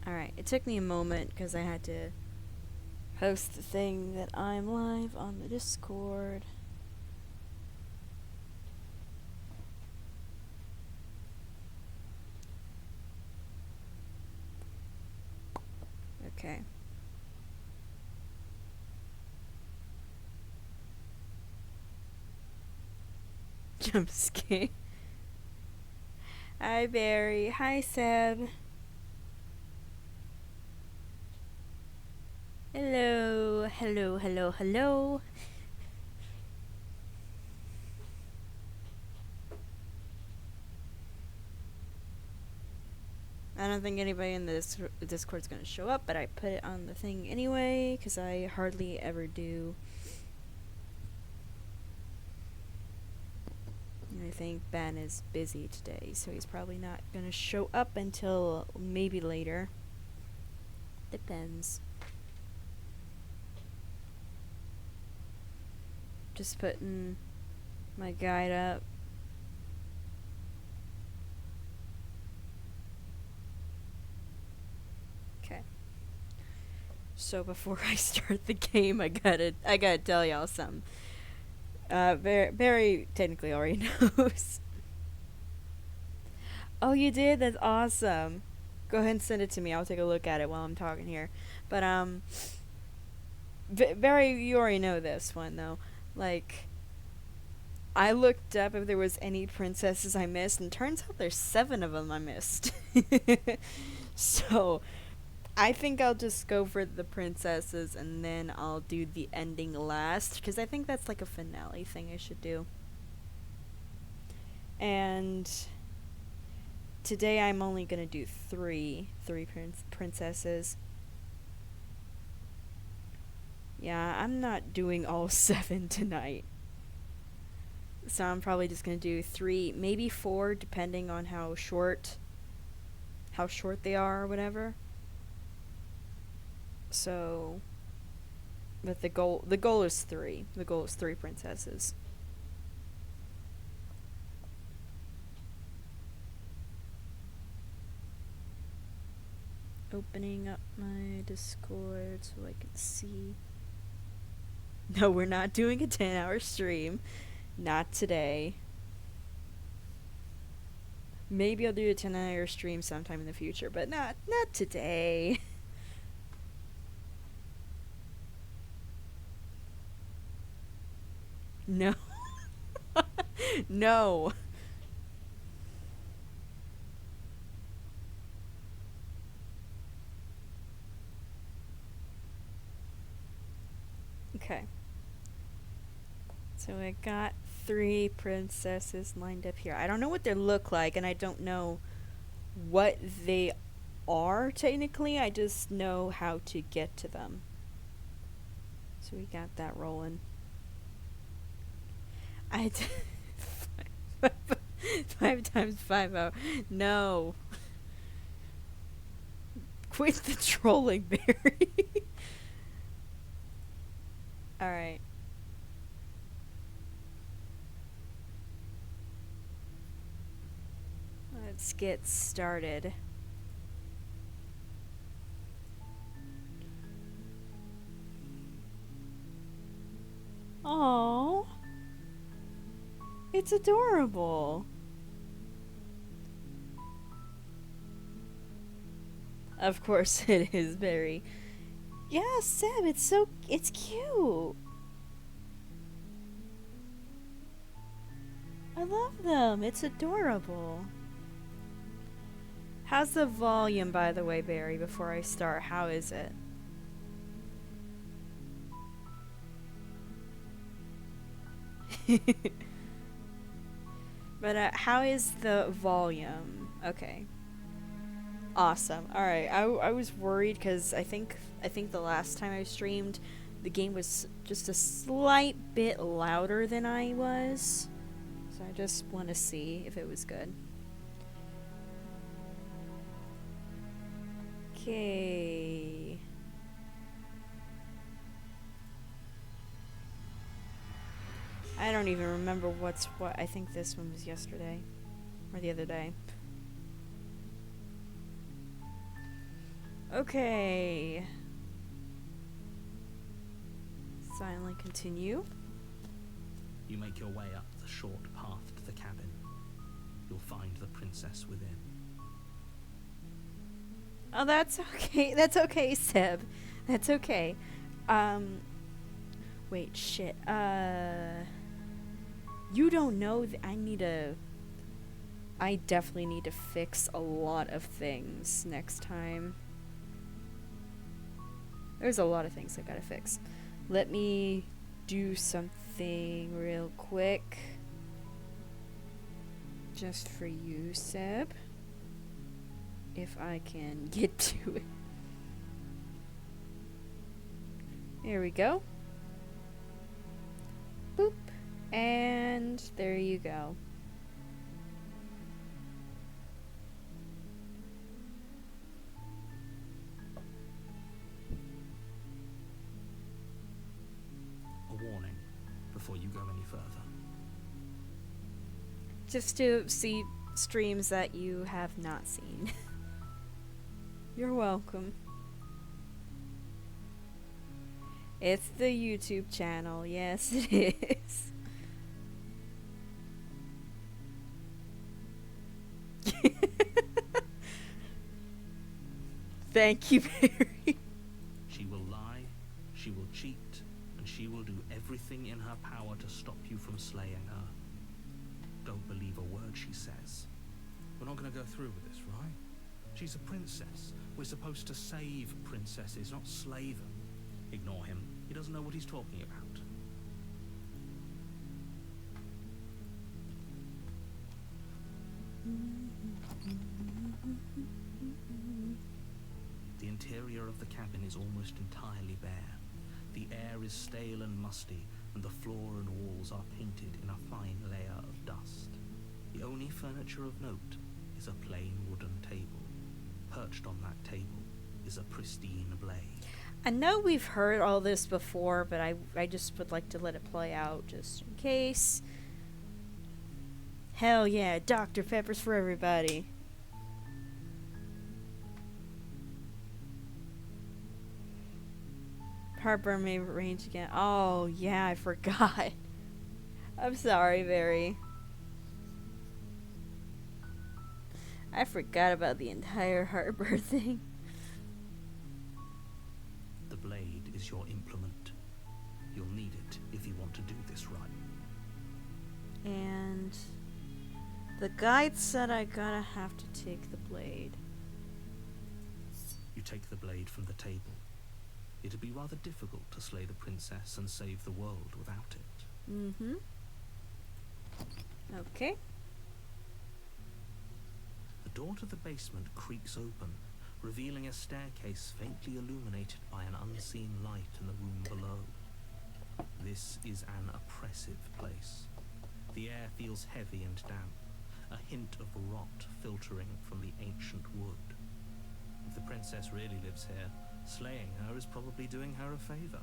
Alright, it took me a moment because I had to post the thing that I'm live on the Discord. Okay. Jump scare. Hi, Barry. Hi, Seb. Hello. Hello, hello, hello. I don't think anybody in the Discord's gonna show up, but I put it on the thing anyway, because I hardly ever do. I think Ben is busy today, so he's probably not gonna show up until maybe later. Depends. Just putting my guide up. Okay. So before I start the game, I gotta tell y'all something. Barry technically already knows. Oh, you did? That's awesome. Go ahead and send it to me. I'll take a look at it while I'm talking here. But Barry, you already know this one though. Like, I looked up if there was any princesses I missed, and turns out there's 7 of them I missed. So, I think I'll just go for the princesses, and then I'll do the ending last, because I think that's like a finale thing I should do. And today I'm only gonna do three princesses. Yeah, I'm not doing all 7 tonight. So I'm probably just gonna do 3, maybe 4, depending on how short they are or whatever. So, but the goal is 3. The goal is 3 princesses. Opening up my Discord so I can see. No, we're not doing a 10-hour stream. Not today. Maybe I'll do a 10-hour stream sometime in the future, but not today. No. No. Okay. So I got 3 princesses lined up here. I don't know what they look like, and I don't know what they are technically. I just know how to get to them. So we got that rolling. I 5 times 5 out. No. Quit the trolling, Barry. Alright. Let's get started. Oh, it's adorable. Of course it is, Barry. Yeah, Seb, it's cute. I love them. It's adorable. How's the volume, by the way, Barry, before I start? How is it? But how is the volume? Okay. Awesome. All right. I was worried cuz I think the last time I streamed the game was just a slight bit louder than I was. So I just want to see if it was good. Okay. I don't even remember what. I think this one was yesterday or the other day. Okay. Silently continue. You make your way up the short path to the cabin. You'll find the princess within. Oh, that's okay. That's okay, Seb. That's okay. Wait, shit. You don't know I definitely need to fix a lot of things next time. There's a lot of things I gotta fix. Let me do something real quick. Just for you, Seb. If I can get to it. There we go. Boop. And there you go. A warning before you go any further. Just to see streams that you have not seen. You're welcome. It's the YouTube channel. Yes, it is. Thank you, Barry. She will lie, she will cheat, and she will do everything in her power to stop you from slaying her. Don't believe a word she says. We're not going to go through with this, right? She's a princess. We're supposed to save princesses, not slay them. Ignore him. He doesn't know what he's talking about. The interior of the cabin is almost entirely bare. The air is stale and musty, and the floor and walls are painted in a fine layer of dust. The only furniture of note is a plain wooden table. Perched on that table is a pristine blade. I know we've heard all this before, but I just would like to let it play out just in case. Hell yeah, Dr. Pepper's for everybody. Heartburn may range again. Oh, yeah, I forgot. I'm sorry, Barry. I forgot about the entire heartburn thing. The blade is your implement. You'll need it if you want to do this right. And the guide said I gotta have to take the blade. You take the blade from the table. It'd be rather difficult to slay the princess and save the world without it. Mm-hmm. Okay. The door to the basement creaks open, revealing a staircase faintly illuminated by an unseen light in the room below. This is an oppressive place. The air feels heavy and damp, a hint of rot filtering from the ancient wood. If the princess really lives here, slaying her is probably doing her a favor.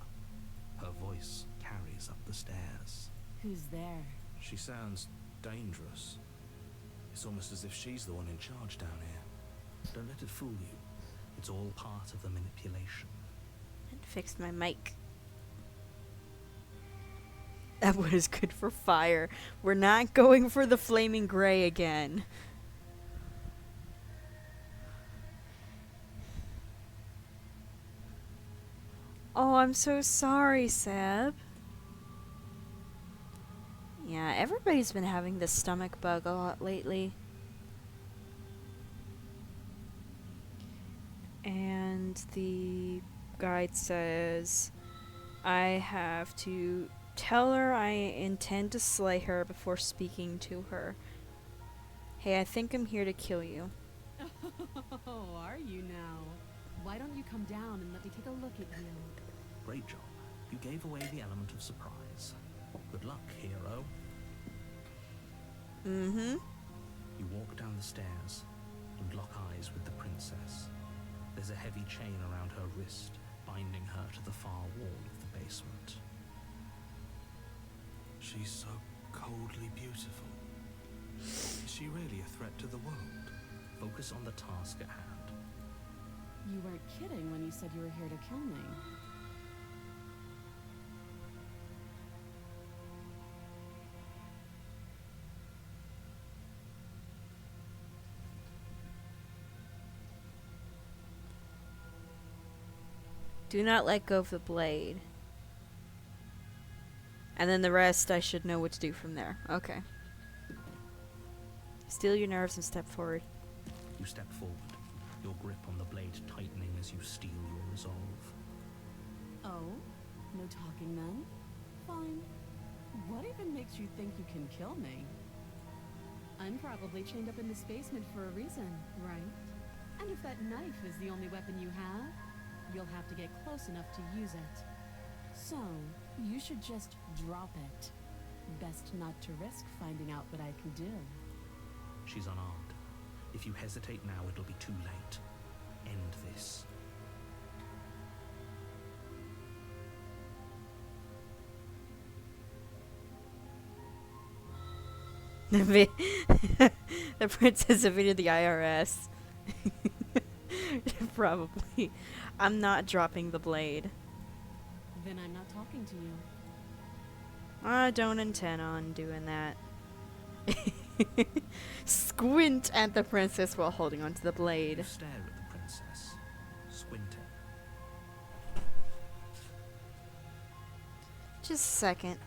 Her voice carries up the stairs. Who's there? She sounds dangerous. It's almost as if she's the one in charge down here. Don't let it fool you. It's all part of the manipulation. And fixed my mic. That was good for fire. We're not going for the flaming gray again. Oh, I'm so sorry, Seb. Yeah, everybody's been having the stomach bug a lot lately. And the guide says I have to tell her I intend to slay her before speaking to her. Hey, I think I'm here to kill you. Oh, are you now? Why don't you come down and let me take a look at you? Great job. You gave away the element of surprise. Good luck, hero. Mm-hmm. You walk down the stairs and lock eyes with the princess. There's a heavy chain around her wrist, binding her to the far wall of the basement. She's so coldly beautiful. Is she really a threat to the world? Focus on the task at hand. You weren't kidding when you said you were here to kill me. Do not let go of the blade. And then the rest, I should know what to do from there. Okay. Steel your nerves and step forward. You step forward, your grip on the blade tightening as you steel your resolve. Oh? No talking then? Fine. What even makes you think you can kill me? I'm probably chained up in this basement for a reason, right? And if that knife is the only weapon you have, you'll have to get close enough to use it. So, you should just drop it. Best not to risk finding out what I can do. She's unarmed. If you hesitate now, it'll be too late. End this. The princess evaded the IRS. Probably. I'm not dropping the blade. Then I'm not talking to you. I don't intend on doing that. Squint at the princess while holding onto the You blade. stare at the princess, squinting. Just a second.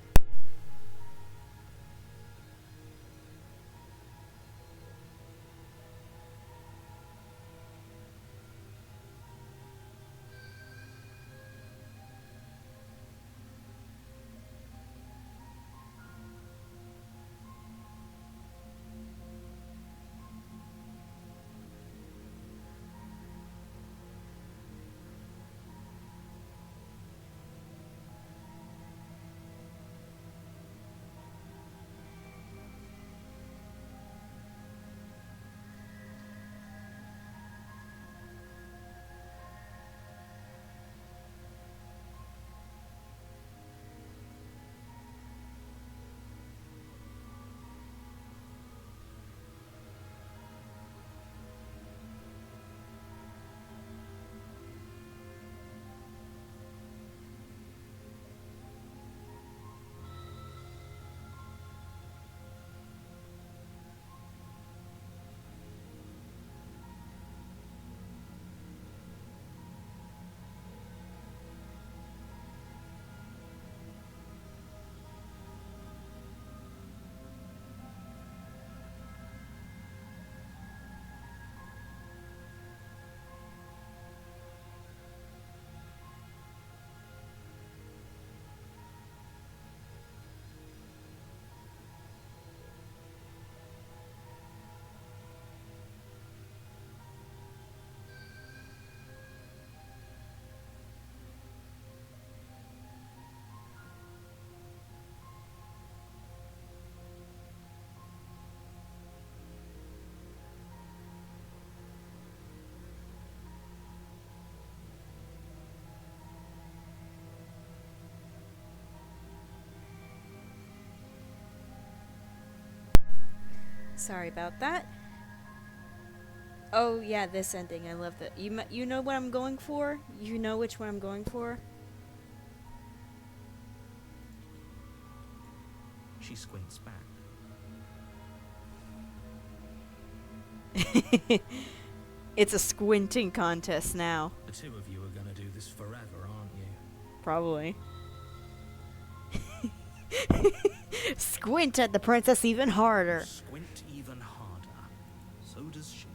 Sorry about that. Oh yeah, this ending. I love that. You know what I'm going for? You know which one I'm going for? She squints back. It's a squinting contest now. The two of you are gonna do this forever, aren't you? Probably. Squint at the princess even harder. Squint even harder. So does she.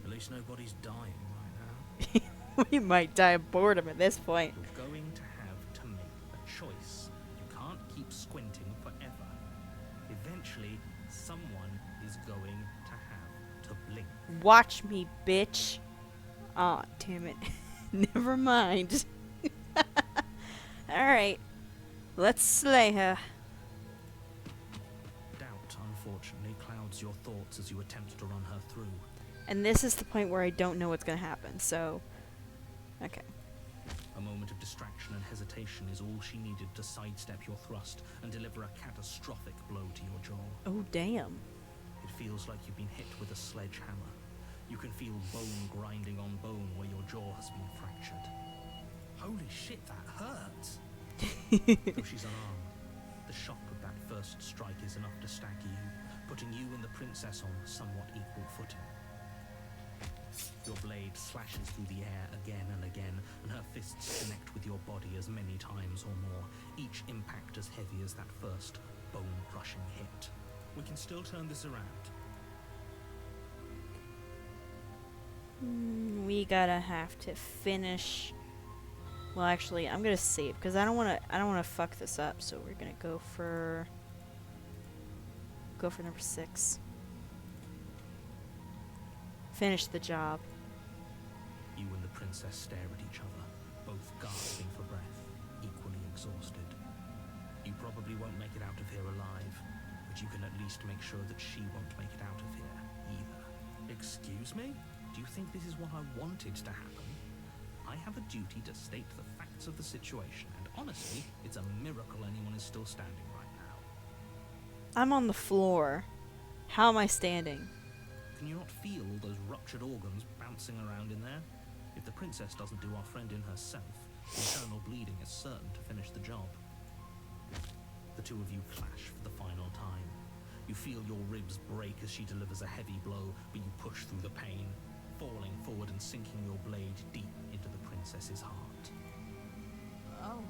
At least nobody's dying right now. We might die of boredom at this point. You're going to have to make a choice. You can't keep squinting forever. Eventually, someone is going to have to blink. Watch me, bitch. Aw, damn it. Never mind. Alright. Let's slay her. Doubt, unfortunately, clouds your thoughts as you attempt to run her through. And this is the point where I don't know what's gonna happen, so... Okay. A moment of distraction and hesitation is all she needed to sidestep your thrust and deliver a catastrophic blow to your jaw. Oh, damn. It feels like you've been hit with a sledgehammer. You can feel bone grinding on bone where your jaw has been fractured. Holy shit, that hurts! Though she's unarmed, the shock of that first strike is enough to stagger you, putting you and the princess on somewhat equal footing. Your blade slashes through the air again and again, and her fists connect with your body as many times or more, each impact as heavy as that first bone-crushing hit. We can still turn this around. We gotta have to finish. Well, actually, I'm gonna save because I don't wanna fuck this up. So we're gonna go for number 6. Finish the job. You and the princess stare at each other, both gasping for breath, equally exhausted. You probably won't make it out of here alive, but you can at least make sure that she won't make it out of here either. Excuse me? Do you think this is what I wanted to happen? I have a duty to state the facts of the situation, and honestly, it's a miracle anyone is still standing right now. I'm on the floor. How am I standing? Can you not feel all those ruptured organs bouncing around in there? If the princess doesn't do our friend in herself, internal bleeding is certain to finish the job. The two of you clash for the final time. You feel your ribs break as she delivers a heavy blow, but you push through the pain, falling forward and sinking your blade deep into the princess's heart. Oh,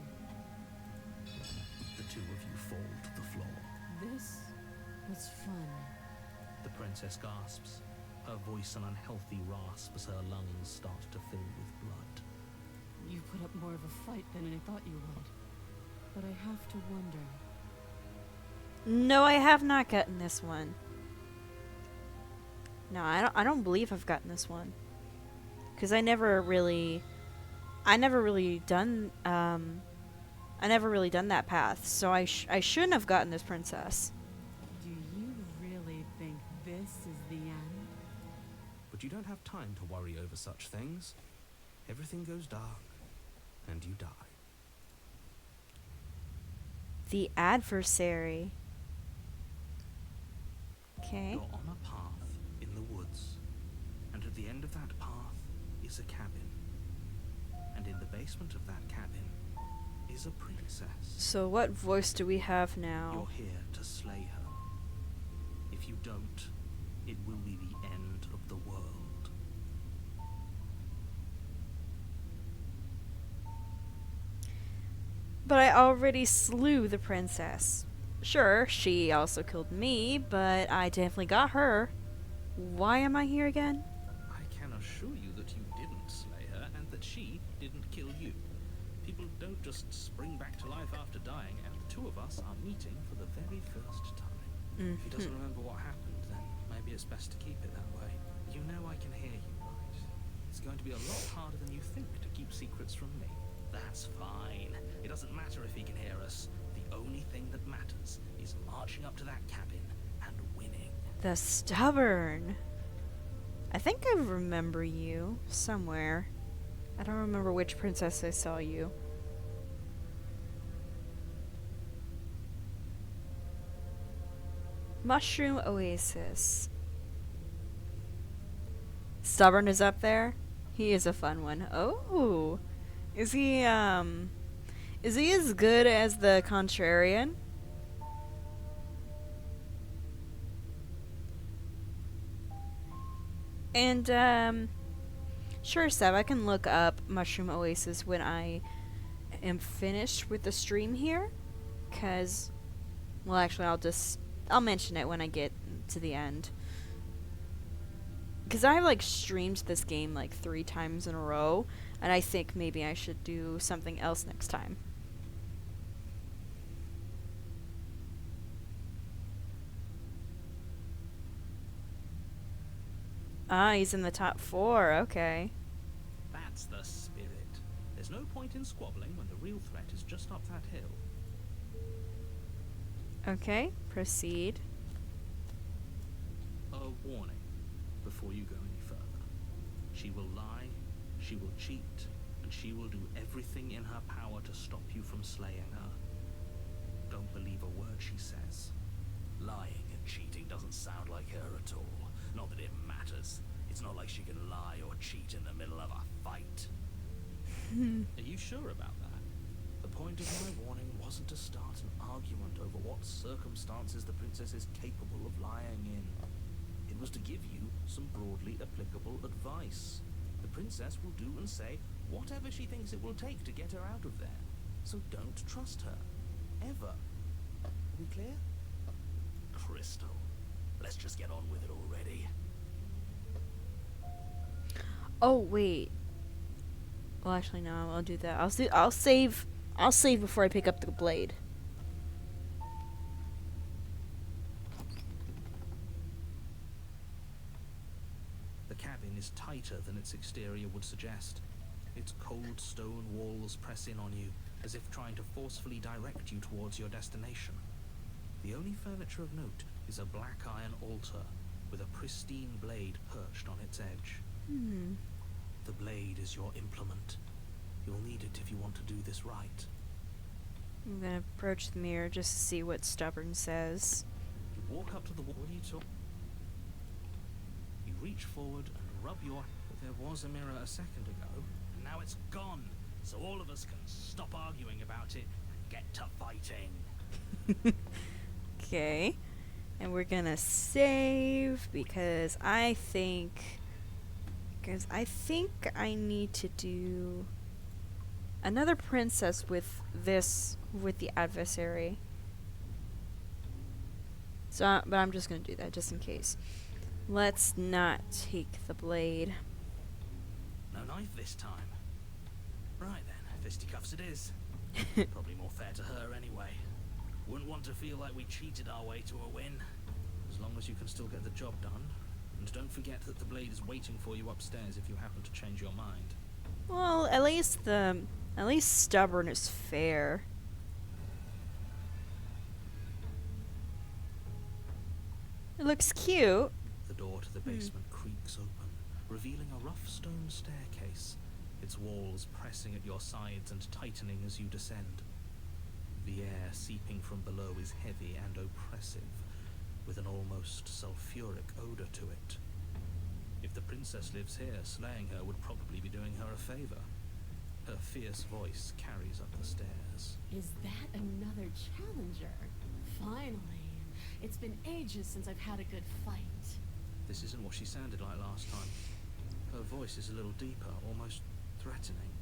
The two of you fall to the floor. this was fun. The princess gasps, her voice an unhealthy rasp as her lungs start to fill with blood. You put up more of a fight than I thought you would. But I have to wonder. No, I have not gotten this one. No, I don't believe I've gotten this one. Cuz I never really done that path. So I shouldn't have gotten this princess. Do you really think this is the end? But you don't have time to worry over such things. Everything goes dark, and you die. The adversary. Okay. You're on a path in the woods, and at the end of that path is a cabin. And in the basement of that cabin is a princess. So what voice do we have now? You're here to slay her. If you don't, it will be the end of the world. But I already slew the princess. Sure, she also killed me, but I definitely got her. Why am I here again? I can assure you that you didn't slay her and that she didn't kill you. People don't just spring back to life after dying, and the two of us are meeting for the very first time. If he doesn't remember what happened, then maybe it's best to keep it that way. You know I can hear you, right? It's going to be a lot harder than you think to keep secrets from me. That's fine. It doesn't matter if he can hear us. The only thing that matters is marching up to that cabin and winning. The stubborn. I think I remember you somewhere. I don't remember which princess I saw you. Mushroom Oasis. Stubborn is up there. He is a fun one. Oh, is he as good as the Contrarian? And sure, Seb, I can look up Mushroom Oasis when I am finished with the stream here, cause, well, actually, I'll mention it when I get to the end. Because I like streamed this game like 3 times in a row, and I think maybe I should do something else next time. Ah, he's in the top 4, okay. That's the spirit. There's no point in squabbling when the real threat is just up that hill. Okay, proceed. A warning before you go any further. She will lie, she will cheat, and she will do everything in her power to stop you from slaying her. Don't believe a word she says. Lying and cheating doesn't sound like her at all. Not that it matters. It's not like she can lie or cheat in the middle of a fight. Are you sure about that? The point of my warning wasn't to start an argument over what circumstances the princess is capable of lying in. It was to give you some broadly applicable advice. The princess will do and say whatever she thinks it will take to get her out of there. So don't trust her. Ever. Are we clear? Crystal, let's just get on with it already. Oh wait. Well, actually, no. I'll do that. I'll save. I'll save before I pick up the blade. The cabin is tighter than its exterior would suggest. Its cold stone walls press in on you, as if trying to forcefully direct you towards your destination. The only furniture of note is a black iron altar with a pristine blade perched on its edge. The blade is your implement. You'll need it if you want to do this right. I'm gonna approach the mirror just to see what Stubborn says. You walk up to the wall. What are you talking? You reach forward and rub your... There was a mirror a second ago, and now it's gone. So all of us can stop arguing about it and get to fighting. Okay. And we're gonna save because I think I need to do another princess with the adversary. So, but I'm just gonna do that just in case. Let's not take the blade. No knife this time. Right then, fisticuffs it is. Probably more fair to her anyway. Wouldn't want to feel like we cheated our way to a win. As long as you can still get the job done. And don't forget that the blade is waiting for you upstairs if you happen to change your mind. Well, at least Stubborn is fair. It looks cute. The door to the basement creaks open, revealing a rough stone staircase, its walls pressing at your sides and tightening as you descend. The air seeping from below is heavy and oppressive, with an almost sulphuric odor to it. If the princess lives here, slaying her would probably be doing her a favor. Her fierce voice carries up the stairs. Is that another challenger? Finally. It's been ages since I've had a good fight. This isn't what she sounded like last time. Her voice is a little deeper, almost threatening.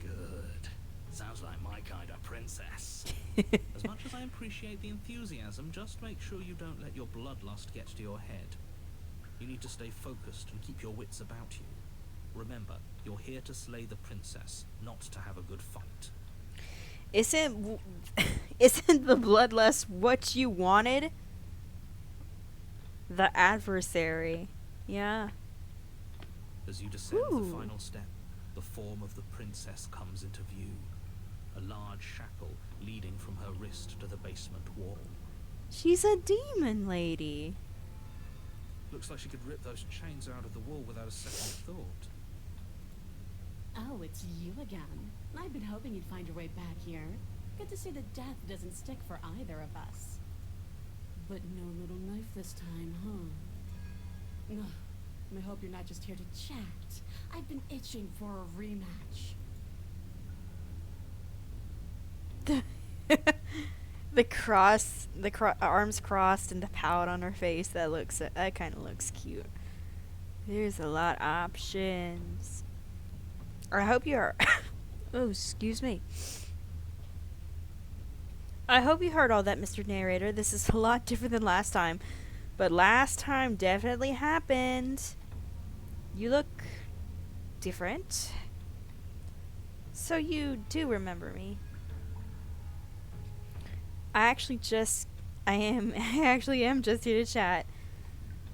Good. Sounds like my kind of princess. As much as I appreciate the enthusiasm, just make sure you don't let your bloodlust get to your head. You need to stay focused and keep your wits about you. Remember, you're here to slay the princess, not to have a good fight. Isn't the bloodlust what you wanted? The adversary. Yeah. As you descend Ooh. the final step, the form of the princess comes into view. A large shackle leading from her wrist to the basement wall. She's a demon lady. Looks like she could rip those chains out of the wall without a second thought. Oh, it's you again. I've been hoping you'd find your way back here. Good to see that death doesn't stick for either of us. But no little knife this time, huh? Ugh. I hope you're not just here to chat. I've been itching for a rematch. the arms crossed and the pout on her face. That kind of looks cute. There's a lot of options. I hope you are. Oh, excuse me. I hope you heard all that, Mr. Narrator. This is a lot different than last time, but last time definitely happened. You look different. So you do remember me. I actually am just here to chat.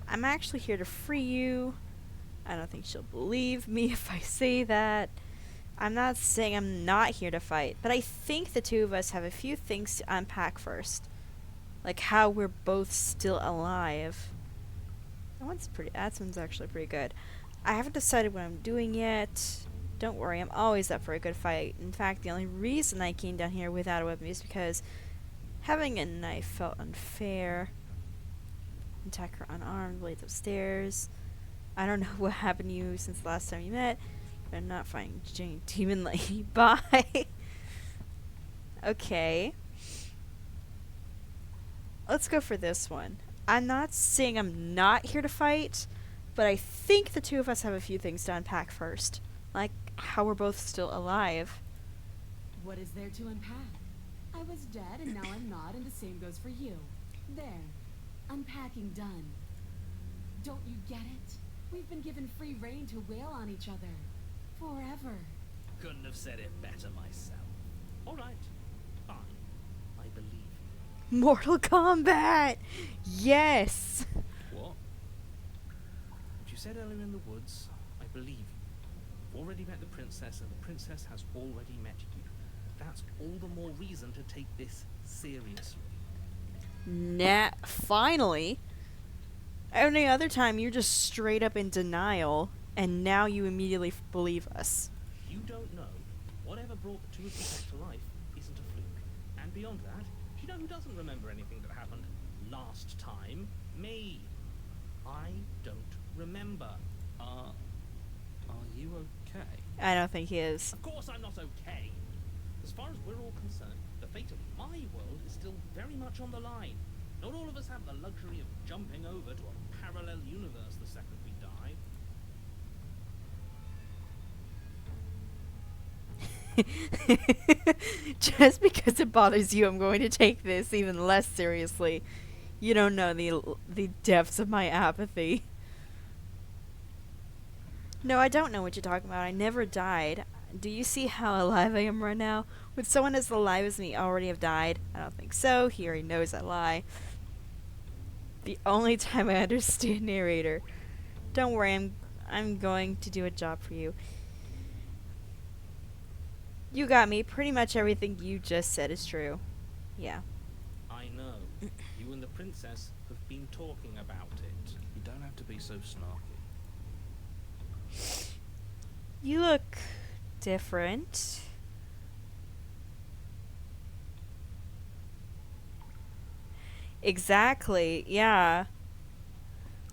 I'm actually here to free you. I don't think she'll believe me if I say that. I'm not saying I'm not here to fight, but I think the two of us have a few things to unpack first. Like how we're both still alive. That one's actually pretty good. I haven't decided what I'm doing yet. Don't worry, I'm always up for a good fight. In fact, the only reason I came down here without a weapon is because having a knife felt unfair. Attack her unarmed, blades upstairs. I don't know what happened to you since the last time you met. But I'm not finding Jane Demon Lady. Bye. Okay. Let's go for this one. I'm not saying I'm not here to fight, but I think the two of us have a few things to unpack first. Like how we're both still alive. What is there to unpack? I was dead and now I'm not, and the same goes for you. There. Unpacking done. Don't you get it? We've been given free rein to wail on each other. Forever. Couldn't have said it better myself. All right. Fine. I believe you. Mortal Kombat! Yes! What? What you said earlier in the woods, I believe you. You've already met the princess, and the princess has already met you. That's all the more reason to take this seriously. Finally. Any other time you're just straight up in denial, and now you immediately believe us. You don't know. Whatever brought the two of you back to life isn't a fluke. And beyond that, do you know who doesn't remember anything that happened last time? Me. I don't remember. Are you okay? I don't think he is. Of course I'm not okay. As far as we're all concerned, the fate of my world is still very much on the line. Not all of us have the luxury of jumping over to a parallel universe the second we die. Just because it bothers you, I'm going to take this even less seriously. You don't know the depths of my apathy. No, I don't know what you're talking about. I never died. Do you see how alive I am right now? Would someone as alive as me already have died? I don't think so. He already knows I lie. The only time I understand narrator. Don't worry, I'm going to do a job for you. You got me. Pretty much everything you just said is true. Yeah. I know. You and the princess have been talking about it. You don't have to be so snarky. You look different. Exactly, yeah.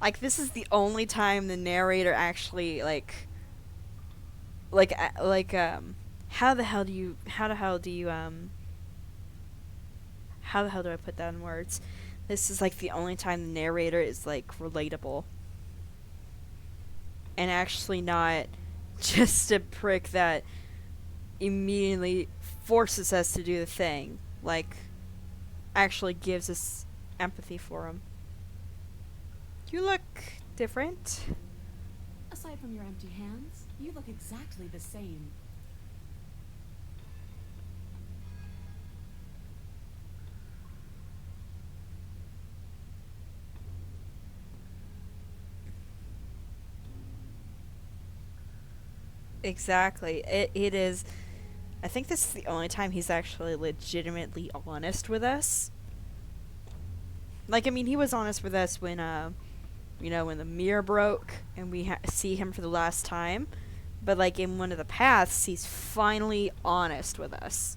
Like, this is the only time the narrator actually, how the hell do I put that in words? This is, like, the only time the narrator is, like, relatable. And actually not just a prick that immediately forces us to do the thing. Like, actually gives us empathy for him. You look different. Aside from your empty hands, you look exactly the same. Exactly. It is. I think this is the only time he's actually legitimately honest with us. Like, I mean, he was honest with us when, when the mirror broke and we see him for the last time. But, like, in one of the paths, he's finally honest with us.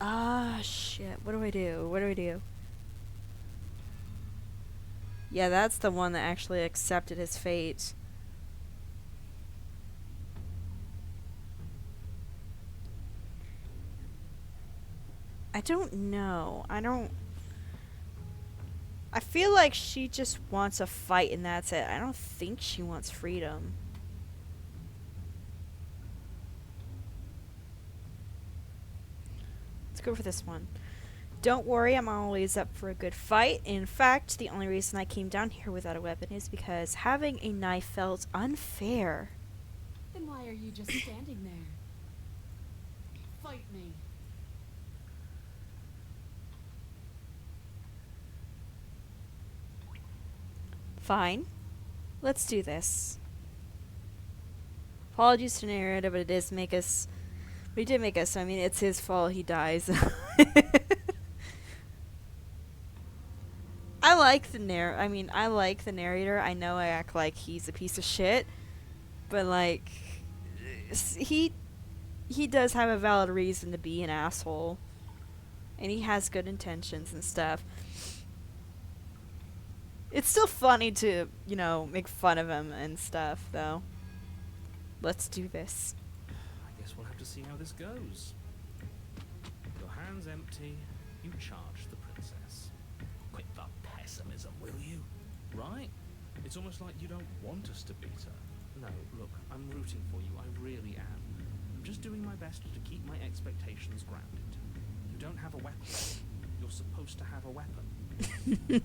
Ah, shit. What do I do? What do I do? Yeah, that's the one that actually accepted his fate. I don't know. I feel like she just wants a fight and that's it. I don't think she wants freedom. Go for this one. Don't worry, I'm always up for a good fight. In fact, the only reason I came down here without a weapon is because having a knife felt unfair. Then why are you just standing there? Fight me. Fine. Let's do this. Apologies to narrator, but it does make us... But he did make us, so I mean, it's his fault he dies. I I like the I like the narrator. I know I act like he's a piece of shit, but like he does have a valid reason to be an asshole, and he has good intentions and stuff. It's still funny to, you know, make fun of him and stuff, though. Let's do this. I guess we'll have to see how this goes. Your hands empty, you charge the princess. Quit the pessimism, will you? Right? It's almost like you don't want us to beat her. No, look, I'm rooting for you, I really am. I'm just doing my best to keep my expectations grounded. You don't have a weapon. You're supposed to have a weapon.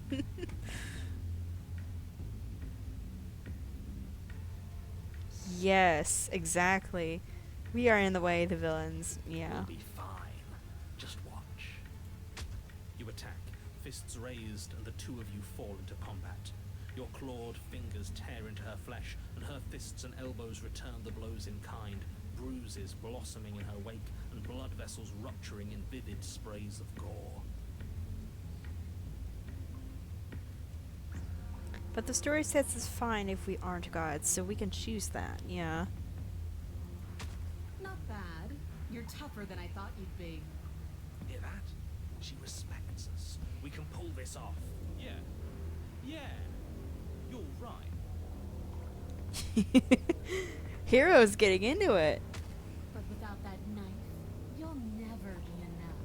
Yes, exactly. We are in the way of the villains, yeah. We'll be fine. Just watch. You attack, fists raised, and the two of you fall into combat. Your clawed fingers tear into her flesh, and her fists and elbows return the blows in kind, bruises blossoming in her wake, and blood vessels rupturing in vivid sprays of gore. But the story says it's fine if we aren't gods, so we can choose that, yeah. Not bad. You're tougher than I thought you'd be. Hear that? She respects us. We can pull this off. Yeah. Yeah. You're right. Hero's getting into it. But without that knife, you'll never be enough.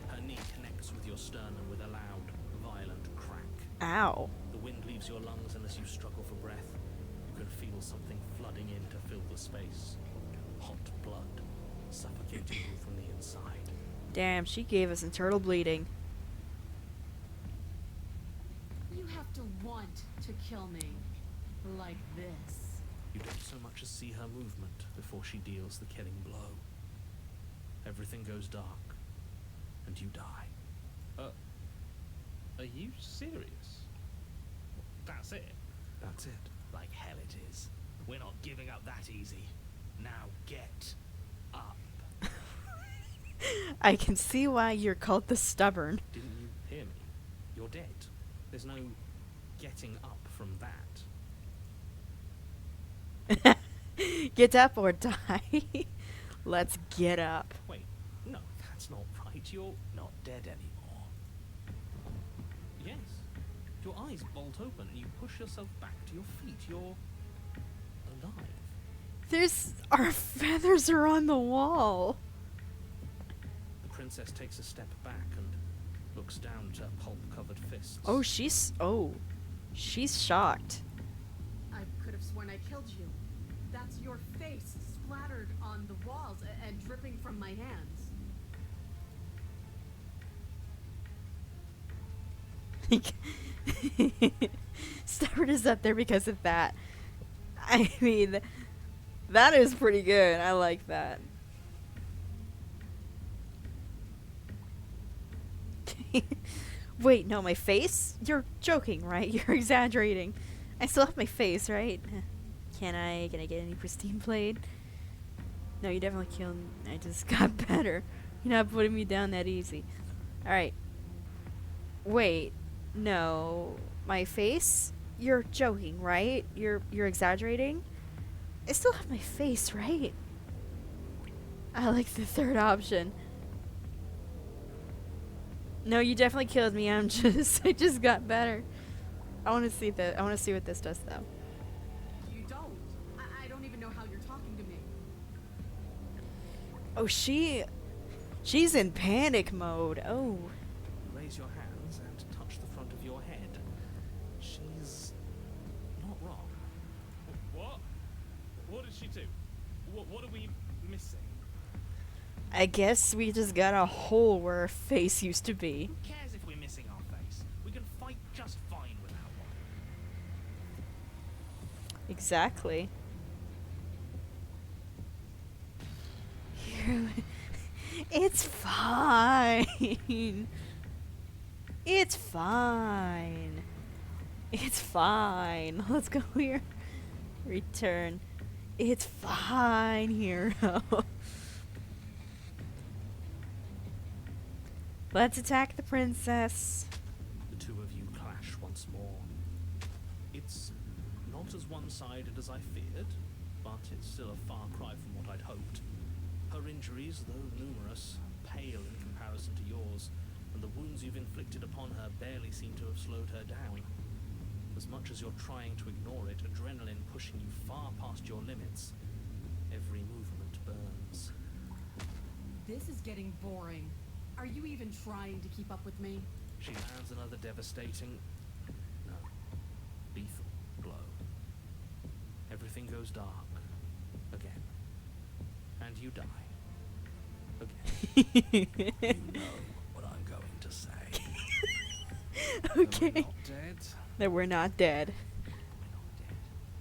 Her knee connects with your sternum with a loud, violent crack. Ow. The wind leaves your lungs, and as you struggle for breath, you can feel something flooding in to fill the space. Hot blood, suffocating you from the inside. Damn, she gave us internal bleeding. You have to want to kill me. Like this. You don't so much as see her movement before she deals the killing blow. Everything goes dark, and you die. Are you serious? That's it? That's it. Like hell it is. We're not giving up that easy. Now get up. I can see why you're called the stubborn. Didn't you hear me? You're dead. There's no getting up from that. Get up or die. Let's get up. Wait, no, that's not right. You're not dead anymore. Yes. Your eyes bolt open and you push yourself back to your feet. You're alive. Our feathers are on the wall. The princess takes a step back and looks down at her pulp-covered fists. Oh, she's shocked. I could have sworn I killed you. That's your face splattered on the walls and dripping from my hands. Stubborn is up there because of that. I mean, that is pretty good. I like that. Wait, no, my face? You're joking, right? You're exaggerating. I still have my face, right? Can I get any pristine blade? No, you definitely killed me. I just got better. You're not putting me down that easy. Alright. Wait. No. My face? You're joking, right? You're exaggerating? I still have my face, right? I like the third option. No, you definitely killed me. I just got better. I want to see what this does though. You don't. I don't even know how you're talking to me. Oh, she's in panic mode. Oh. Raise your hands and touch the front of your head. She's not wrong. What? What did she do? What are we missing? I guess we just got a hole where her face used to be. Who cares if we're missing our face? We can fight just fine without one. Exactly. It's fine. It's fine. It's fine. Let's go here. Return. It's fine, hero. Let's attack the princess. The two of as one-sided as I feared, but it's still a far cry from what I'd hoped. Her injuries, though numerous, pale in comparison to yours, and the wounds you've inflicted upon her barely seem to have slowed her down. As much as you're trying to ignore it, adrenaline pushing you far past your limits, every movement burns. This is getting boring. Are you even trying to keep up with me? She lands another devastating, no, lethal blow. Everything goes dark. Again. And you die. Again. You know what I'm going to say. Okay. We're not dead. That we're not dead. We're not dead.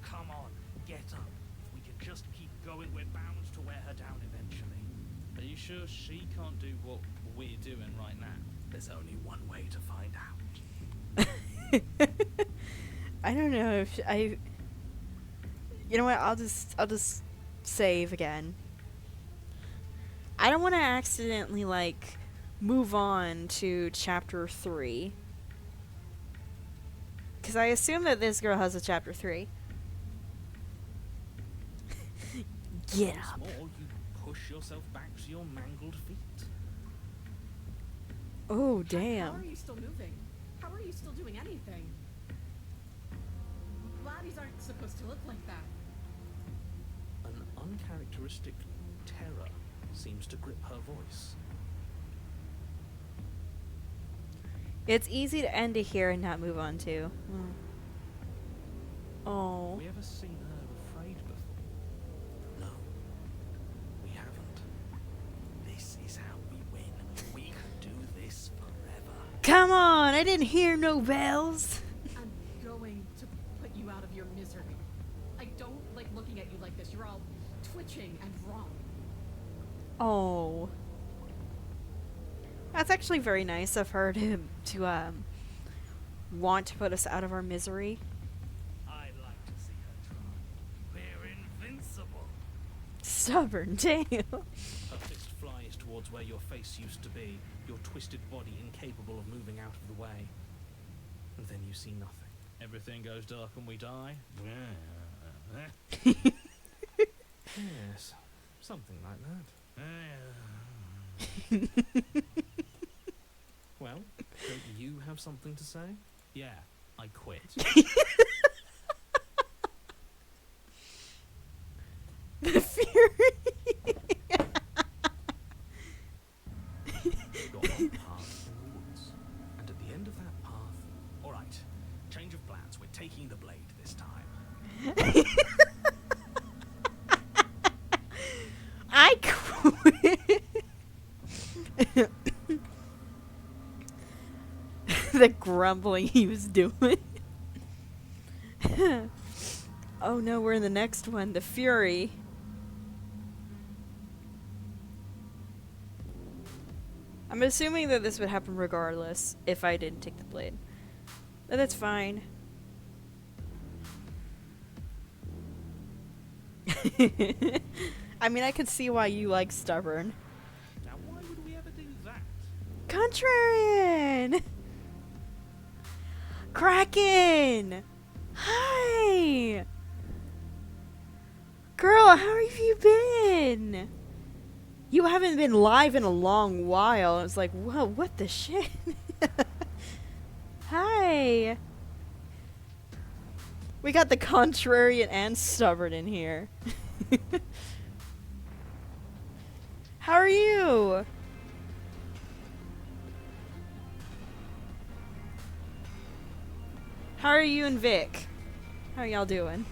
Come on, get up. If we can just keep going, we're bound to wear her down eventually. Are you sure she can't do what we're doing right now? There's only one way to find out. I don't know if I. You know what? I'll just save again. I don't want to accidentally like move on to chapter 3. Because I assume that this girl has a chapter 3. Get Once up. more, you push yourself back to your mangled feet. Oh, How damn. are you still moving? How are you still doing anything? Bodies aren't supposed to look like that. An uncharacteristic terror seems to grip her voice. It's easy to end it here and not move on to. Oh. Have we ever seen her afraid before? No, we haven't. This is how we win. We can do this forever. Come on! I didn't hear no bells. I'm going to put you out of your misery. I don't like looking at you like this. You're all twitching and wrong. Oh. That's actually very nice of her to want to put us out of our misery. I'd like to see her try. We're invincible. Stubborn, damn. Her fist flies towards where your face used to be, your twisted body incapable of moving out of the way. And then you see nothing. Everything goes dark and we die? Yes, something like that. Well, don't you have something to say? Yeah, I quit. The fury. You're on a path in the woods, and at the end of that path, All right, change of plans. We're taking the blade this time. I quit. The grumbling he was doing. Oh no, we're in the next one, the Fury. I'm assuming that this would happen regardless if I didn't take the blade. But that's fine. I mean, I could see why you like stubborn. now why would we ever do that? Contrarian! Kraken! Hi! Girl, how have you been? You haven't been live in a long while. It's like, whoa, what the shit? Hi! We got the contrarian and stubborn in here. How are you? How are you and Vic? How are y'all doing?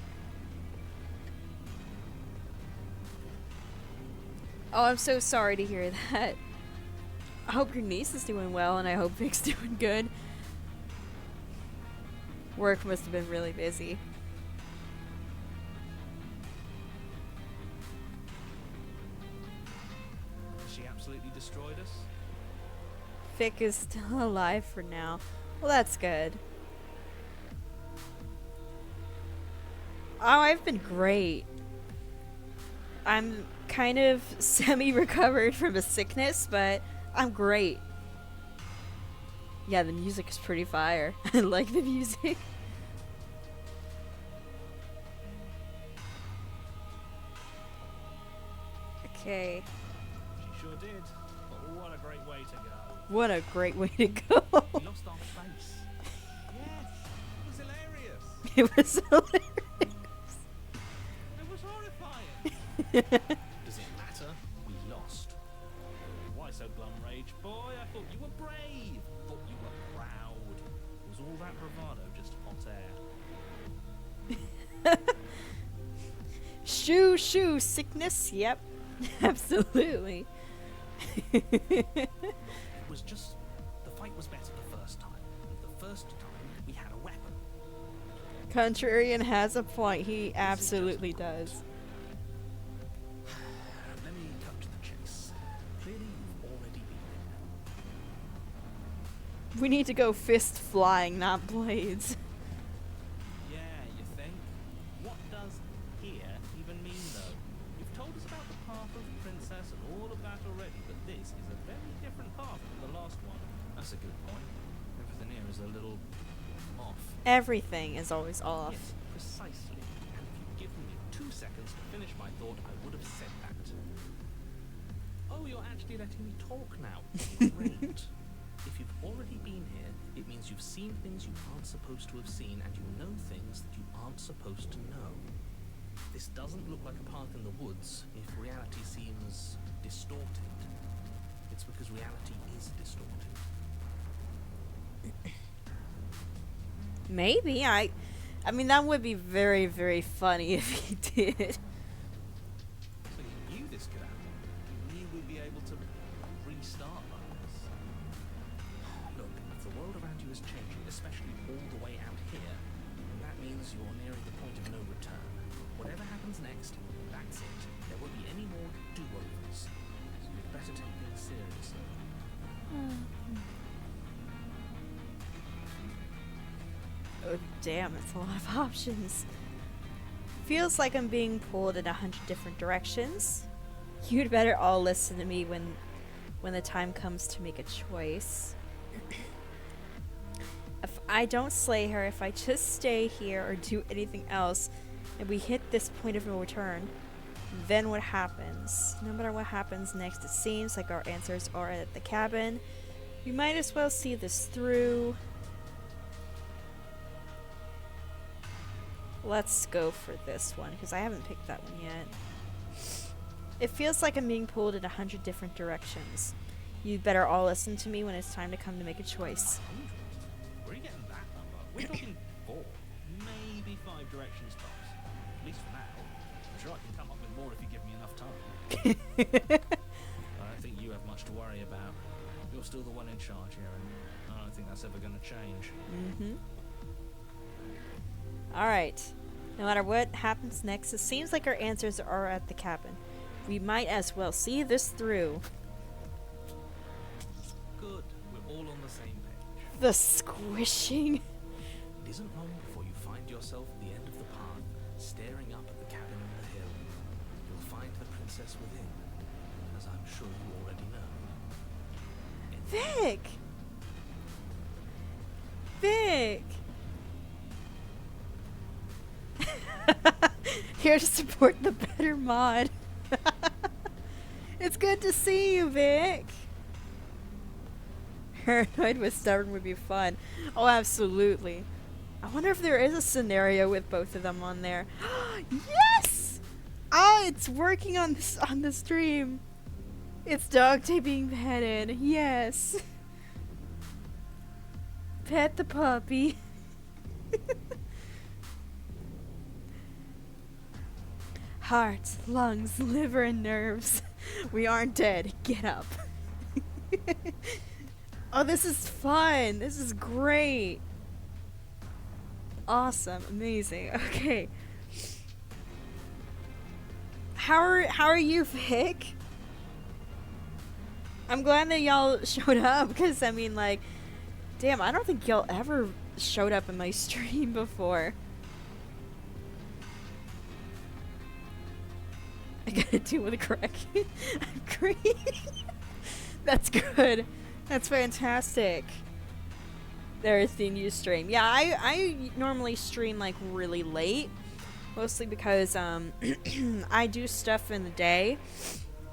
Oh, I'm so sorry to hear that. I hope your niece is doing well, and I hope Vic's doing good. Work must have been really busy. She absolutely destroyed us? Vic is still alive for now. Well, that's good. Oh, I've been great. I'm kind of semi-recovered from a sickness, but I'm great. Yeah, the music is pretty fire. I like the music. Okay. She sure did. But what a great way to go. What a great way to go. We lost our face. Yes, it was hilarious. It was hilarious. It was horrifying. Does it matter? We lost. Why so glum, Rage? Boy, I thought you were brave. Thought you were proud. Was all that bravado just hot air? Shoo, sickness. Yep. Absolutely. It was just... the fight was better the first time. And the first time, we had a weapon. Contrarian has a point. He absolutely does. Let me cut to the chase. Clearly, you've already been there. We need to go fist flying, not blades. Yeah, you think? What does here even mean, though? You've told us about the path of the princess and all of that already, but this is a very different path from the last one. That's a good point. Everything here is a little off. Everything is always off. Yes, precisely. And if you'd given me 2 seconds to finish my thought, I would have said that. Oh, you're actually letting me talk now. Great. If you've already been here, it means you've seen things you aren't supposed to have seen, and you know things that you aren't supposed to know. This doesn't look like a path in the woods if reality seems distorted. It's because reality is distorted. Maybe. I mean, that would be very, very funny if he did. So you knew this could happen. You knew we'd be able to restart like this. Look, if the world around you is changing, especially all the way out here, then that means you're nearing the point of no return. Whatever happens next, that's it. There won't be any more do-overs. So you'd better take things seriously. Oh, damn, that's a lot of options. Feels like I'm being pulled in 100 different directions. You'd better all listen to me when the time comes to make a choice. If I don't slay her, if I just stay here or do anything else, and we hit this point of no return, then what happens? No matter what happens next, it seems like our answers are at the cabin. We might as well see this through. Let's go for this one, because I haven't picked that one yet. It feels like I'm being pulled in 100 different directions. You'd better all listen to me when it's time to come to make a choice. 100? Where are you getting that number? We're talking 4, maybe 5 directions tops. At least for now. I'm sure I can come up with more if you give me enough time. I don't think you have much to worry about. You're still the one in charge here, and I don't think that's ever going to change. Mm-hmm. Alright. No matter what happens next, it seems like our answers are at the cabin. We might as well see this through. Good. We're all on the same page. The squishing. It isn't long before you find yourself at the end of the path, staring up at the cabin on the hill. You'll find the princess within, as I'm sure you already know. Vic! Vic! Here to support the better mod. It's good to see you, Vic. Paranoid with stubborn would be fun. Oh, absolutely. I wonder if there is a scenario with both of them on there. Yes! Oh, it's working on this on the stream. It's dog day being petted. Yes. Pet the puppy. Heart, lungs, liver, and nerves. We aren't dead. Get up. Oh, this is fun. This is great. Awesome. Amazing. Okay. How are you, Vic? I'm glad that y'all showed up, because, I mean, like, damn, I don't think y'all ever showed up in my stream before. I gotta deal with a correction. I'm green. That's good. That's fantastic. There's the new stream. Yeah, I normally stream like really late, mostly because I do stuff in the day,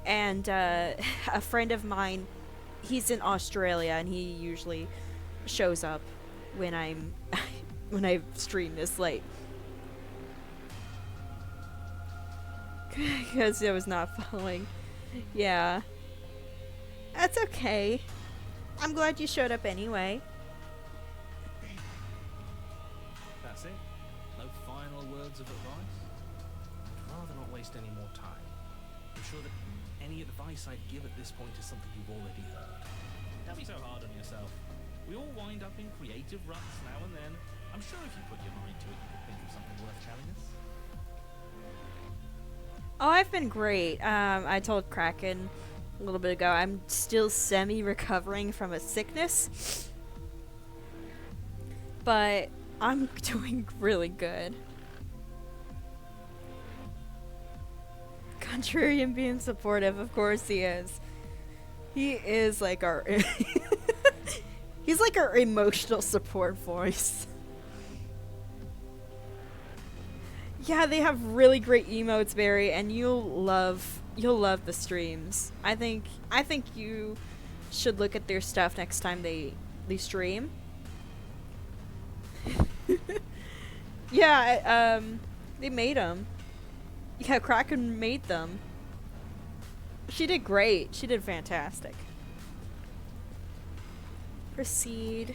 and a friend of mine, he's in Australia, and he usually shows up when I'm when I stream this late. Because I was not following. Yeah. That's okay. I'm glad you showed up anyway. That's it? No final words of advice? I'd rather not waste any more time. I'm sure that any advice I'd give at this point is something you've already heard. Don't be so hard on yourself. We all wind up in creative ruts now and then. I'm sure if you put your mind to it, you could think of something worth telling us. Oh, I've been great. I told Kraken a little bit ago, I'm still semi-recovering from a sickness. But I'm doing really good. Contrarian being supportive, of course he is. He is like our... he's like our emotional support voice. Yeah, they have really great emotes, Barry, and you'll love the streams. I think you should look at their stuff next time they stream. Yeah, they made them. Yeah, Kraken made them. She did great. She did fantastic. Proceed.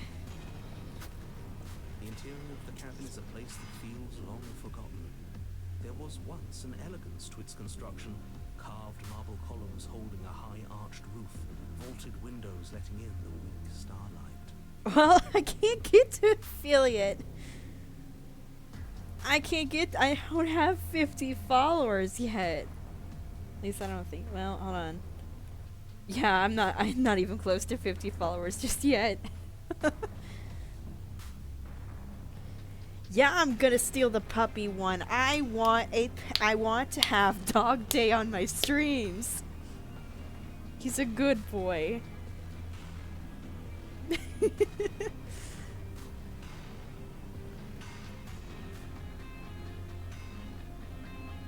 The interior of the cabin is a place that feels long forgotten. There was once an elegance to its construction, carved marble columns holding a high-arched roof, vaulted windows letting in the weak starlight. Well, I can't get to affiliate. I don't have 50 followers yet. At least I don't think. Well, hold on. Yeah, I'm not even close to 50 followers just yet. Yeah, I'm gonna steal the puppy one. I want to have Dog Day on my streams. He's a good boy.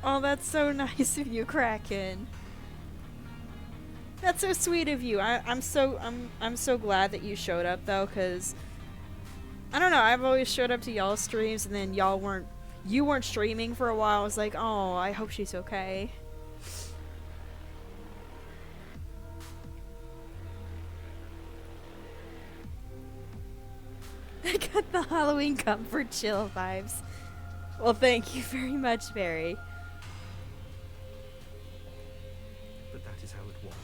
Oh, that's so nice of you, Kraken. That's so sweet of you. I'm so glad that you showed up though, cause I don't know, I've always showed up to y'all's streams and then you weren't streaming for a while. I was like, oh, I hope she's okay. I got the Halloween comfort chill vibes. Well, thank you very much, Barry. But that is how it was.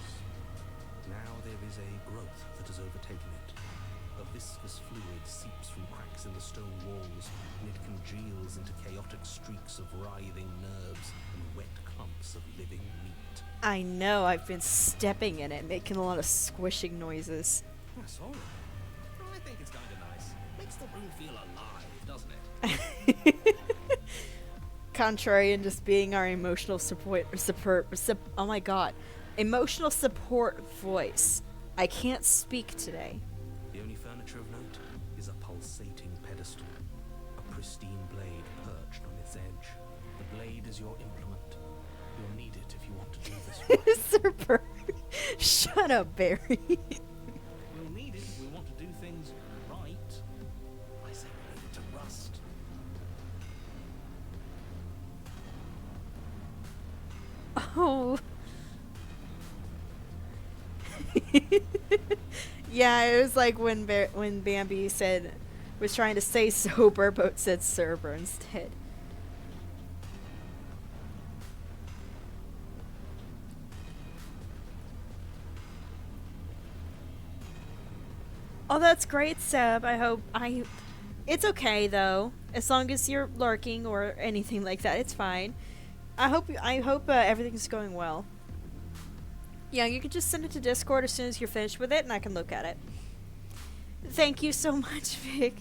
Now there is a growth that has overtaken it. A viscous fluid seeps from cracks in the stone walls, and it congeals into chaotic streaks of writhing nerves and wet clumps of living meat. I know, I've been stepping in it, making a lot of squishing noises. That's all right. I think it's kind of nice. Makes the room feel alive, doesn't it? Contrarian just being our emotional support, oh my god. Emotional support voice. I can't speak today. The only furniture of note is a pulsating pedestal, a pristine blade perched on its edge. The blade is your implement. You'll need it if you want to do this right. Super. Shut up, Barry. We'll need it if we want to do things right. I say we need it to rust. Oh. Yeah, it was like when Bambi was trying to say sober, but said server instead. Oh, that's great, Seb. It's okay though, as long as you're lurking or anything like that. It's fine. I hope everything's going well. Yeah, you can just send it to Discord as soon as you're finished with it, and I can look at it. Thank you so much, Vic.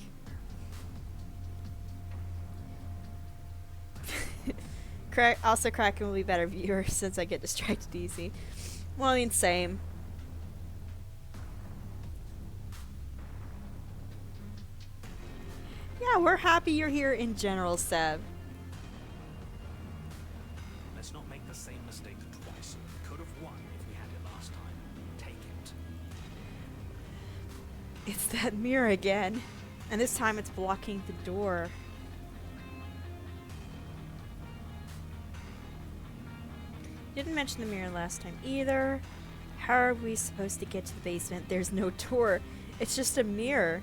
Also, Kraken will be better viewer since I get distracted easy. Well, I mean, same. Yeah, we're happy you're here in general, Seb. Let's not make the same mistake twice. We could have won. It's that mirror again. And this time it's blocking the door. Didn't mention the mirror last time either. How are we supposed to get to the basement? There's no door. It's just a mirror.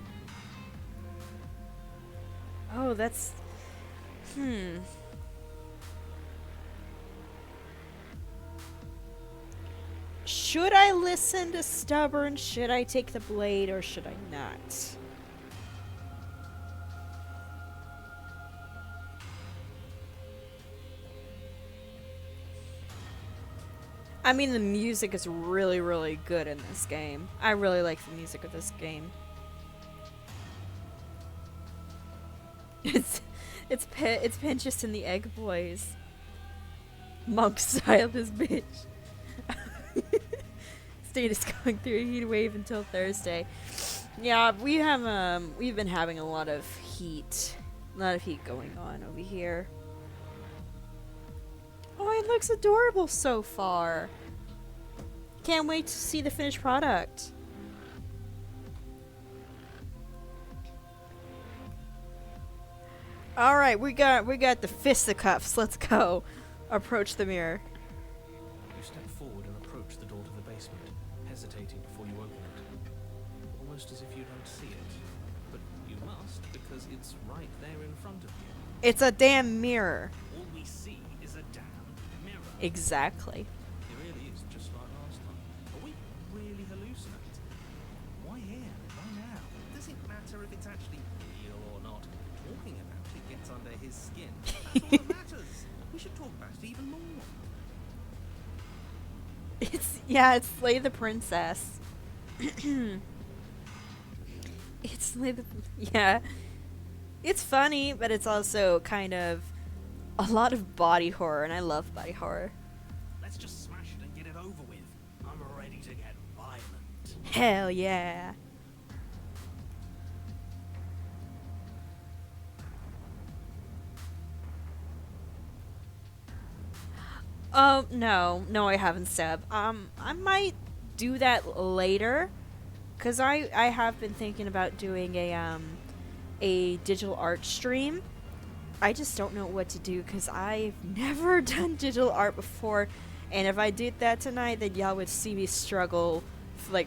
Oh, that's... Should I listen to Stubborn? Should I take the blade or should I not? I mean, the music is really, really good in this game. I really like the music of this game. It's Pinchus and the Egg Boys. Monk style this bitch. State is going through a heat wave until Thursday. Yeah, we've been having a lot of heat going on over here. Oh, it looks adorable so far. Can't wait to see the finished product. All right, we got the fisticuffs. Let's go. Approach the mirror. You step forward and approach the door to the basement, hesitating before you open it. Almost as if you don't see it. But you must, because it's right there in front of you. It's a damn mirror. All we see is a damn mirror. Exactly. It really is just like last time. Are we really hallucinating? Why here? Why now? Does it matter if it's actually real or not? Talking about it gets under his skin. That's all that matters. We should talk about it even more. It's Slay the Princess. It's Slay the... Yeah. It's funny, but it's also kind of a lot of body horror, and I love body horror. Let's just smash it and get it over with. I'm ready to get violent. Hell yeah. Oh, no, I haven't, Seb. I might do that later, cause I have been thinking about doing a digital art stream. I just don't know what to do, cause I've never done digital art before, and if I did that tonight, then y'all would see me struggle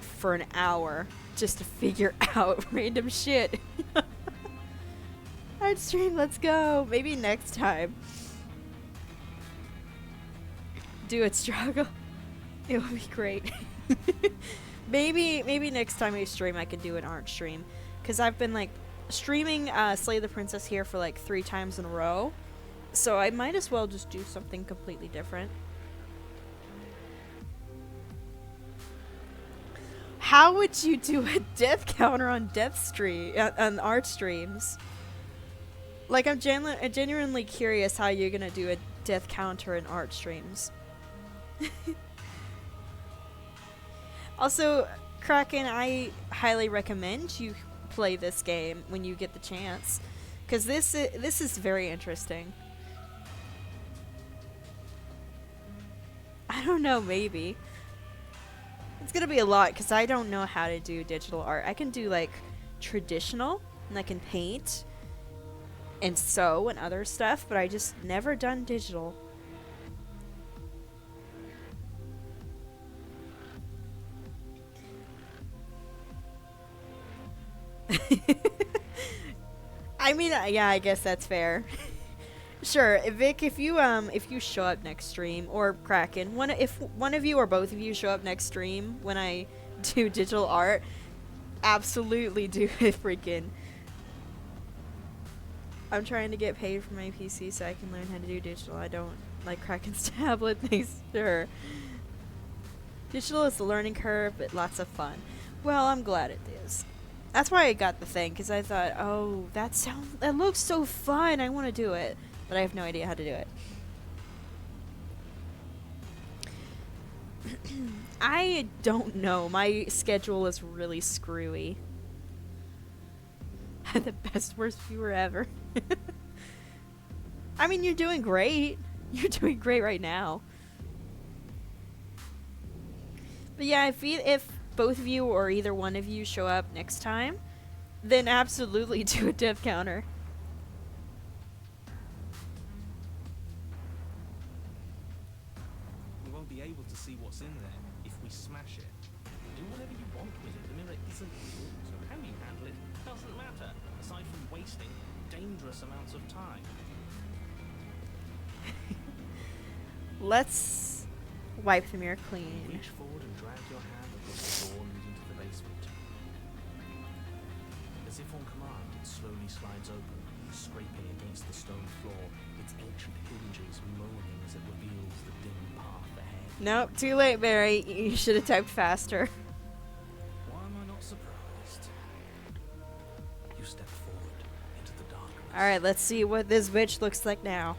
for an hour just to figure out random shit. Art stream, let's go. Maybe next time. Do it, struggle. It would be great. maybe next time I stream I could do an art stream, because I've been streaming Slay the Princess here for 3 times in a row, so I might as well just do something completely different. How would you do a death counter on on art streams? I'm genuinely curious how you're gonna do a death counter in art streams. Also, Kraken, I highly recommend you play this game when you get the chance, because this is very interesting. I don't know, maybe. It's gonna be a lot, because I don't know how to do digital art. I can do traditional, and I can paint and sew and other stuff, but I just never done digital. I mean, yeah, I guess that's fair. Sure, Vic, if you show up next stream, or Kraken, if one of you or both of you show up next stream when I do digital art, absolutely do it. Freaking, I'm trying to get paid for my PC so I can learn how to do digital. I don't like Kraken's tablet. Thanks, sure. Digital is a learning curve, but lots of fun. Well, I'm glad it is. That's why I got the thing, because I thought, oh, that looks so fun. I want to do it, but I have no idea how to do it. I don't know. My schedule is really screwy. The best worst viewer ever. I mean, you're doing great. You're doing great right now. But yeah, both of you or either one of you show up next time, then absolutely do a death counter. We won't be able to see what's in there if we smash it. Do whatever you want with it. The mirror isn't yours, so how you handle it doesn't matter, aside from wasting dangerous amounts of time. Let's wipe the mirror You clean. reach forward and drag your hand across the door leading to the basement. As if on command, it slowly slides open, scraping against the stone floor, its ancient hinges moaning as it reveals the dim path ahead. Nope, too late, Barry. You should have typed faster. Why am I not surprised? You step forward into the darkness. Alright, let's see what this bitch looks like now.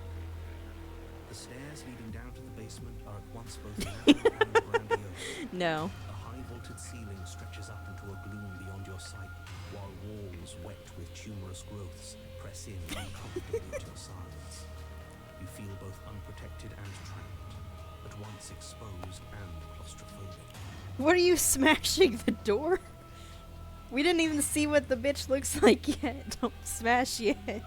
The stairs leading down to the basement are at once both narrow and grandiose. No. A high vaulted ceiling stretches up into a gloom beyond your sight, while walls wet with tumorous growths press in uncomfortably to your sides. You feel both unprotected and trapped, at once exposed and claustrophobic. What are you smashing the door? We didn't even see what the bitch looks like yet. Don't smash yet.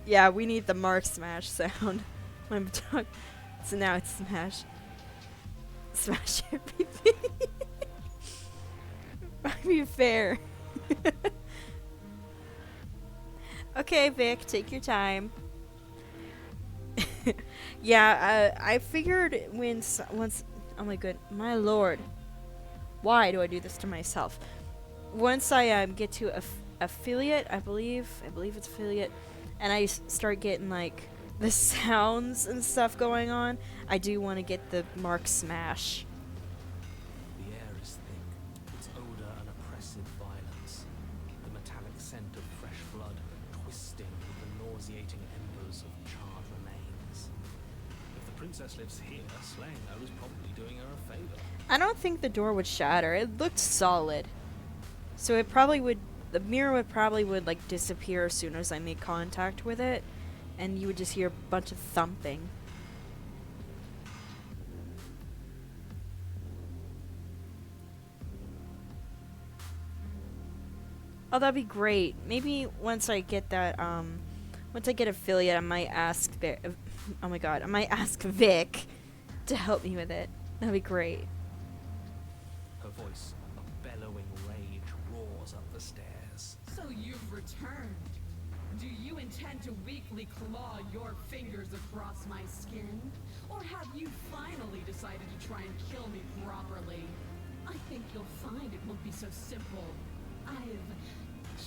Yeah, we need the mark smash sound. I'm talking. So now it's smash. Smash everything. Might be fair. Okay, Vic, take your time. Yeah, I figured when once. Oh my good, my lord. Why do I do this to myself? Once I get to affiliate, I believe it's affiliate, and I start getting like the sounds and stuff going on, I do want to get the mark smash. The air is thick, its odor an oppressive violence. The metallic scent of fresh blood twisting with the nauseating embers of charred remains. If the princess lives here, slaying her is probably doing her a favor. I don't think the door would shatter. It looked solid. So it probably would, the mirror would probably like disappear as soon as I made contact with it, and you would just hear a bunch of thumping. Oh, that'd be great. Maybe once I get that, once I get affiliate, I might ask oh my god, I might ask Vic to help me with it. That'd be great. Her voice, a bellowing rage, roars up the stairs. So you've returned. Do you intend to weakly claw your fingers across my skin? Or have you finally decided to try and kill me properly? I think you'll find it won't be so simple. I've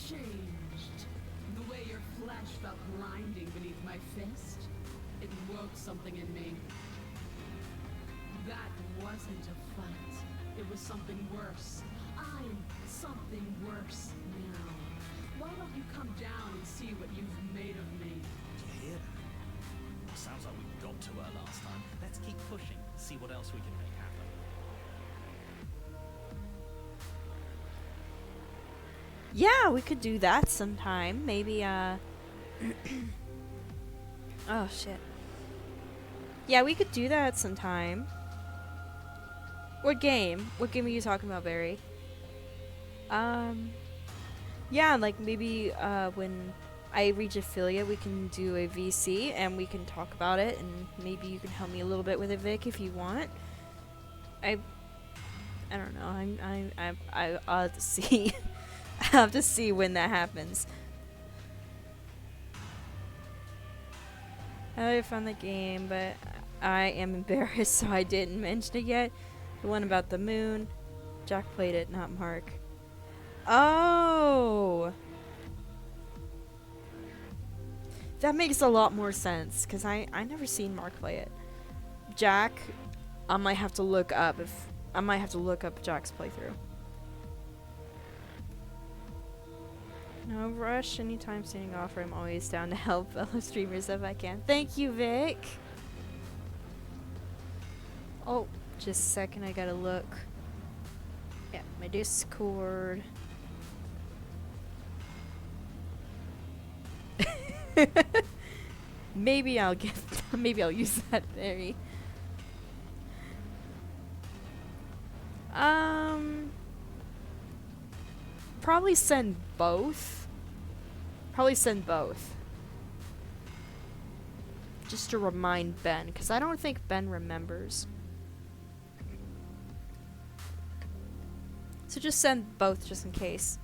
changed. The way your flesh felt grinding beneath my fist, it woke something in me. That wasn't a fight. It was something worse. I'm something worse now. Why don't you come down and see what you've made of me? Do you hear that? Sounds like we got to her last time. Let's keep pushing, see what else we can make happen. Yeah, we could do that sometime. Maybe, oh, shit. Yeah, we could do that sometime. What game? What game are you talking about, Barry? Yeah, like maybe, when I reach affiliate, we can do a VC and we can talk about it, and maybe you can help me a little bit with it, Vic, if you want. I don't know. I'll have to see. I'll have to see when that happens. I found the game, but I am embarrassed, so I didn't mention it yet. The one about the moon. Jack played it, not Mark. Oh! That makes a lot more sense, because I never seen Mark play it. Jack, I might have to look up Jack's playthrough. No rush, anytime standing offer. I'm always down to help fellow streamers if I can. Thank you, Vic. Oh, just a second, I gotta look. Yeah, my Discord. Maybe I'll use that, Barry. probably send both. Probably send both. Just to remind Ben, because I don't think Ben remembers. So just send both just in case.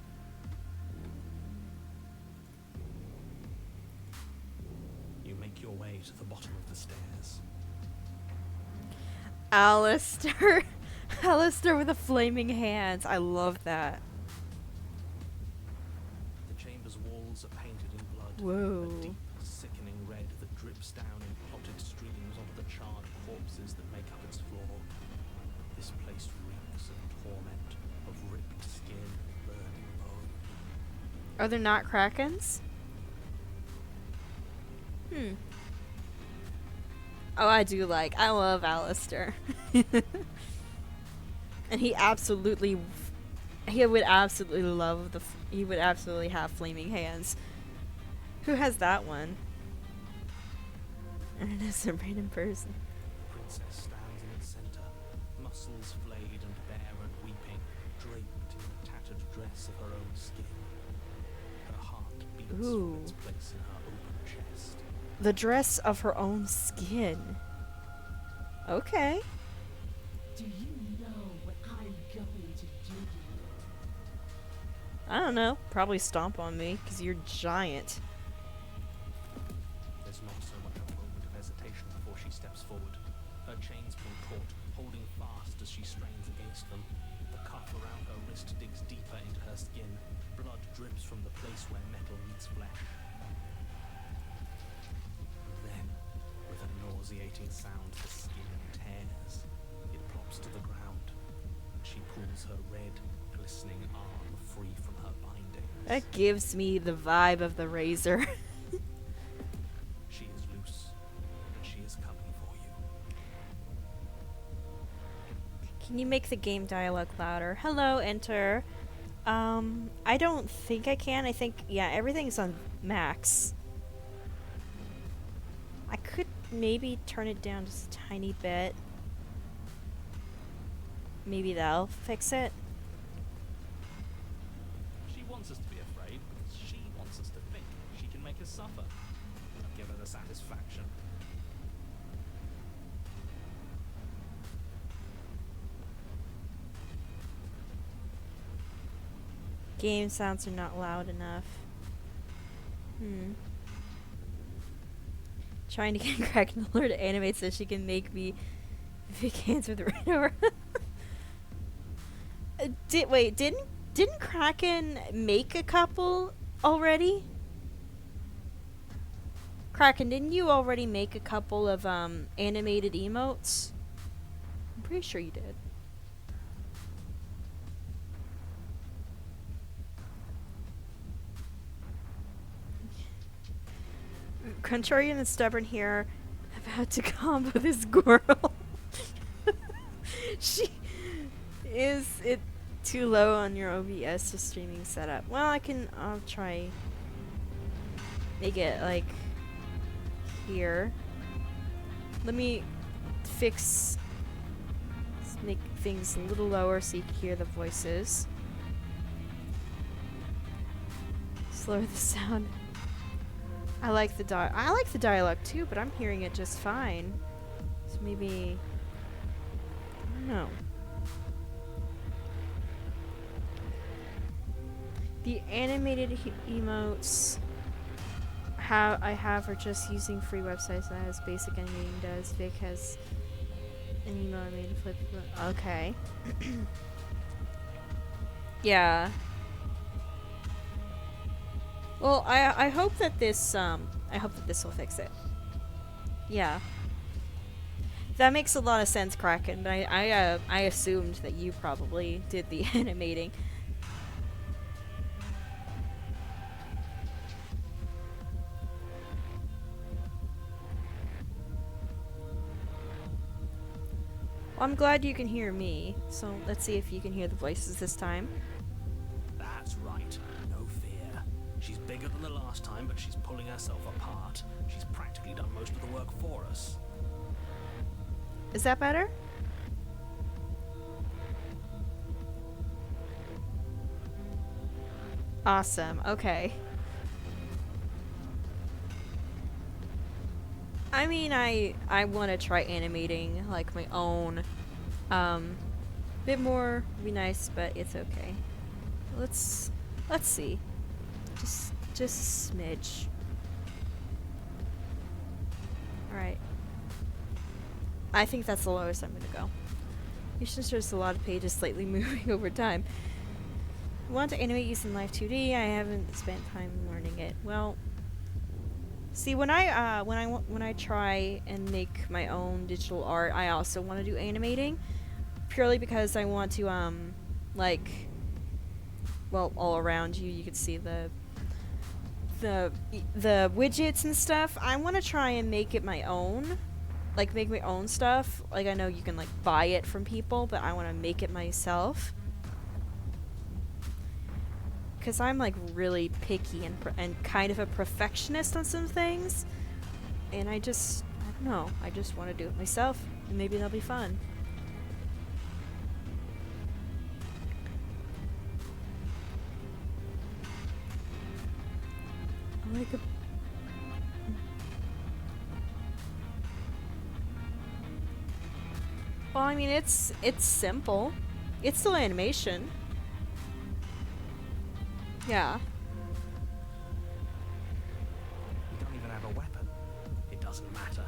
You make your way to the bottom of the stairs. Alistair. Alistair with the flaming hands. I love that. The chamber's walls are painted in blood. Whoa. A deep, sickening red that drips down in clotted streams onto the charred corpses that make up its floor. This place reeks of torment, of ripped skin and burning bone. Are there not Krakens? Oh, I love Alistair. And he would absolutely love he would absolutely have flaming hands. Who has that one? And it is a random person. The princess stands in its center, muscles flayed and bare and weeping, draped in a tattered dress of her own skin. Her heart beats Ooh. from its place in her open chest. The dress of her own skin. Okay. Do you know what I'm going to do? I don't know. Probably stomp on me, because you're giant. There's not so much a moment of hesitation before she steps forward. Her chains pull taut, holding fast as she strains against them. The cuff around her wrist digs deeper into her skin. Blood drips from the place where metal meets flesh. Then, with a nauseating sound, the skin tears. It plops to the ground. She pulls her red, glistening arm free from her bindings. That gives me the vibe of the Razor. She is loose, and she is coming for you. Can you make the game dialogue louder? Hello, enter. I don't think I can. I think, yeah, everything's on max. I could maybe turn it down just a tiny bit. Maybe that'll fix it. She wants us to be afraid because she wants us to think she can make us suffer. Give her the satisfaction. Game sounds are not loud enough. Trying to get Kraken Lord to animate so she can make me big hands with the red over. Didn't Kraken make a couple already? Kraken, didn't you already make a couple of animated emotes? I'm pretty sure you did. Contrarian and Stubborn here have had to combo this girl. She is it too low on your OBS to streaming setup? Well, I'll try make it like here. Let me make things a little lower so you can hear the voices. Slower the sound. I like the dialogue too, but I'm hearing it just fine. So maybe I don't know. The animated emotes I have are just using free websites as basic animating does. Vic has an emo I made to flip. Okay. Yeah. Well, I hope that this will fix it. Yeah. That makes a lot of sense, Kraken, but I assumed that you probably did the animating. Well, I'm glad you can hear me, so let's see if you can hear the voices this time. That's right. No fear. She's bigger than the last time, but she's pulling herself apart. She's practically done most of the work for us. Is that better? Awesome. Okay. I mean, I want to try animating like my own. Bit more would be nice, but it's okay. Let's see. Just a smidge. All right. I think that's the lowest I'm gonna go. You should there's a lot of pages slightly moving over time. I want to animate using Live 2D. I haven't spent time learning it. Well, see, when I try and make my own digital art, I also want to do animating, purely because I want to like, well, all around you could see the widgets and stuff. I want to try and make it my own, like make my own stuff. Like, I know you can like buy it from people, but I want to make it myself. Because I'm like really picky and kind of a perfectionist on some things, and I don't know, I just want to do it myself, and maybe that'll be fun. I like a well, I mean, it's simple. It's still animation. Yeah. You don't even have a weapon. It doesn't matter.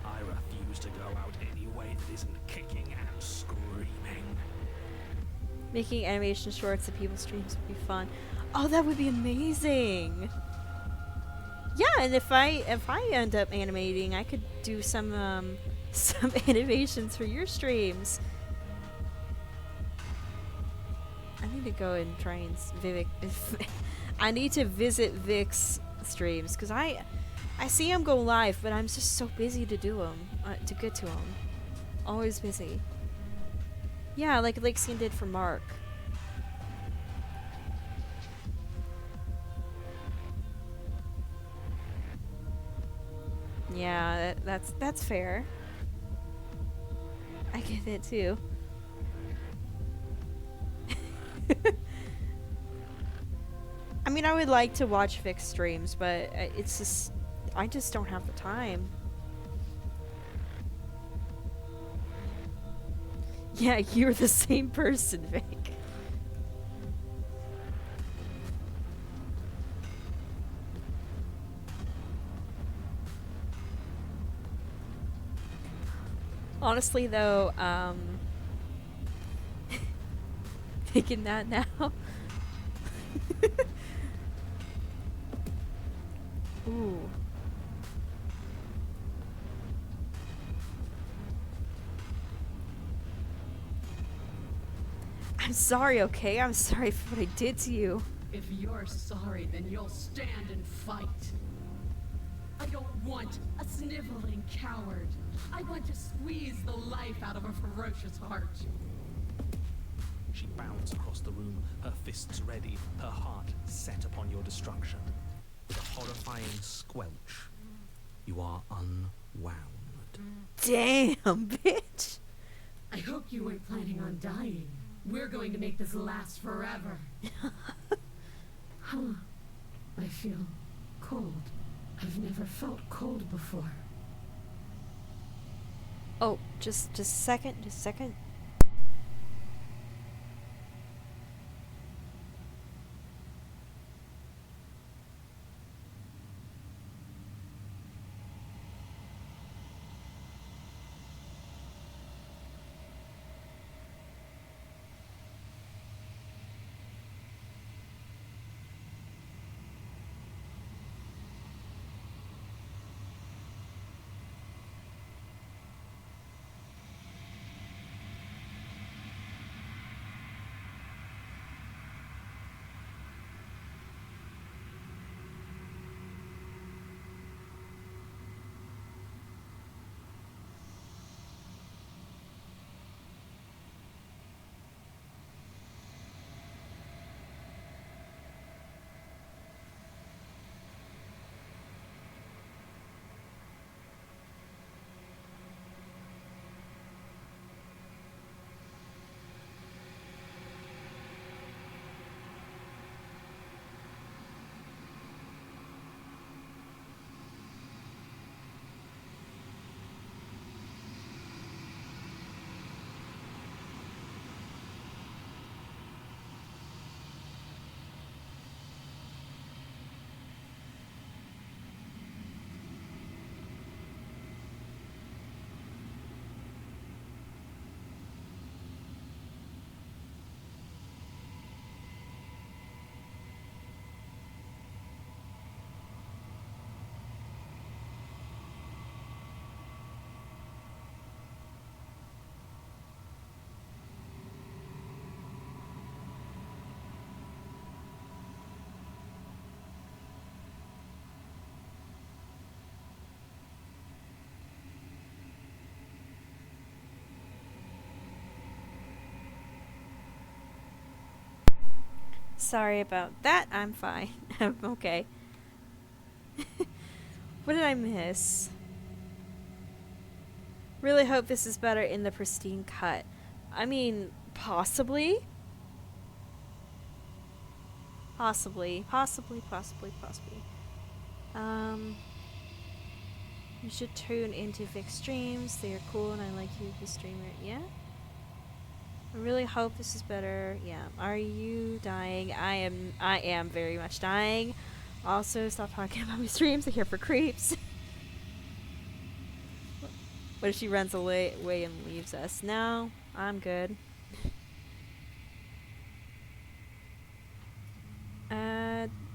I refuse to go out any way that isn't kicking and screaming. Making animation shorts of people's streams would be fun. Oh, that would be amazing. Yeah, and if I end up animating, I could do some some animations for your streams. I need to go and try and I need to visit Vic's streams because I see him go live, but I'm just so busy to do them, to get to him. Always busy. Yeah, like Lixian did for Mark. Yeah, that's fair. I get it too. I mean, I would like to watch Vic's streams, but it's just I just don't have the time. Yeah, you're the same person, Vic. Honestly, though, thinking that now. Ooh. I'm sorry, okay? I'm sorry for what I did to you. If you're sorry, then you'll stand and fight. I don't want a sniveling coward. I want to squeeze the life out of a ferocious heart. She bounds across the room, her fists ready, her heart set upon your destruction. With a horrifying squelch, you are unwound. Damn, bitch. I hope you weren't planning on dying. We're going to make this last forever. Huh. I feel cold. I've never felt cold before. Oh, just a second, sorry about that. I'm fine. I'm okay. What did I miss? Really hope this is better in the pristine cut. I mean, possibly. Possibly. You should tune into Vic's streams. They are cool and I like you, the streamer. Yeah? I really hope this is better. Yeah. Are you dying? I am very much dying. Also, stop talking about my streams. They're here for creeps. What if she runs away and leaves us? No, I'm good.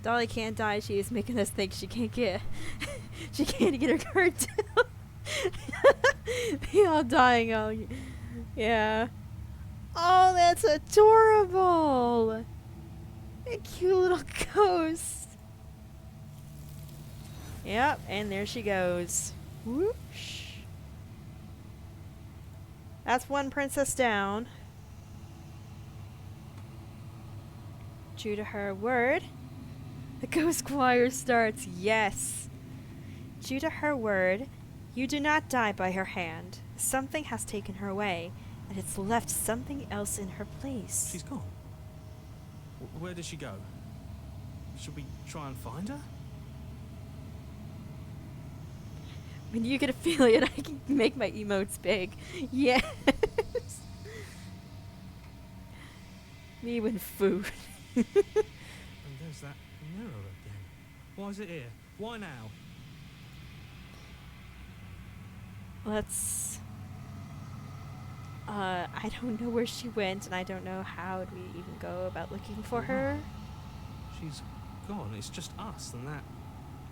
Dolly can't die. She is making us think she can't get she can't get her cartel. They all dying. Oh, yeah. Oh, that's adorable. A cute little ghost. Yep, and there she goes. Whoosh. That's one princess down. True to her word, the ghost choir starts. Yes. True to her word, you do not die by her hand. Something has taken her away, and it's left something else in her place. She's gone. Where did she go? Should we try and find her? When you get a feeling, I can make my emotes big. Yes. Me with food. And there's that mirror again. Why is it here? Why now? Let's... I don't know where she went, and I don't know how we even go about looking for her. She's gone. It's just us and that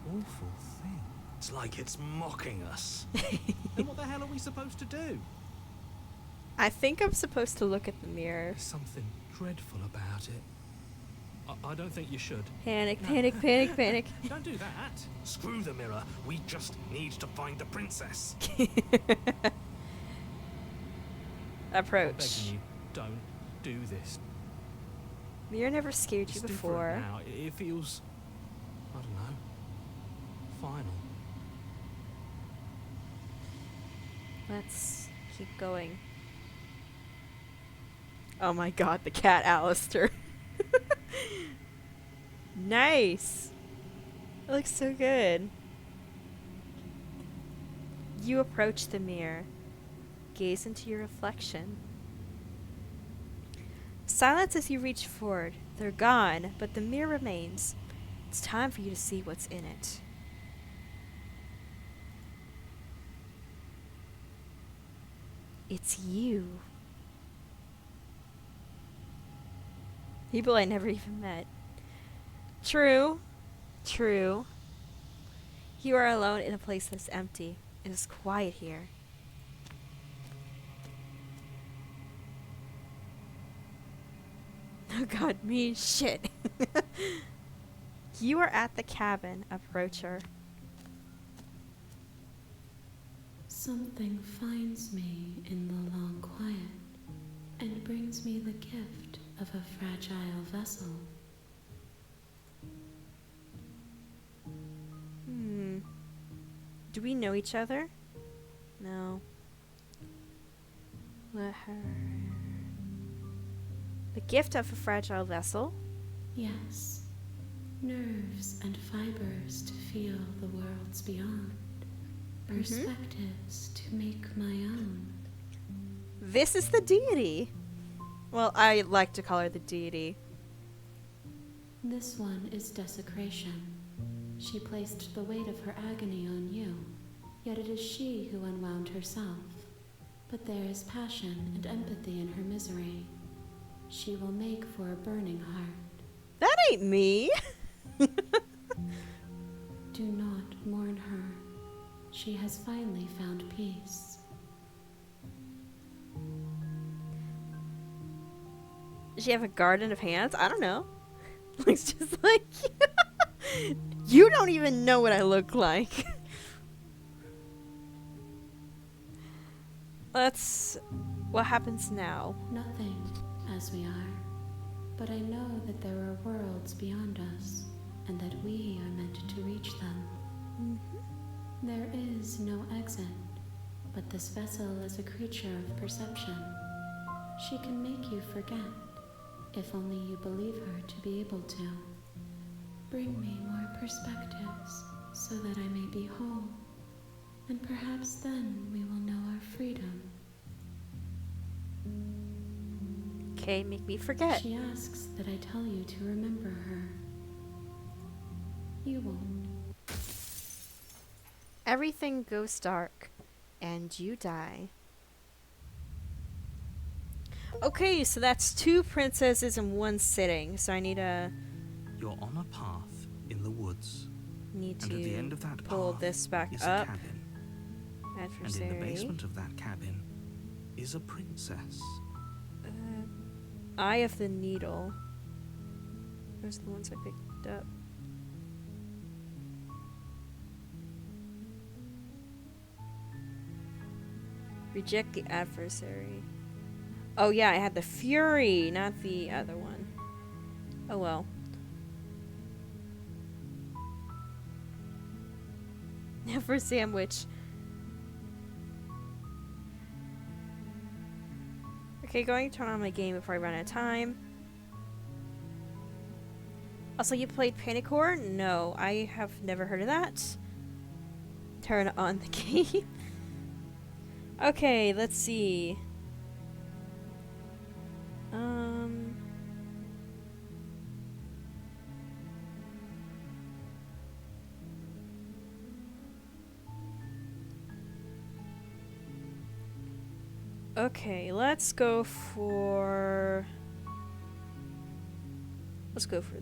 awful thing. It's like it's mocking us. Then what the hell are we supposed to do? I think I'm supposed to look at the mirror. There's something dreadful about it. I don't think you should. Panic, panic, panic, panic. Don't do that. Screw the mirror. We just need to find the princess. I'm Approach. begging you, don't do this. Mirror never scared you It's different before. now. It feels, I don't know, final. Let's keep going. Oh my god, the cat Alistair. Nice. It looks so good. You approach the mirror. Gaze into your reflection. Silence as you reach forward. They're gone, but the mirror remains. It's time for you to see what's in it. It's you. People I never even met. True. True. You are alone in a place that's empty. It is quiet here. Oh god, me shit. You are at the cabin. Approach her. Something finds me in the long quiet and brings me the gift of a fragile vessel. Do we know each other? No. Let her... The gift of a fragile vessel? Yes, nerves and fibers to feel the worlds beyond, perspectives to make my own. This is the deity. Well, I like to call her the deity. This one is desecration. She placed the weight of her agony on you, yet it is she who unwound herself. But there is passion and empathy in her misery. She will make for a burning heart. That ain't me. Do not mourn her. She has finally found peace. Does she have a garden of hands? I don't know. Looks just like you. You don't even know what I look like. Let's... What happens now? Nothing, as we are. but I know that there are worlds beyond us, and that we are meant to reach them. There is no exit, but this vessel is a creature of perception. She can make you forget, if only you believe her to be able to. Bring me more perspectives, so that I may be whole, and perhaps then we will know our freedom. Okay, make me forget. She asks that I tell you to remember her. You won't. Everything goes dark, and you die. Okay, so that's 2 princesses in one sitting. So I need to You're on a path in the woods, need and to at the end of that pull path this back is up. a cabin. And in the Adversary. basement of that cabin is a princess. Eye of the Needle. Those are the ones I picked up. Reject the adversary. Oh yeah, I had the Fury, not the other one. Oh well. Never sandwich. Okay, going to turn on my game before I run out of time. Also, you played Panicore? No, I have never heard of that. Turn on the game. Okay, let's see. Okay, let's go for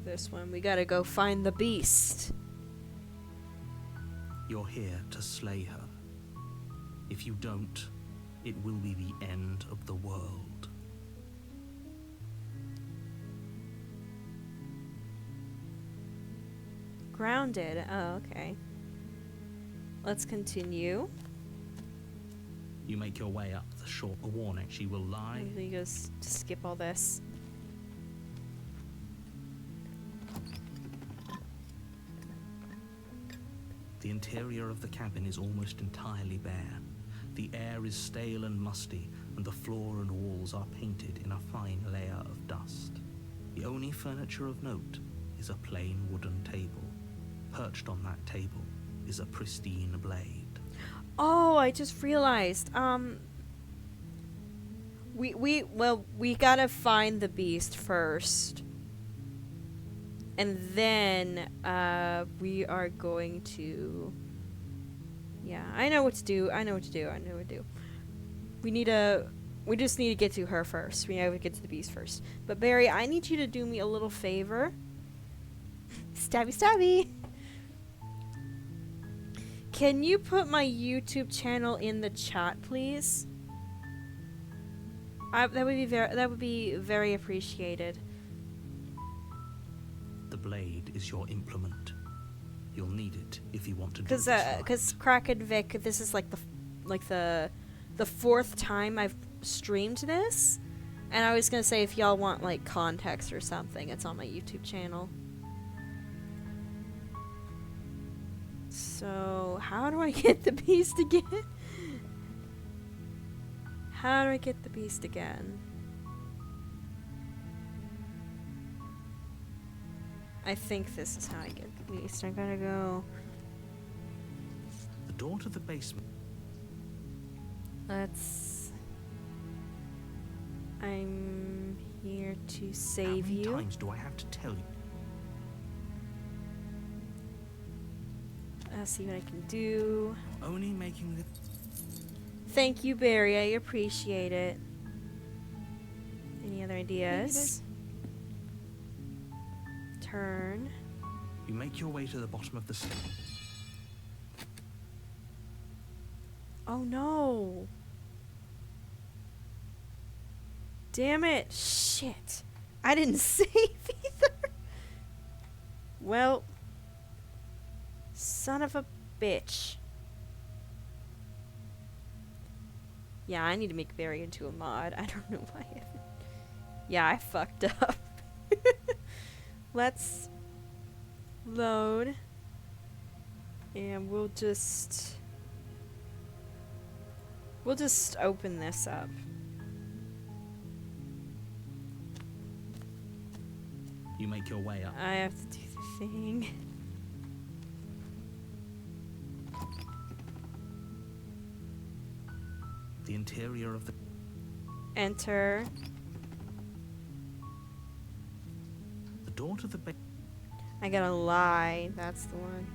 this one. We gotta go find the beast. You're here to slay her. If you don't, it will be the end of the world. Grounded. Oh, okay. Let's continue. You make your way up the shore. A warning, she will lie. Let me just skip all this. The interior of the cabin is almost entirely bare. The air is stale and musty, and the floor and walls are painted in a fine layer of dust. The only furniture of note is a plain wooden table. Perched on that table is a pristine blade. Oh, I just realized. We gotta find the beast first. And then, we are going to... Yeah, I know what to do. We just need to get to her first. We have to get to the beast first. But Barry, I need you to do me a little favor. Stabby stabby! Can you put my YouTube channel in the chat, please? That would be very appreciated. The blade is your implement. You'll need it if you want to do this right. Because Kraken Vic, this is like the 4th time I've streamed this, and I was gonna say if y'all want like context or something, it's on my YouTube channel. So how do I get the beast again? How do I get the beast again? I think this is how I get the beast. I gotta go. The door to the basement. I'm here to save How many you. times do I have to tell you? I'll see what I can do. Only making the... Thank you, Barry. I appreciate it. Any other ideas? Turn. You make your way to the bottom of the stairs. Oh no! Damn it! Shit! I didn't save either! Well... Son of a bitch. Yeah, I need to make Barry into a mod. I don't know why I haven't. Yeah, I fucked up. let's load. And we'll just open this up. You make your way up. I have to do the thing. The interior of the... Enter. The door to the bed... I gotta lie. That's the one.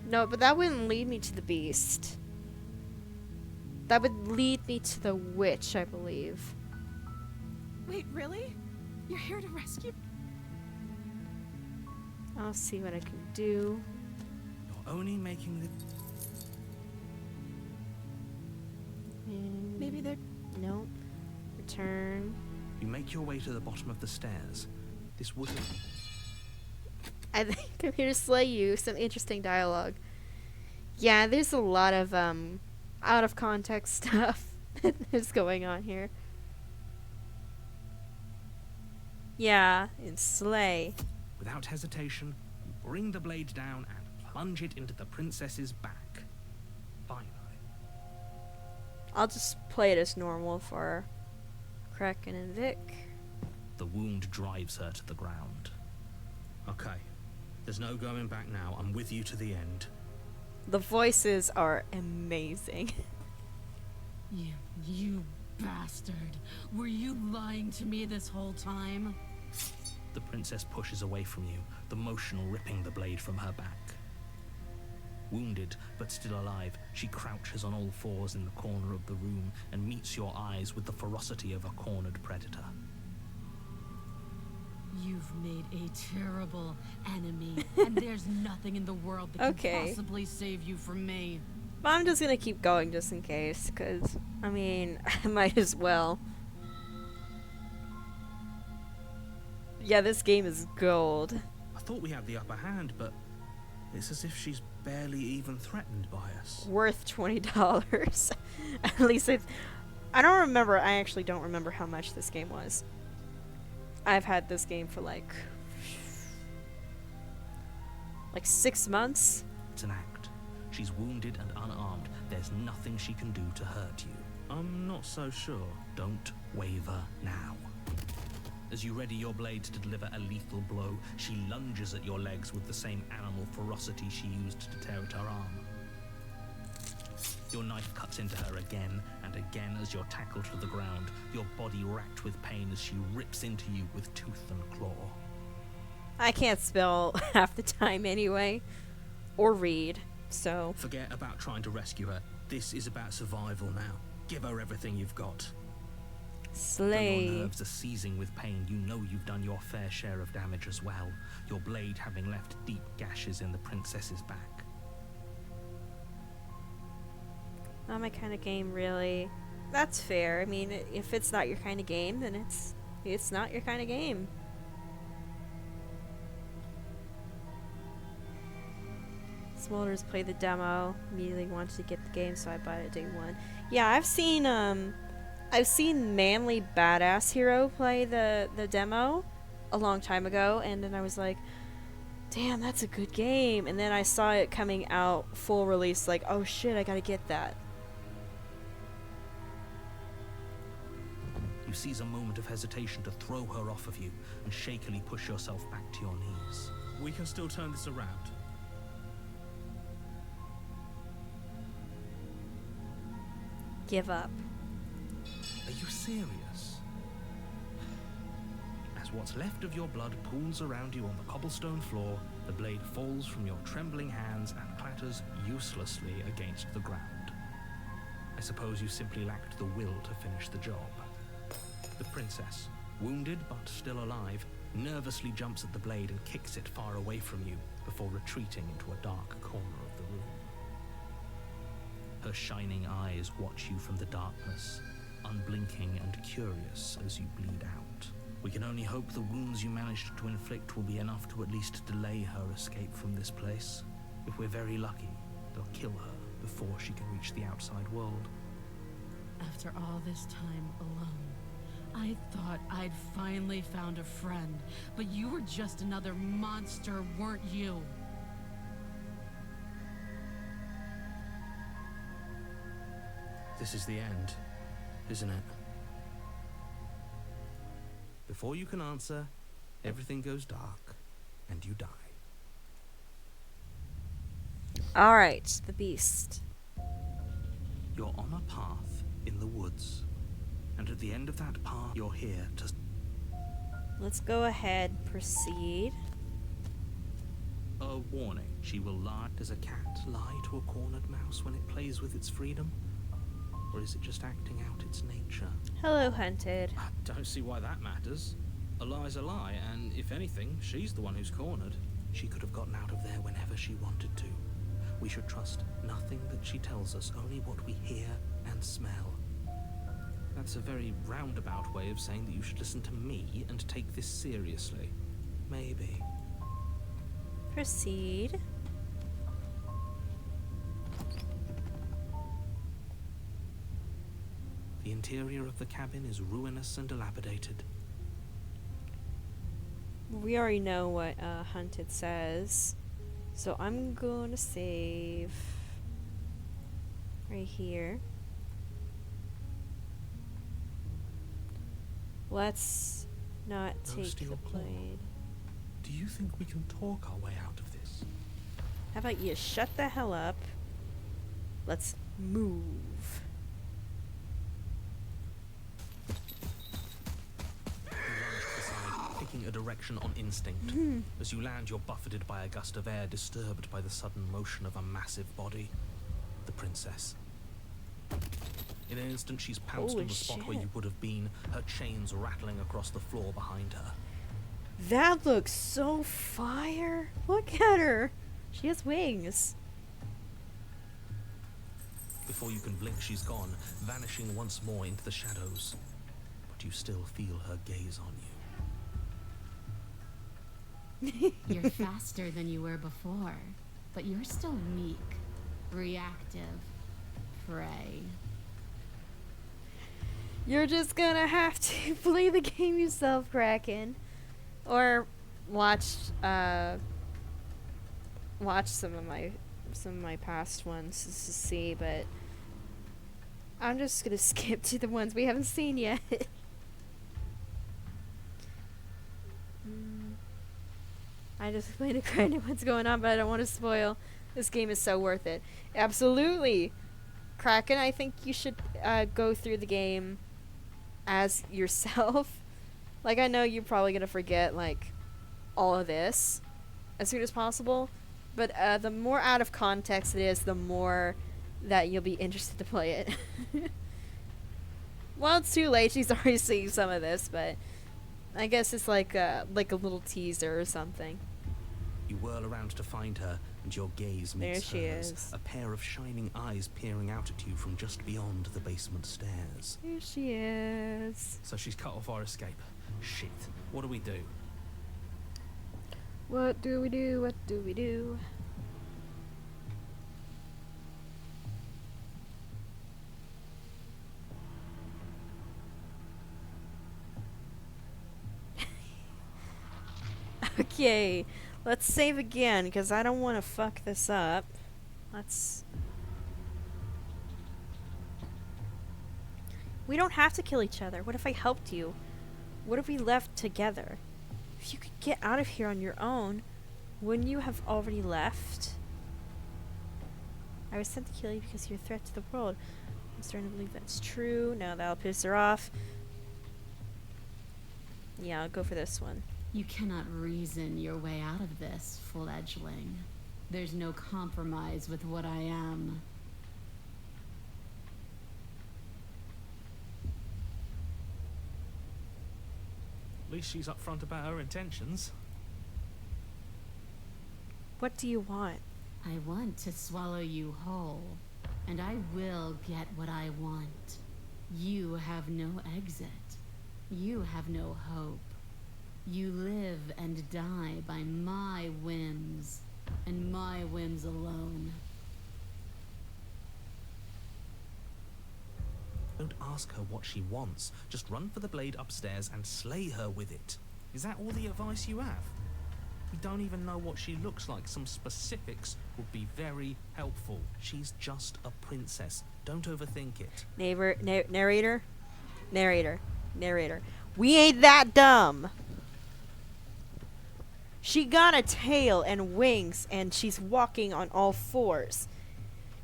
No, but that wouldn't lead me to the beast. That would lead me to the witch, I believe. Wait, really? You're here to rescue? I'll see what I can do. You're only making the... And Maybe they're... nope. Return. You make your way to the bottom of the stairs. This wooden... I think I'm here to slay you. Some interesting dialogue. Yeah, there's a lot of out of context stuff that's going on here. Yeah, and slay. Without hesitation, you bring the blade down and plunge it into the princess's back. Finally. I'll just play it as normal for Kraken and Vic. The wound drives her to the ground. Okay. There's no going back now. I'm with you to the end. The voices are amazing. You bastard. Were you lying to me this whole time? The princess pushes away from you, the motion ripping the blade from her back. Wounded, but still alive, she crouches on all fours in the corner of the room and meets your eyes with the ferocity of a cornered predator. You've made a terrible enemy, and there's nothing in the world that can possibly save you from me. But I'm just gonna keep going just in case, because, I mean, I might as well. Yeah, this game is gold. I thought we had the upper hand, but it's as if she's barely even threatened by us. Worth $20. At least I don't remember, I actually don't remember how much this game was. I've had this game for like 6 months. It's an act. She's wounded and unarmed. There's nothing she can do to hurt you. I'm not so sure. Don't waver now. As you ready your blade to deliver a lethal blow, she lunges at your legs with the same animal ferocity she used to tear at her arm. Your knife cuts into her again and again as you're tackled to the ground, your body racked with pain as she rips into you with tooth and claw. I can't spell half the time anyway, or read, so... Forget about trying to rescue her. This is about survival now. Give her everything you've got. Slay. Though your nerves are seizing with pain, you know you've done your fair share of damage as well, your blade having left deep gashes in the princess's back. Not my kind of game, really. That's fair. I mean, if it's not your kind of game, then it's not your kind of game. Smolders played the demo, immediately wanted to get the game, so I bought it day one. Yeah, I've seen Manly Badass Hero play the demo a long time ago, and then I was like, damn, that's a good game. And then I saw it coming out full release, like, oh shit, I gotta get that. You seize a moment of hesitation to throw her off of you and shakily push yourself back to your knees. We can still turn this around. Give up. Are you serious? As what's left of your blood pools around you on the cobblestone floor, the blade falls from your trembling hands and clatters uselessly against the ground. I suppose you simply lacked the will to finish the job. The princess, wounded but still alive, nervously jumps at the blade and kicks it far away from you before retreating into a dark corner of the room. Her shining eyes watch you from the darkness, unblinking and curious as you bleed out. We can only hope the wounds you managed to inflict will be enough to at least delay her escape from this place. If we're very lucky, they'll kill her before she can reach the outside world. After all this time alone, I thought I'd finally found a friend, but you were just another monster, weren't you? This is the end, isn't it? Before you can answer, everything goes dark, and you die. Alright, the beast. You're on a path in the woods, and at the end of that path, you're here to... Let's go ahead, proceed. A warning, she will lie. Does a cat lie to a cornered mouse when it plays with its freedom? Or is it just acting out its nature? Hello, Hunted. I don't see why that matters. A lie's a lie, and if anything, she's the one who's cornered. She could have gotten out of there whenever she wanted to. We should trust nothing that she tells us, only what we hear and smell. That's a very roundabout way of saying that you should listen to me and take this seriously. Maybe. Proceed. The interior of the cabin is ruinous and dilapidated. We already know what Hunted says. So I'm gonna save right here. Let's not Nose to take your the claw. blade. Do you think we can talk our way out of this? How about you shut the hell up? Let's move. You lunge aside, picking a direction on instinct. As you land, you're buffeted by a gust of air, disturbed by the sudden motion of a massive body. The princess. In an instant, she's pounced Holy on the spot where shit. you would have been, her chains rattling across the floor behind her. That looks so fire. Look at her. She has wings. Before you can blink, she's gone, vanishing once more into the shadows. But you still feel her gaze on you. You're faster than you were before, but you're still meek, reactive, prey. You're just gonna have to play the game yourself, Kraken. Or watch some of my past ones just to see, but I'm just gonna skip to the ones we haven't seen yet. I just explained to Kraken what's going on, but I don't want to spoil. This game is so worth it. Absolutely. Kraken, I think you should go through the game as yourself. Like, I know you're probably going to forget, like, all of this as soon as possible. But the more out of context it is, the more that you'll be interested to play it. Well, it's too late. She's already seen some of this, but I guess it's like a little teaser or something. You whirl around to find her, and your gaze meets There she hers. is. A pair of shining eyes peering out at you from just beyond the basement stairs. Here she is. So she's cut off our escape. Shit. What do we do? What do we do? What do we do? Okay, let's save again, because I don't want to fuck this up. Let's... We don't have to kill each other. What if I helped you? What if we left together? If you could get out of here on your own, wouldn't you have already left? I was sent to kill you because you're a threat to the world. I'm starting to believe that's true. No, that'll piss her off. Yeah, I'll go for this one. You cannot reason your way out of this, fledgling. There's no compromise with what I am. At least she's upfront about her intentions. What do you want? I want to swallow you whole, and I will get what I want. You have no exit. You have no hope. You live and die by my whims, and my whims alone. Don't ask her what she wants. Just run for the blade upstairs and slay her with it. Is that all the advice you have? We don't even know what she looks like. Some specifics would be very helpful. She's just a princess. Don't overthink it. Narrator. We ain't that dumb. She got a tail and wings, and she's walking on all fours.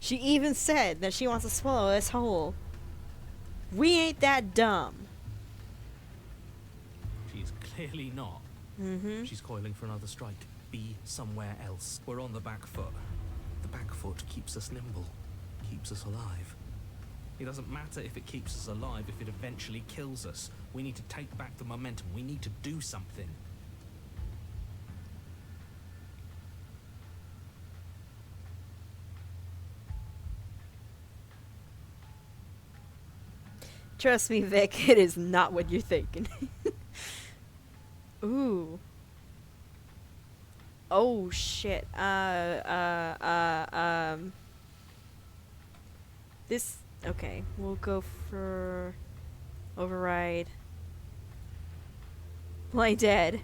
She even said that she wants to swallow us whole. We ain't that dumb. She's clearly not. Mm-hmm. She's coiling for another strike. Be somewhere else. We're on the back foot. The back foot keeps us nimble, keeps us alive. It doesn't matter if it keeps us alive, if it eventually kills us. We need to take back the momentum. We need to do something. Trust me, Vic, it is not what you're thinking. Ooh. Oh, shit. This... Okay, we'll go for... Override. Play dead.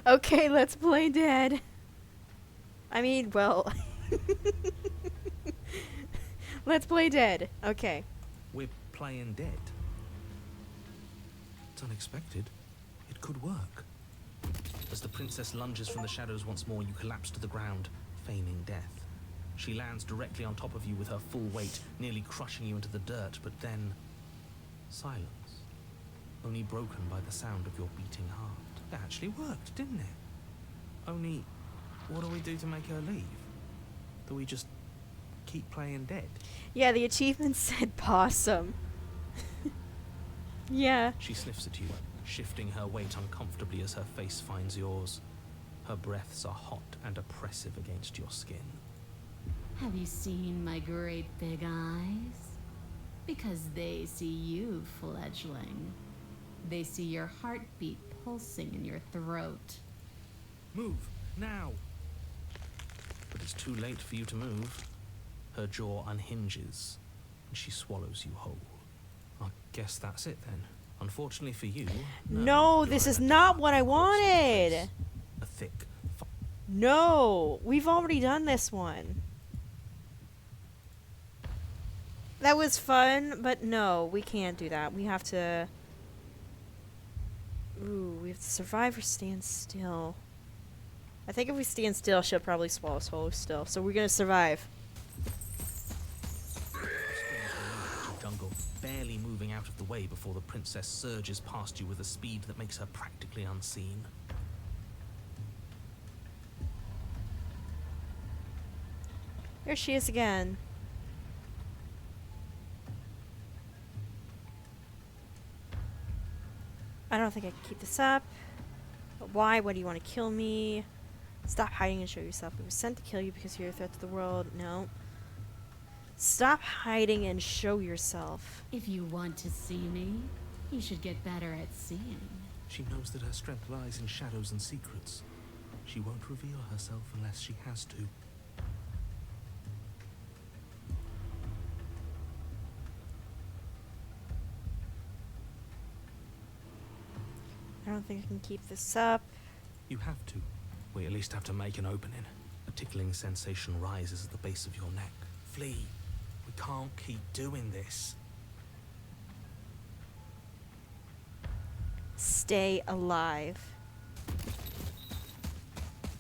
Okay, let's play dead. I mean, well... Let's play dead. Okay. We're playing dead. It's unexpected. It could work. As the princess lunges from the shadows once more, you collapse to the ground, feigning death. She lands directly on top of you with her full weight, nearly crushing you into the dirt, but then... silence. Only broken by the sound of your beating heart. It actually worked, didn't it? Only, what do we do to make her leave? Do we just keep playing dead? Yeah, the achievement said possum. Yeah. She sniffs at you, shifting her weight uncomfortably as her face finds yours. Her breaths are hot and oppressive against your skin. Have you seen my great big eyes? Because they see you, fledgling. They see your heartbeat pulsing in your throat. Move, now! But it's too late for you to move. Her jaw unhinges, and she swallows you whole. I guess that's it then. Unfortunately for you... No, this is not what I wanted! A thick... No! We've already done this one. That was fun, but no, we can't do that. We have to... Ooh, we have to survive or stand still. I think if we stand still, she'll probably swallow us whole still. So we're gonna survive. Jungle, barely moving out of the way before the princess surges past you with a speed that makes her practically unseen. There she is again. I don't think I can keep this up. But why? Why do you want to kill me? Stop hiding and show yourself. We were sent to kill you because you're a threat to the world. No. Stop hiding and show yourself. If you want to see me, you should get better at seeing. She knows that her strength lies in shadows and secrets. She won't reveal herself unless she has to. I don't think I can keep this up. You have to. We at least have to make an opening. A tickling sensation rises at the base of your neck. Flee. We can't keep doing this. Stay alive.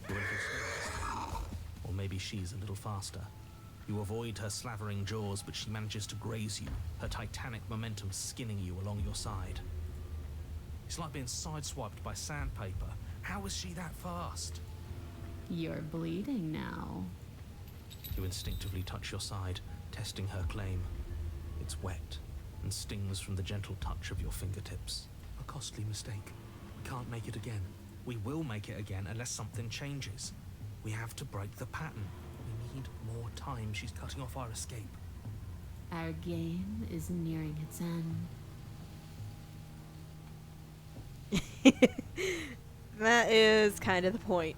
You're a little slow. Or maybe she's a little faster. You avoid her slavering jaws, but she manages to graze you, her titanic momentum skinning you along your side. It's like being sideswiped by sandpaper. How is she that fast? You're bleeding now. You instinctively touch your side, testing her claim. It's wet and stings from the gentle touch of your fingertips. A costly mistake. We can't make it again. We will make it again unless something changes. We have to break the pattern. We need more time. She's cutting off our escape. Our game is nearing its end. That is kind of the point.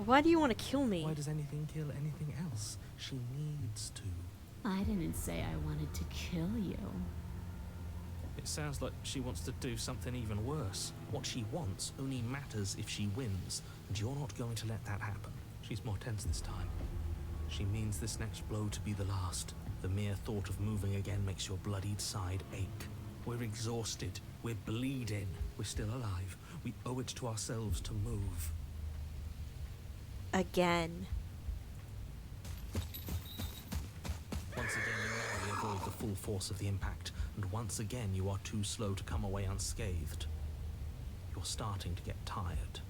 Why do you want to kill me? Why does anything kill anything else? She needs to. I didn't say I wanted to kill you. It sounds like she wants to do something even worse. What she wants only matters if she wins, and you're not going to let that happen. She's more tense this time. She means this next blow to be the last. The mere thought of moving again makes your bloodied side ache. We're exhausted. We're bleeding. We're still alive. We owe it to ourselves to move. Again. Once again, you narrowly avoid the full force of the impact, and once again you are too slow to come away unscathed. You're starting to get tired.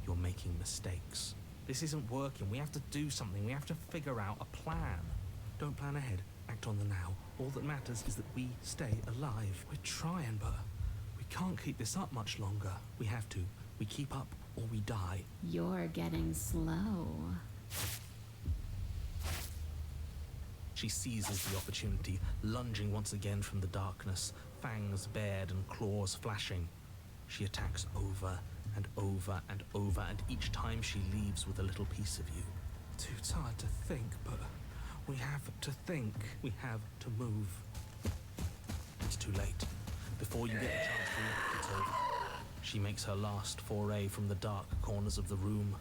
You're making mistakes. This isn't working. We have to do something. We have to figure out a plan. Don't plan ahead. Act on the now. All that matters is that we stay alive. We're trying, but we can't keep this up much longer. We have to. We keep up or we die. You're getting slow. She seizes the opportunity, lunging once again from the darkness, fangs bared and claws flashing. She attacks over and over and over, and each time she leaves with a little piece of you. Too tired to think, but we have to think. We have to move. It's too late. Before you get the chance to look, it's over. She makes her last foray from the dark corners of the room,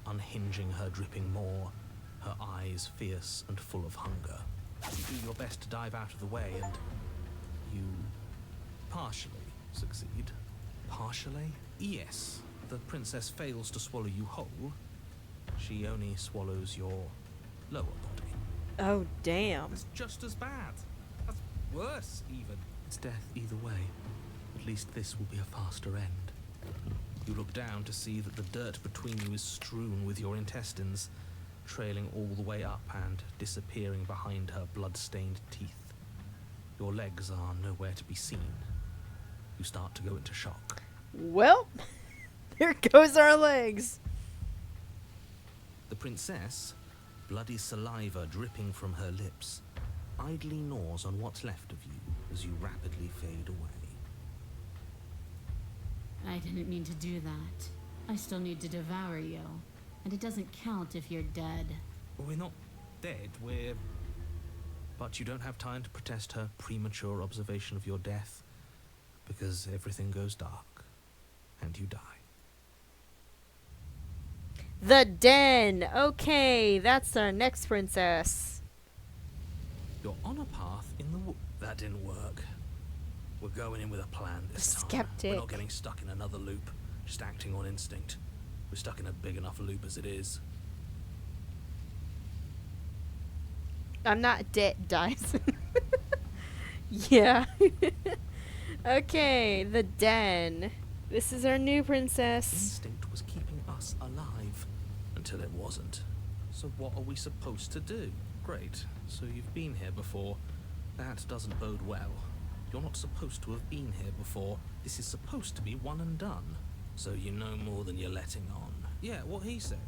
unhinging her dripping maw, her eyes fierce and full of hunger. You do your best to dive out of the way, and you partially succeed. Partially? Yes. The princess fails to swallow you whole. She only swallows your lower body. Oh, damn. That's just as bad. That's worse, even. It's death either way. At least this will be a faster end. You look down to see that the dirt between you is strewn with your intestines, trailing all the way up and disappearing behind her blood-stained teeth. Your legs are nowhere to be seen. You start to go into shock. Well, there goes our legs. The princess, bloody saliva dripping from her lips, idly gnaws on what's left of you as you rapidly fade away. I didn't mean to do that. I still need to devour you. And it doesn't count if you're dead. We're not dead, we're... But you don't have time to protest her premature observation of your death, because everything goes dark, and you die. The den. Okay, that's our next princess. You're on a path in the That didn't work. We're going in with a plan this time. Skeptic. We're not getting stuck in another loop, just acting on instinct. We're stuck in a big enough loop as it is. I'm not dead, Dyson. Yeah. Okay, the den. This is our new princess. Instinct was keeping us alive, until it wasn't. So what are we supposed to do? Great, so you've been here before. That doesn't bode well. You're not supposed to have been here before. This is supposed to be one and done. So you know more than you're letting on. Yeah, what he said.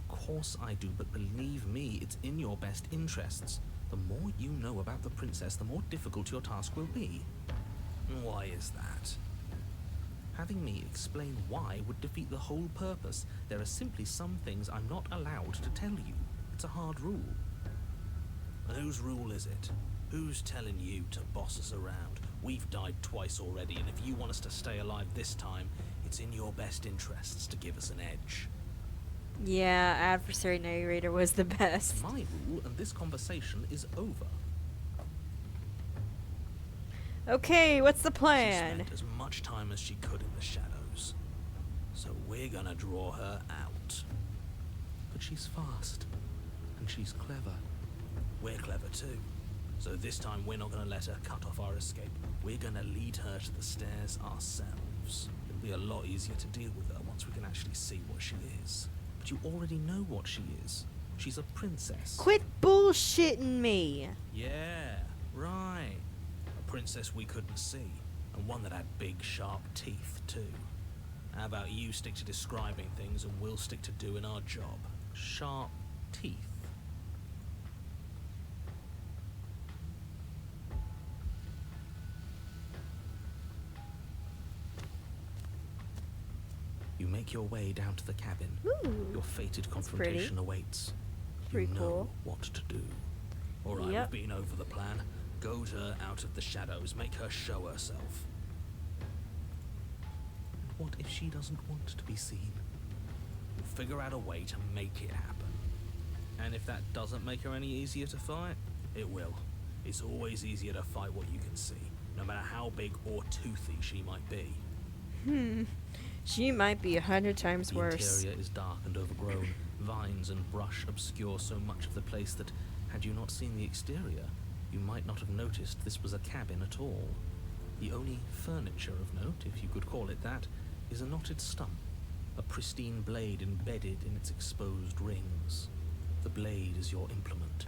Of course I do, but believe me, it's in your best interests. The more you know about the princess, the more difficult your task will be. Why is that? Having me explain why would defeat the whole purpose. There are simply some things I'm not allowed to tell you. It's a hard rule. And whose rule is it? Who's telling you to boss us around? We've died twice already, and if you want us to stay alive this time, it's in your best interests to give us an edge. Yeah, adversary narrator was the best. It's my rule, and this conversation is over. Okay, what's the She plan? spent as much time as she could in the shadows. So we're gonna draw her out. But she's fast, and she's clever. We're clever too. So this time we're not gonna let her cut off our escape. We're gonna lead her to the stairs ourselves. It'll be a lot easier to deal with her once we can actually see what she is. But you already know what she is. She's a princess. Quit bullshitting me. Yeah, right. A princess we couldn't see, and one that had big, sharp teeth, too. How about you stick to describing things, and we'll stick to doing our job? Sharp teeth. You make your way down to the cabin. Ooh, Your fated that's confrontation awaits. Pretty you know cool. what to do. All right, Yep. we've been over the plan. Goad her out of the shadows. Make her show herself. And what if she doesn't want to be seen? We'll figure out a way to make it happen. And if that doesn't make her any easier to fight, it will. It's always easier to fight what you can see, no matter how big or toothy she might be. She might be 100 times The worse. interior is dark and overgrown. Vines and brush obscure so much of the place that, had you not seen the exterior, you might not have noticed this was a cabin at all. The only furniture of note, if you could call it that, is a knotted stump, a pristine blade embedded in its exposed rings. The blade is your implement.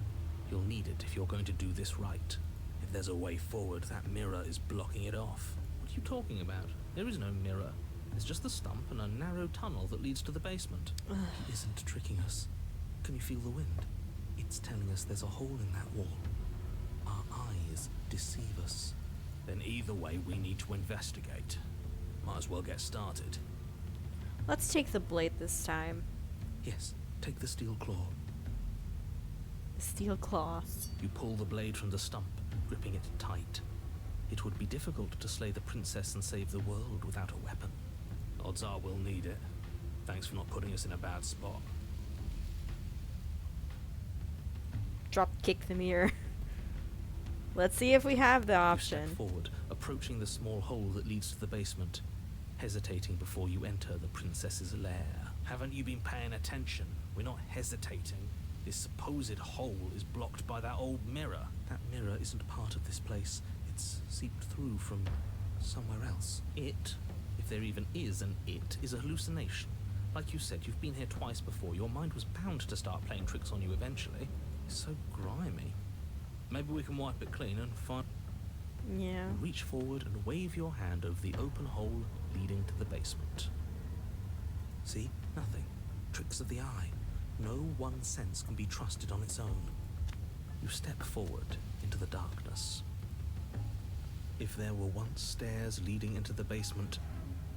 You'll need it if you're going to do this right. If there's a way forward, that mirror is blocking it off. What are you talking about? There is no mirror. There's just the stump and a narrow tunnel that leads to the basement. He isn't tricking us. Can you feel the wind? It's telling us there's a hole in that wall. Our eyes deceive us. Then either way, we need to investigate. Might as well get started. Let's take the blade this time. Yes, take the steel claw. The steel claw. You pull the blade from the stump, gripping it tight. It would be difficult to slay the princess and save the world without a weapon. Odds are we'll need it. Thanks for not putting us in a bad spot. Drop kick the mirror. Let's see if we have the You option. step forward, approaching the small hole that leads to the basement, hesitating before you enter the princess's lair. Haven't you been paying attention? We're not hesitating. This supposed hole is blocked by that old mirror. That mirror isn't part of this place. It's seeped through from somewhere else. It, if there even is an it, is a hallucination. Like you said, you've been here twice before. Your mind was bound to start playing tricks on you eventually. It's so grimy. Maybe we can wipe it clean and find... Yeah. Reach forward and wave your hand over the open hole leading to the basement. See? Nothing. Tricks of the eye. No one sense can be trusted on its own. You step forward into the darkness. If there were once stairs leading into the basement,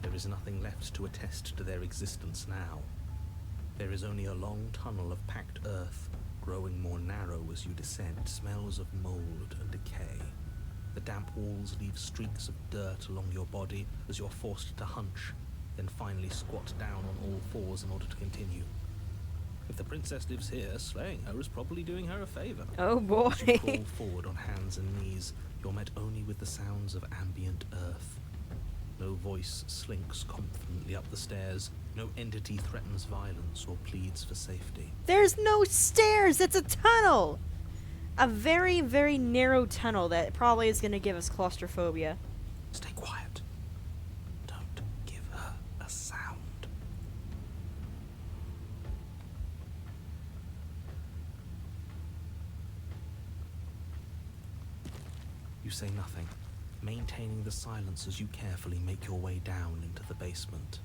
there is nothing left to attest to their existence now. There is only a long tunnel of packed earth, growing more narrow as you descend, smells of mold and decay. The damp walls leave streaks of dirt along your body as you're forced to hunch, then finally squat down on all fours in order to continue. If the princess lives here, slaying her is probably doing her a favor. Oh boy. As you crawl forward on hands and knees, you're met only with the sounds of ambient earth. No voice slinks confidently up the stairs. No entity threatens violence or pleads for safety. There's no stairs. It's a tunnel. A very, very narrow tunnel that probably is going to give us claustrophobia. Stay quiet. Don't give her a sound. You say nothing, maintaining the silence as you carefully make your way down into the basement.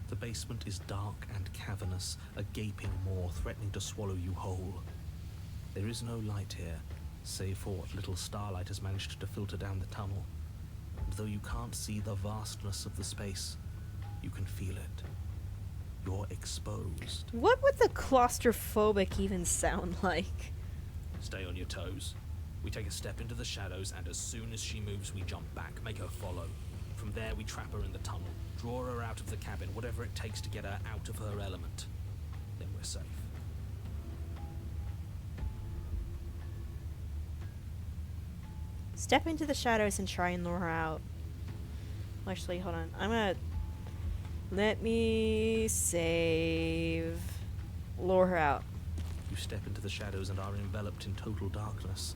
The basement is dark and cavernous, a gaping maw threatening to swallow you whole. There is no light here, save for what little starlight has managed to filter down the tunnel. And though you can't see the vastness of the space, you can feel it. You're exposed. What would the claustrophobic even sound like? Stay on your toes. We take a step into the shadows, and as soon as she moves, we jump back, make her follow. From there, we trap her in the tunnel, draw her out of the cabin, whatever it takes to get her out of her element. Then we're safe. Step into the shadows and try and lure her out. Actually, hold on. I'm gonna... Let me save... Lure her out. You step into the shadows and are enveloped in total darkness.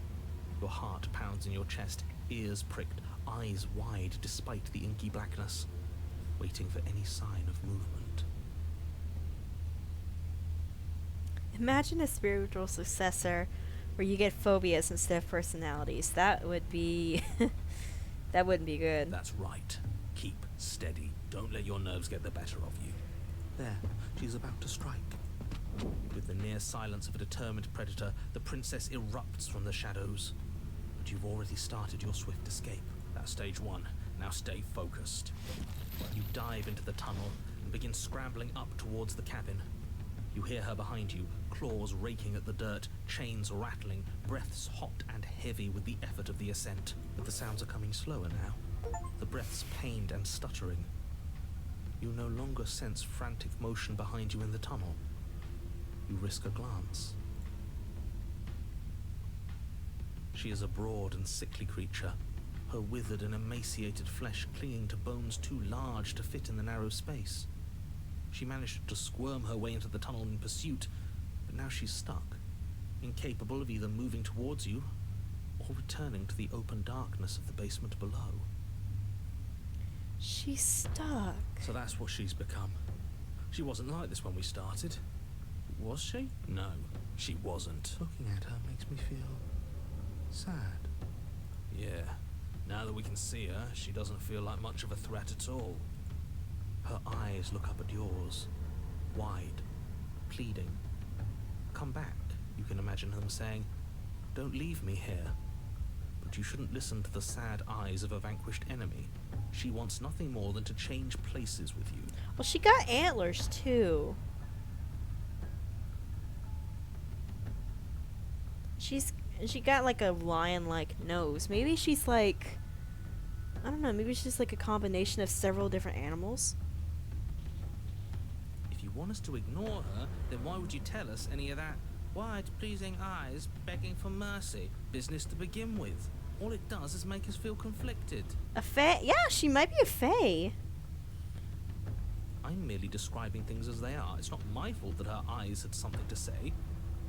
Your heart pounds in your chest, ears pricked, eyes wide despite the inky blackness, waiting for any sign of movement. Imagine a spiritual successor where you get phobias instead of personalities. That would be... that wouldn't be good. That's right. Keep steady. Don't let your nerves get the better of you. There, she's about to strike. With the near silence of a determined predator, the princess erupts from the shadows. But you've already started your swift escape. That's stage one. Now stay focused. You dive into the tunnel and begin scrambling up towards the cabin. You hear her behind you, claws raking at the dirt, chains rattling, breaths hot and heavy with the effort of the ascent. But the sounds are coming slower now, the breaths pained and stuttering. You no longer sense frantic motion behind you in the tunnel. You risk a glance. She is a broad and sickly creature, her withered and emaciated flesh clinging to bones too large to fit in the narrow space. She managed to squirm her way into the tunnel in pursuit, but now she's stuck, incapable of either moving towards you or returning to the open darkness of the basement below. She's stuck. So that's what she's become. She wasn't like this when we started. Was she? No, she wasn't. Looking at her makes me feel sad. Yeah, now that we can see her, she doesn't feel like much of a threat at all. Her eyes look up at yours, wide, pleading. Come back, you can imagine them saying. Don't leave me here. But you shouldn't listen to the sad eyes of a vanquished enemy. She wants nothing more than to change places with you. Well, she got antlers too. She got like a lion-like nose. Maybe she's like, I don't know, maybe she's like a combination of several different animals. If you want us to ignore her, then why would you tell us any of that wide, pleasing eyes begging for mercy business to begin with? All it does is make us feel conflicted. A fae? Yeah, she might be a fae. I'm merely describing things as they are. It's not my fault that her eyes had something to say,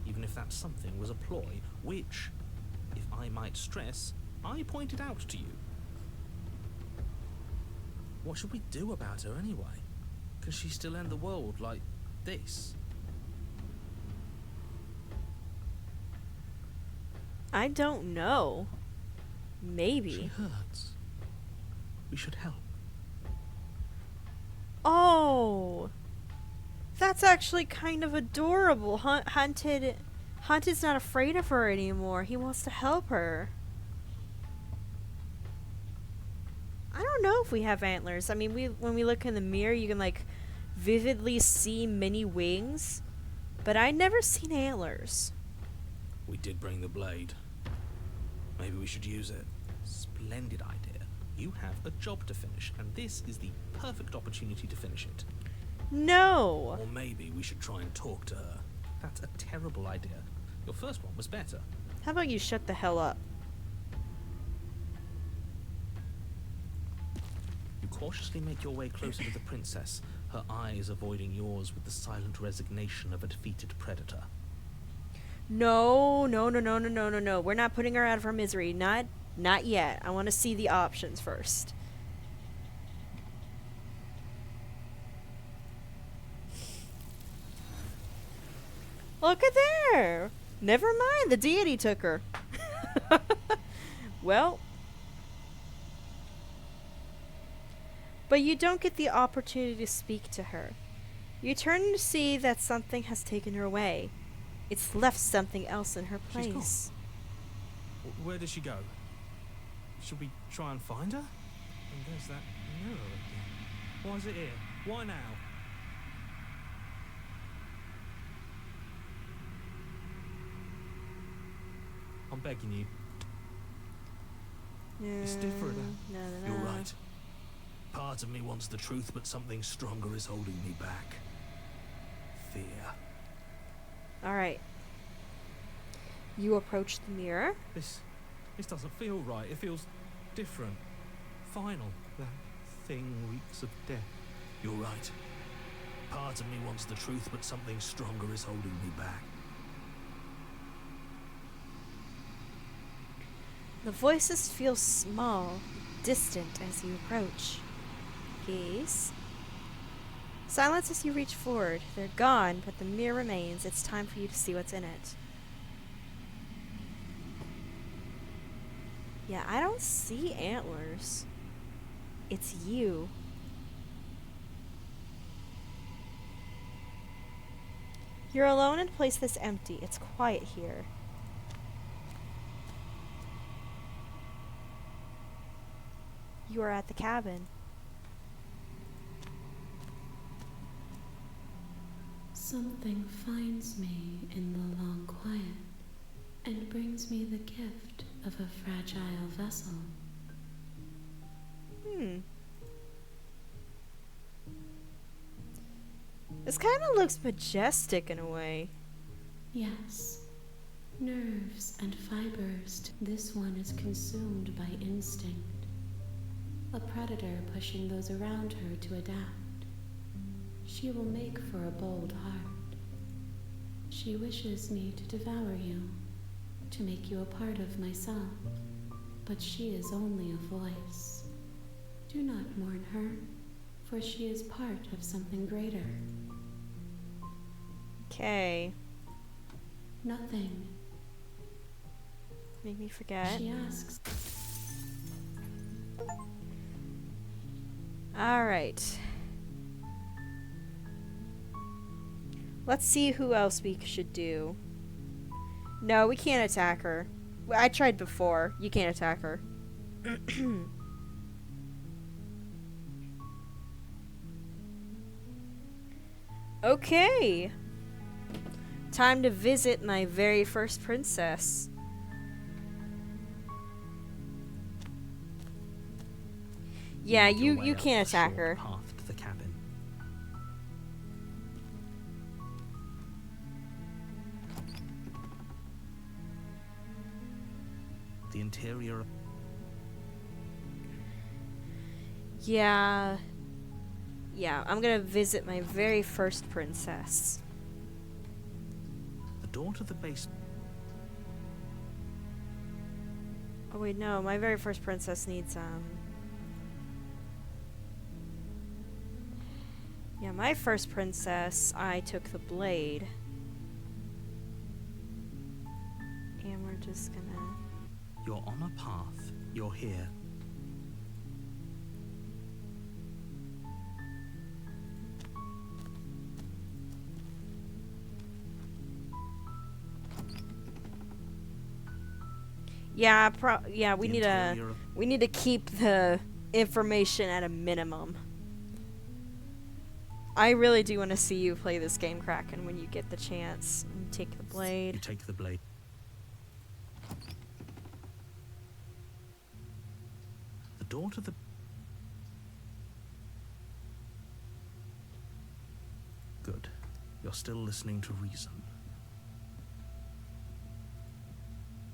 even if that something was a ploy, which, if I might stress, I pointed out to you. What should we do about her anyway? Can she still end the world like this? I don't know. Maybe. She hurts. We should help. Oh, that's actually kind of adorable. Hunted's not afraid of her anymore. He wants to help her. I don't know if we have antlers. I mean, when we look in the mirror, you can like vividly see many wings, but I never seen antlers. We did bring the blade. Maybe we should use it. Splendid idea. You have a job to finish, and this is the perfect opportunity to finish it. No. Or maybe we should try and talk to her. That's a terrible idea. Your first one was better. How about you shut the hell up? You cautiously make your way closer to the princess, her eyes avoiding yours with the silent resignation of a defeated predator. No. We're not putting her out of her misery. Not yet. I want to see the options first. Look at there. Never mind. The deity took her. Well. But you don't get the opportunity to speak to her. You turn to see that something has taken her away. It's left something else in her She's place. gone. Where does she go? Should we try and find her? And there's that mirror again. Why is it here? Why now? I'm begging you. It's different. No. You're right. Part of me wants the truth, but something stronger is holding me back. Fear. Alright. You approach the mirror. This doesn't feel right. It feels different. Final. That thing reeks of death. You're right. Part of me wants the truth, but something stronger is holding me back. The voices feel small, distant as you approach. Gaze. Silence as you reach forward. They're gone, but the mirror remains. It's time for you to see what's in it. Yeah, I don't see antlers. It's you. You're alone in a place that's empty. It's quiet here. You are at the cabin. Something finds me in the long quiet and brings me the gift of a fragile vessel. This kind of looks majestic in a way. Yes, nerves and fibers. This one is consumed by instinct. A predator pushing those around her to adapt. She will make for a bold heart. She wishes me to devour you, to make you a part of myself, but she is only a voice. Do not mourn her, for she is part of something greater. Okay. Nothing. Make me forget. She asks. Alright. Let's see who else we should do. No, we can't attack her. I tried before. You can't attack her. Okay. Time to visit my very first princess. Yeah, Make your way you up can't the attack short her. Path to the cabin. The interior. Yeah. Yeah, I'm gonna visit my very first princess. The door to the basement. Oh wait, no, my very first princess needs, Yeah, my first princess, I took the blade. And we're just gonna... You're on a path. You're here. Yeah, we need to keep the information at a minimum. I really do want to see you play this game, Kraken, when you get the chance. And take the You blade. take the blade. The door to the... Good. You're still listening to reason.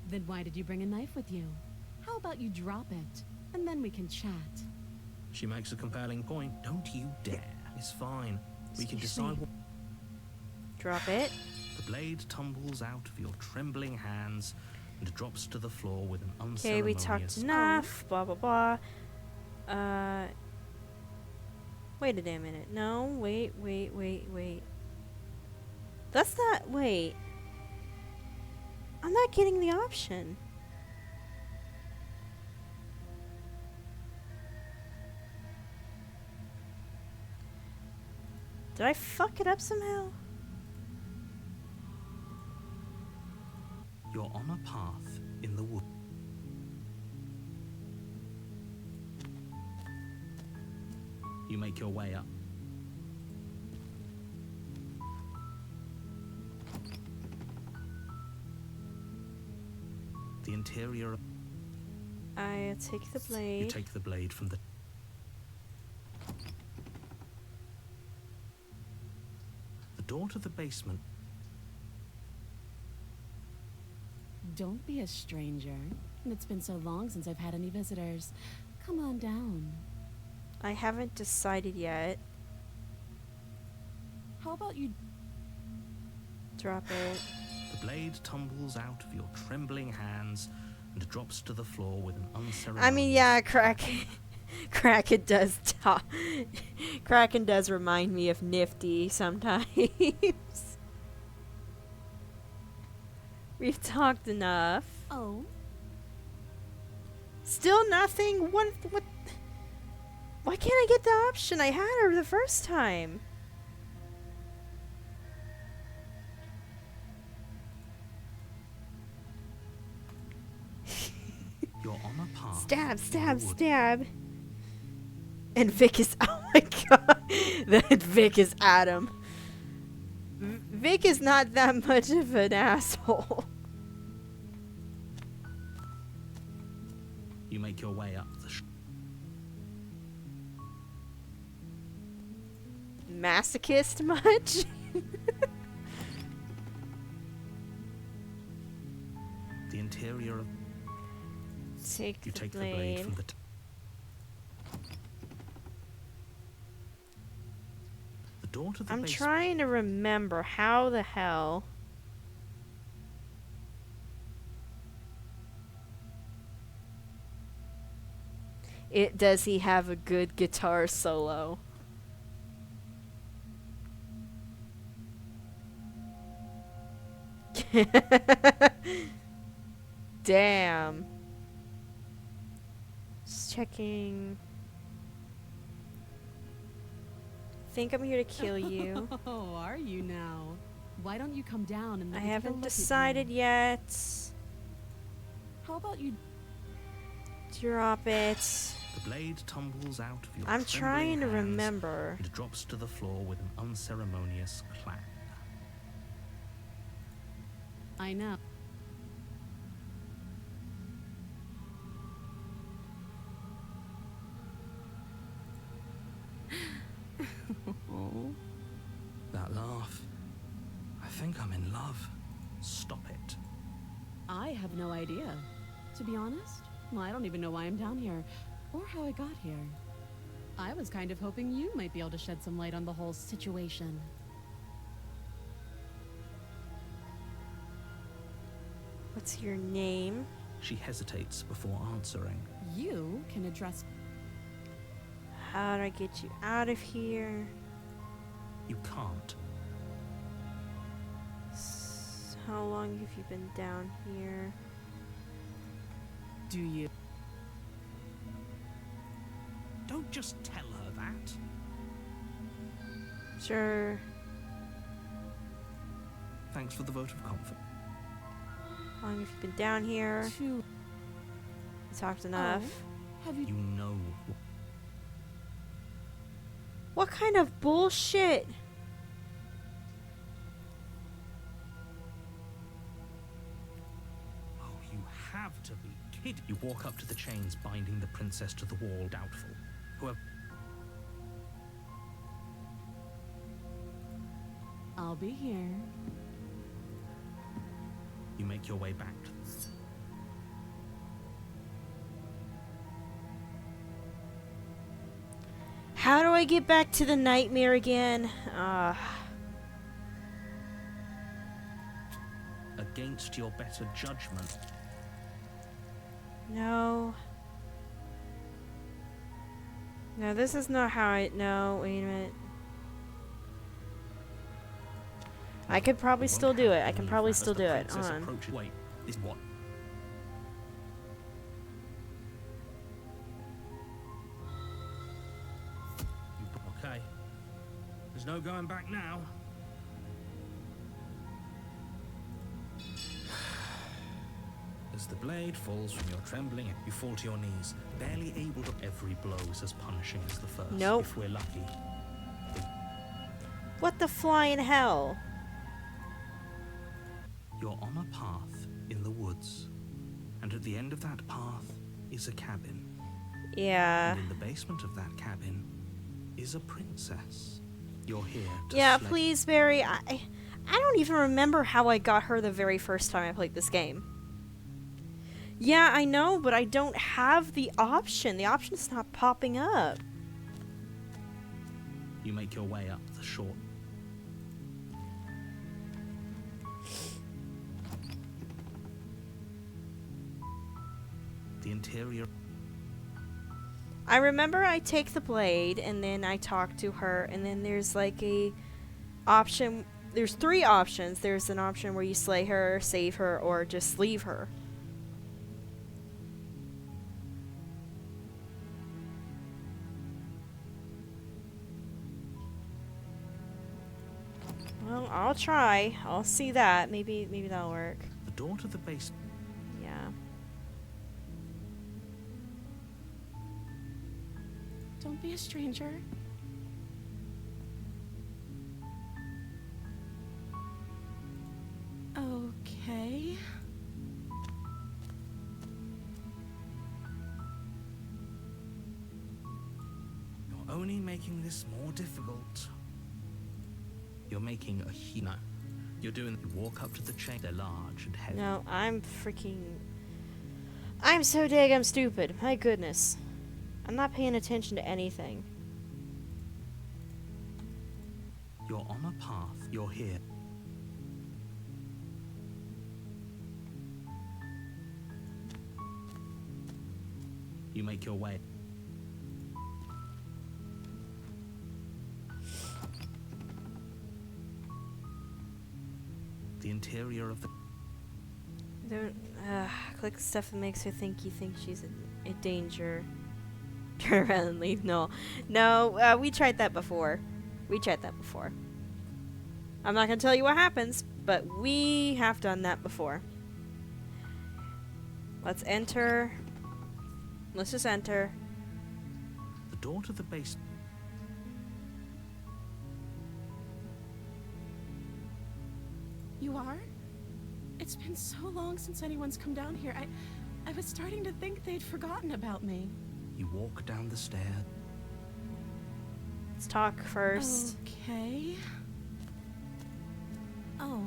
Then why did you bring a knife with you? How about you drop it, and then we can chat? She makes a compelling point. Don't you dare. It's fine. We can Excuse me. decide what... Drop it. The blade tumbles out of your trembling hands and drops to the floor with an Okay, unceremonious... we talked enough. Blah, blah, blah. Wait a damn minute. No, wait. That's not... Wait. I'm not getting the option. Did I fuck it up somehow? You're on a path in the wood. You make your way up. The interior... I take the You blade. take the blade from the... The door to the basement... Don't be a stranger. It's been so long since I've had any visitors. Come on down. I haven't decided yet. How about you... Drop it. The blade tumbles out of your trembling hands and drops to the floor with an unceremonious... I mean, yeah, Kraken. Kraken does talk. Kraken does remind me of Nifty sometimes. We've talked enough. Oh, Still nothing? What? Why can't I get the option? I had her the first time. You're on a path. Stab, in the stab, wood. stab. And Vic is, oh my god, that Vic is Adam. Vic is not that much of an asshole. You make your way up the Masochist much? the interior of. Take You the take blade. the blade from the. The door to the I'm basement. trying to remember how the hell. Does he have a good guitar solo? Damn. Just checking. Think I'm here to kill you. Oh, are you now? Why don't you come down and I let me take a haven't look at decided you? yet. How about you? Drop it. The blade tumbles out of your. I'm trying to trembling hands remember. and drops to the floor with an unceremonious clang. I know. Oh. That laugh. I think I'm in love. Stop it. I have no idea. To be honest, well, I don't even know why I'm down here, or how I got here. I was kind of hoping you might be able to shed some light on the whole situation. What's your name? She hesitates before answering. You can address. How do I get you out of here? You can't. How long have you been down here? Do you? Don't just tell her that. Sure. Thanks for the vote of confidence. How long have you been down here? To. We talked enough. Have you? You know. What kind of bullshit? Oh, you have to be kidding. You walk up to the chains binding the princess to the wall, doubtful. Whoever. I'll be here. You make your way back to. How do I get back to the nightmare again? Against your better judgment. No. No, this is not how I... No, wait a minute. I could probably You won't still do have it. I to can leave probably that as still the do it. princess Hold on. approaches- Wait, is what? Okay. There's no going back now. As the blade falls from your trembling, you fall to your knees, barely able to. Every blow is as punishing as the first. Nope. If we're lucky. What the flying hell? You're on a path in the woods, and at the end of that path is a cabin. Yeah. And in the basement of that cabin is a princess. You're here to Yeah, slay- please, Barry. I don't even remember how I got her the very first time I played this game. Yeah, I know, but I don't have the option. The option's not popping up. You make your way up the short. The interior. I remember I take the blade and then I talk to her and then there's like a option. There's three options. There's an option where you slay her, save her, or just leave her. Well, I'll try. I'll see that. Maybe that'll work. The door to the basement. Yeah. Don't be a stranger. Okay. You're only making this more difficult. You're making a no. You're doing. You walk up to the chain. They're large and heavy. No, I'm so daggum stupid. My goodness. I'm not paying attention to anything. You're on a path. You're here. You make your way. The interior of the... Don't click stuff that makes her think you think she's in danger. Turn around and leave. No, we tried that before. I'm not gonna tell you what happens, but we have done that before. Let's enter. Let's just enter. The door to the basement. You are? It's been so long since anyone's come down here. I was starting to think they'd forgotten about me. You walk down the stairs. Let's talk first. Okay. Oh.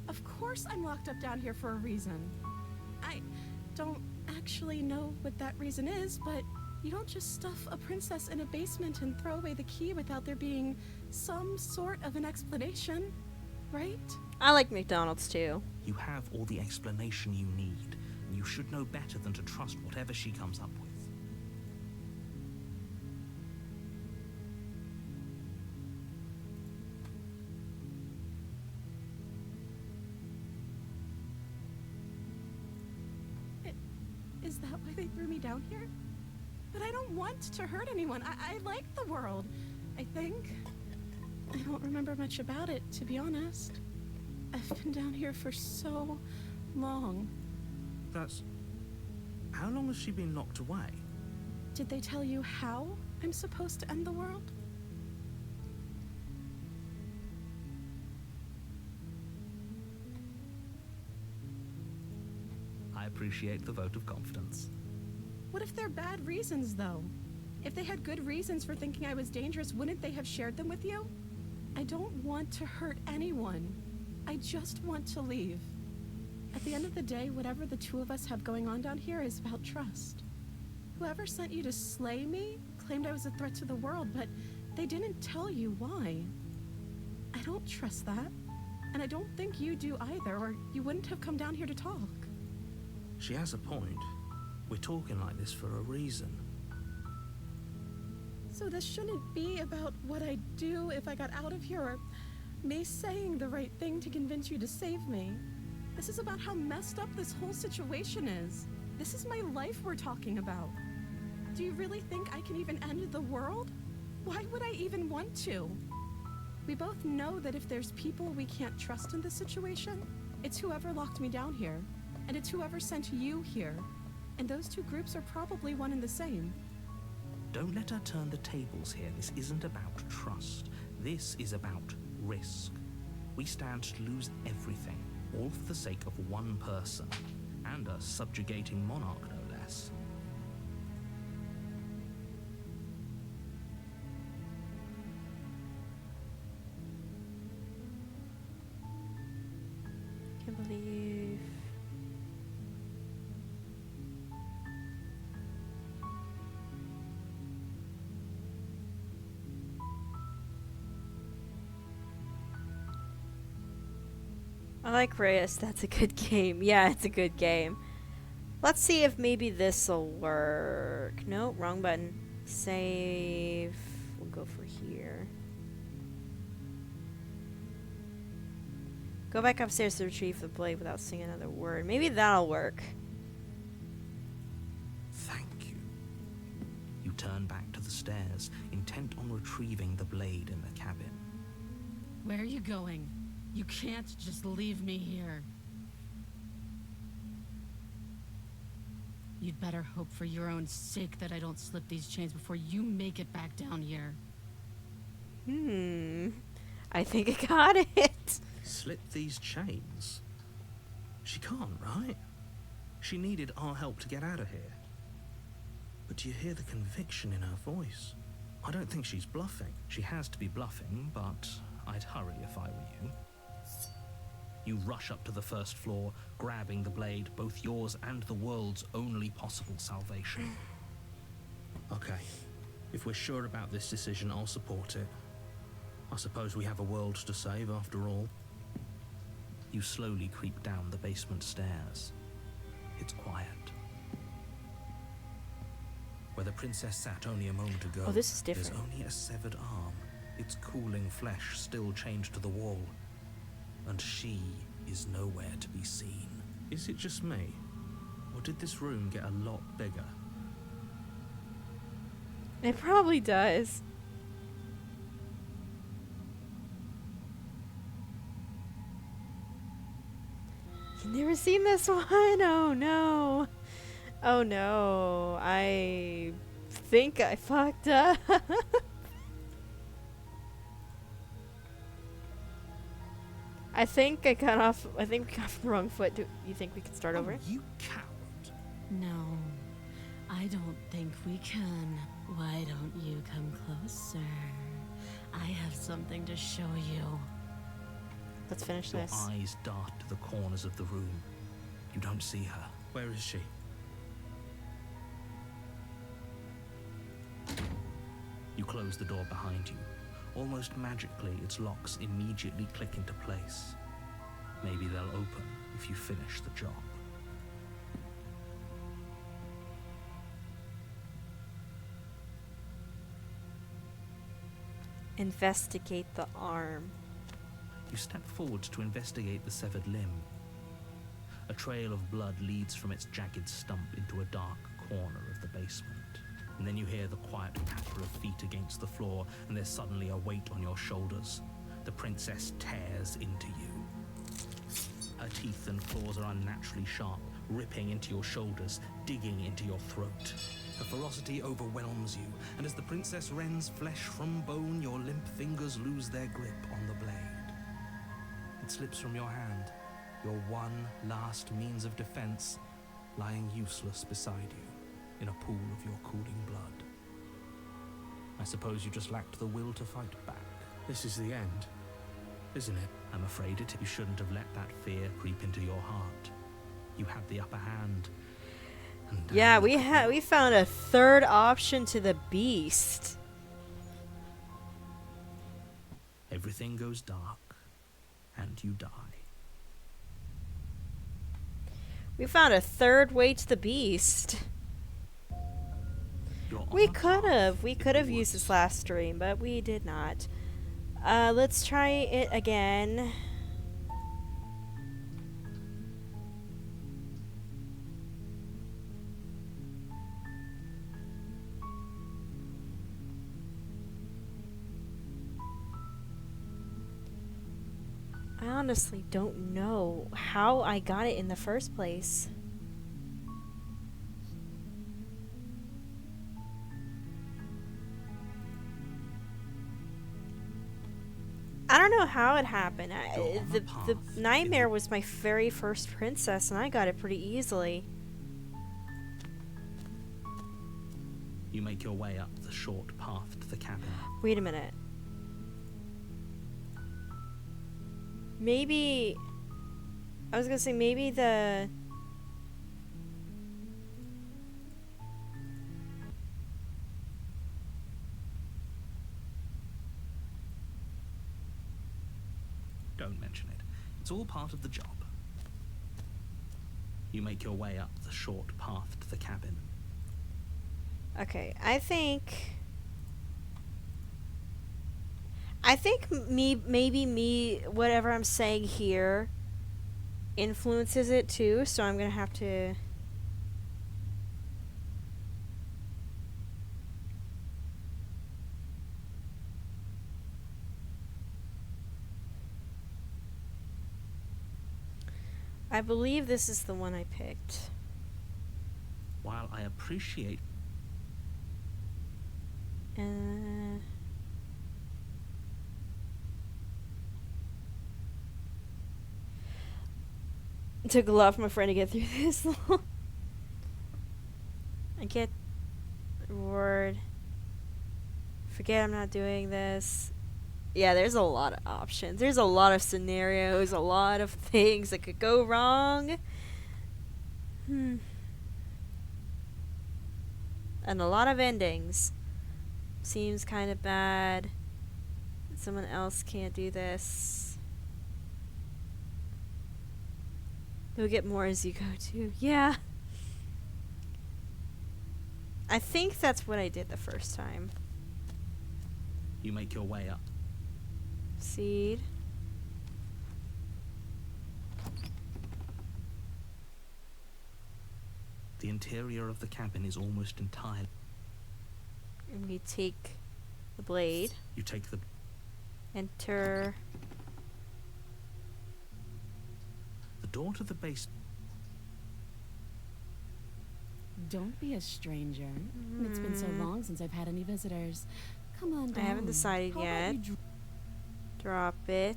Of course I'm locked up down here for a reason. I don't actually know what that reason is, but you don't just stuff a princess in a basement and throw away the key without there being some sort of an explanation, right? I like McDonald's too. You have all the explanation you need, and you should know better than to trust whatever she comes up with. Is that why they threw me down here? But I don't want to hurt anyone. I like the world, I think. I don't remember much about it, to be honest. I've been down here for so long. That's... How long has she been locked away? Did they tell you how I'm supposed to end the world? I appreciate the vote of confidence. What if they're bad reasons, though? If they had good reasons for thinking I was dangerous, wouldn't they have shared them with you? I don't want to hurt anyone. I just want to leave. At the end of the day, whatever the two of us have going on down here is about trust. Whoever sent you to slay me claimed I was a threat to the world, but they didn't tell you why. I don't trust that. And I don't think you do either, or you wouldn't have come down here to talk. She has a point. We're talking like this for a reason. So this shouldn't be about what I'd do if I got out of here, or me saying the right thing to convince you to save me. This is about how messed up this whole situation is. This is my life we're talking about. Do you really think I can even end the world? Why would I even want to? We both know that if there's people we can't trust in this situation, it's whoever locked me down here, and it's whoever sent you here. And those two groups are probably one and the same. Don't let her turn the tables here. This isn't about trust. This is about risk. We stand to lose everything, all for the sake of one person, and a subjugating monarch, no less. Can't believe... I like Reyes. That's a good game. Yeah, it's a good game. Let's see if maybe this'll work. No, wrong button. Save. We'll go for here. Go back upstairs to retrieve the blade without saying another word. Maybe that'll work. Thank you. You turn back to the stairs, intent on retrieving the blade in the cabin. Where are you going? You can't just leave me here. You'd better hope for your own sake that I don't slip these chains before you make it back down here. I think I got it. Slip these chains? She can't, right? She needed our help to get out of here. But do you hear the conviction in her voice? I don't think she's bluffing. She has to be bluffing, but I'd hurry if I were you. You rush up to the first floor, grabbing the blade, both yours and the world's only possible salvation. Okay, if we're sure about this decision, I'll support it. I suppose we have a world to save after all. You slowly creep down the basement stairs. It's quiet. Where the princess sat only a moment ago, Oh, this is different. there's only a severed arm, its cooling flesh still chained to the wall. And she is nowhere to be seen. Is it just me? Or did this room get a lot bigger? It probably does. You've never seen this one? Oh no. Oh no. I think I fucked up. I think we got off the wrong foot. Do you think we could start over? You coward. No, I don't think we can. Why don't you come closer? I have something to show you. Let's finish Your this. eyes dart to the corners of the room. You don't see her. Where is she? You close the door behind you. Almost magically, its locks immediately click into place. Maybe they'll open if you finish the job. Investigate the arm. You step forward to investigate the severed limb. A trail of blood leads from its jagged stump into a dark corner of the basement. And then you hear the quiet patter of feet against the floor, and there's suddenly a weight on your shoulders. The princess tears into you. Her teeth and claws are unnaturally sharp, ripping into your shoulders, digging into your throat. Her ferocity overwhelms you, and as the princess rends flesh from bone, your limp fingers lose their grip on the blade. It slips from your hand, your one last means of defense, lying useless beside you in a pool of your cooling blood. I suppose you just lacked the will to fight back. This is the end, isn't it? I'm afraid it. You shouldn't have let that fear creep into your heart. You had the upper hand. And Yeah, look at you. we found a third option to the beast. Everything goes dark, and you die. We found a third way to the beast. You're on We a could path have. We in could the have used woods. this last stream, but we did not. Let's try it again. I honestly don't know how I got it in the first place. I don't know how it happened. You're on a The path in nightmare the- was my very first princess, and I got it pretty easily. You make your way up the short path to the cabin. Wait a minute. Maybe... I was gonna say maybe the... Don't mention it. It's all part of the job. You make your way up the short path to the cabin. Okay, I think maybe me, whatever I'm saying here influences it too, so I'm gonna have to... I believe this is the one I picked. While I appreciate it took a lot for my friend to get through this. I get reward. Forget I'm not doing this. Yeah, there's a lot of options. There's a lot of scenarios, a lot of things that could go wrong. And a lot of endings. Seems kind of bad. Someone else can't do this. You'll get more as you go too. Yeah. I think that's what I did the first time. you make your way up. Seed. The interior of the cabin is almost entirely. And we take the blade. You take the Enter. door to the base. Don't be a stranger. It's been so long since I've had any visitors. Come on I down. haven't decided How about yet. you Drop it.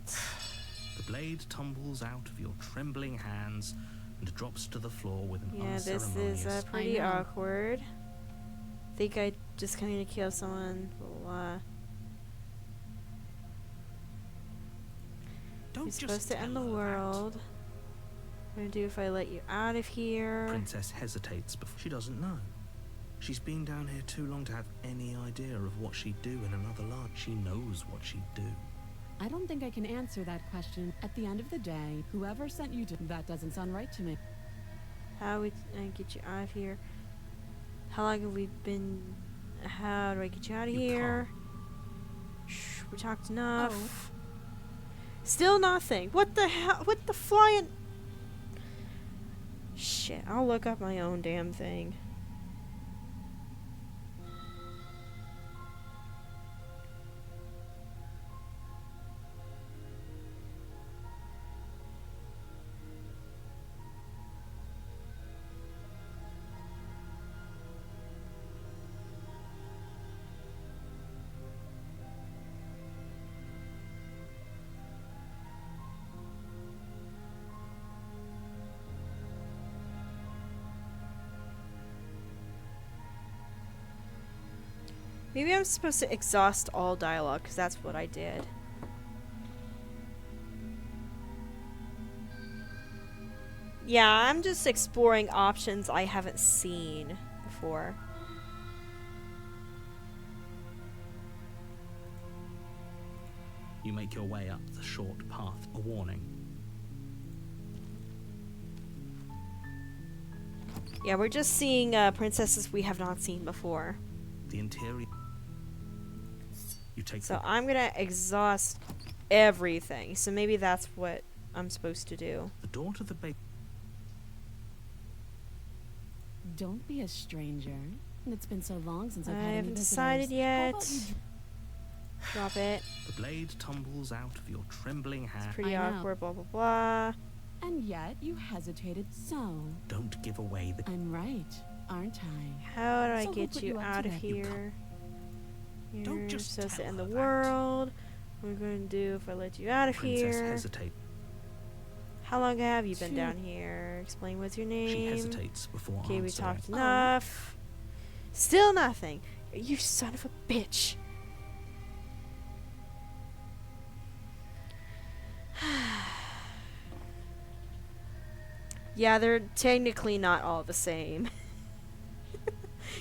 The blade tumbles out of your trembling hands and drops to the floor with an Yeah, this unceremonious. is pretty I know. awkward. Think I just coming to kill someone. Blah. Don't You're just supposed to end the tell her that. world. What do I do if I let you out of here? Princess hesitates before she doesn't know. She's been down here too long to have any idea of what she'd do in another life. She knows what she'd do. I don't think I can answer that question. At the end of the day, whoever sent you to that doesn't sound right to me. How would I get you out of here? How long have we been? How do I get you out of You here? Shh, we talked enough. Oh. Still nothing. What the hell? What the flying? Shit, I'll look up my own damn thing. Maybe I'm supposed to exhaust all dialogue, because that's what I did. Yeah, I'm just exploring options I haven't seen before. You make your way up the short path. A warning. Yeah, we're just seeing princesses we have not seen before. The interior. You take So the I'm gonna exhaust everything. So maybe that's what I'm supposed to do. door to the base. Don't be a stranger. It's been so long since I I've had any haven't visitors. decided How yet. about you Drop it. The blade tumbles out of your trembling hand. Pretty I know. awkward, blah blah blah. And yet you hesitated. So Don't give away the. I'm right, aren't I? How do I So who get put you you up out to of that? You here? Don't You're just supposed to tell end the her that. world. What are we going to do if I let you out of Princess here? hesitates. How long have you been Shoot. down here? Explain what's your name. She hesitates before Okay, we answering. talked enough. Still nothing. You son of a bitch. Yeah, they're technically not all the same.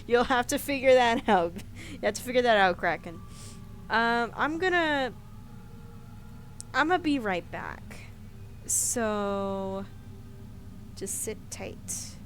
You'll have to figure that out. You have to figure that out, Kraken. I'm gonna be right back. So just sit tight.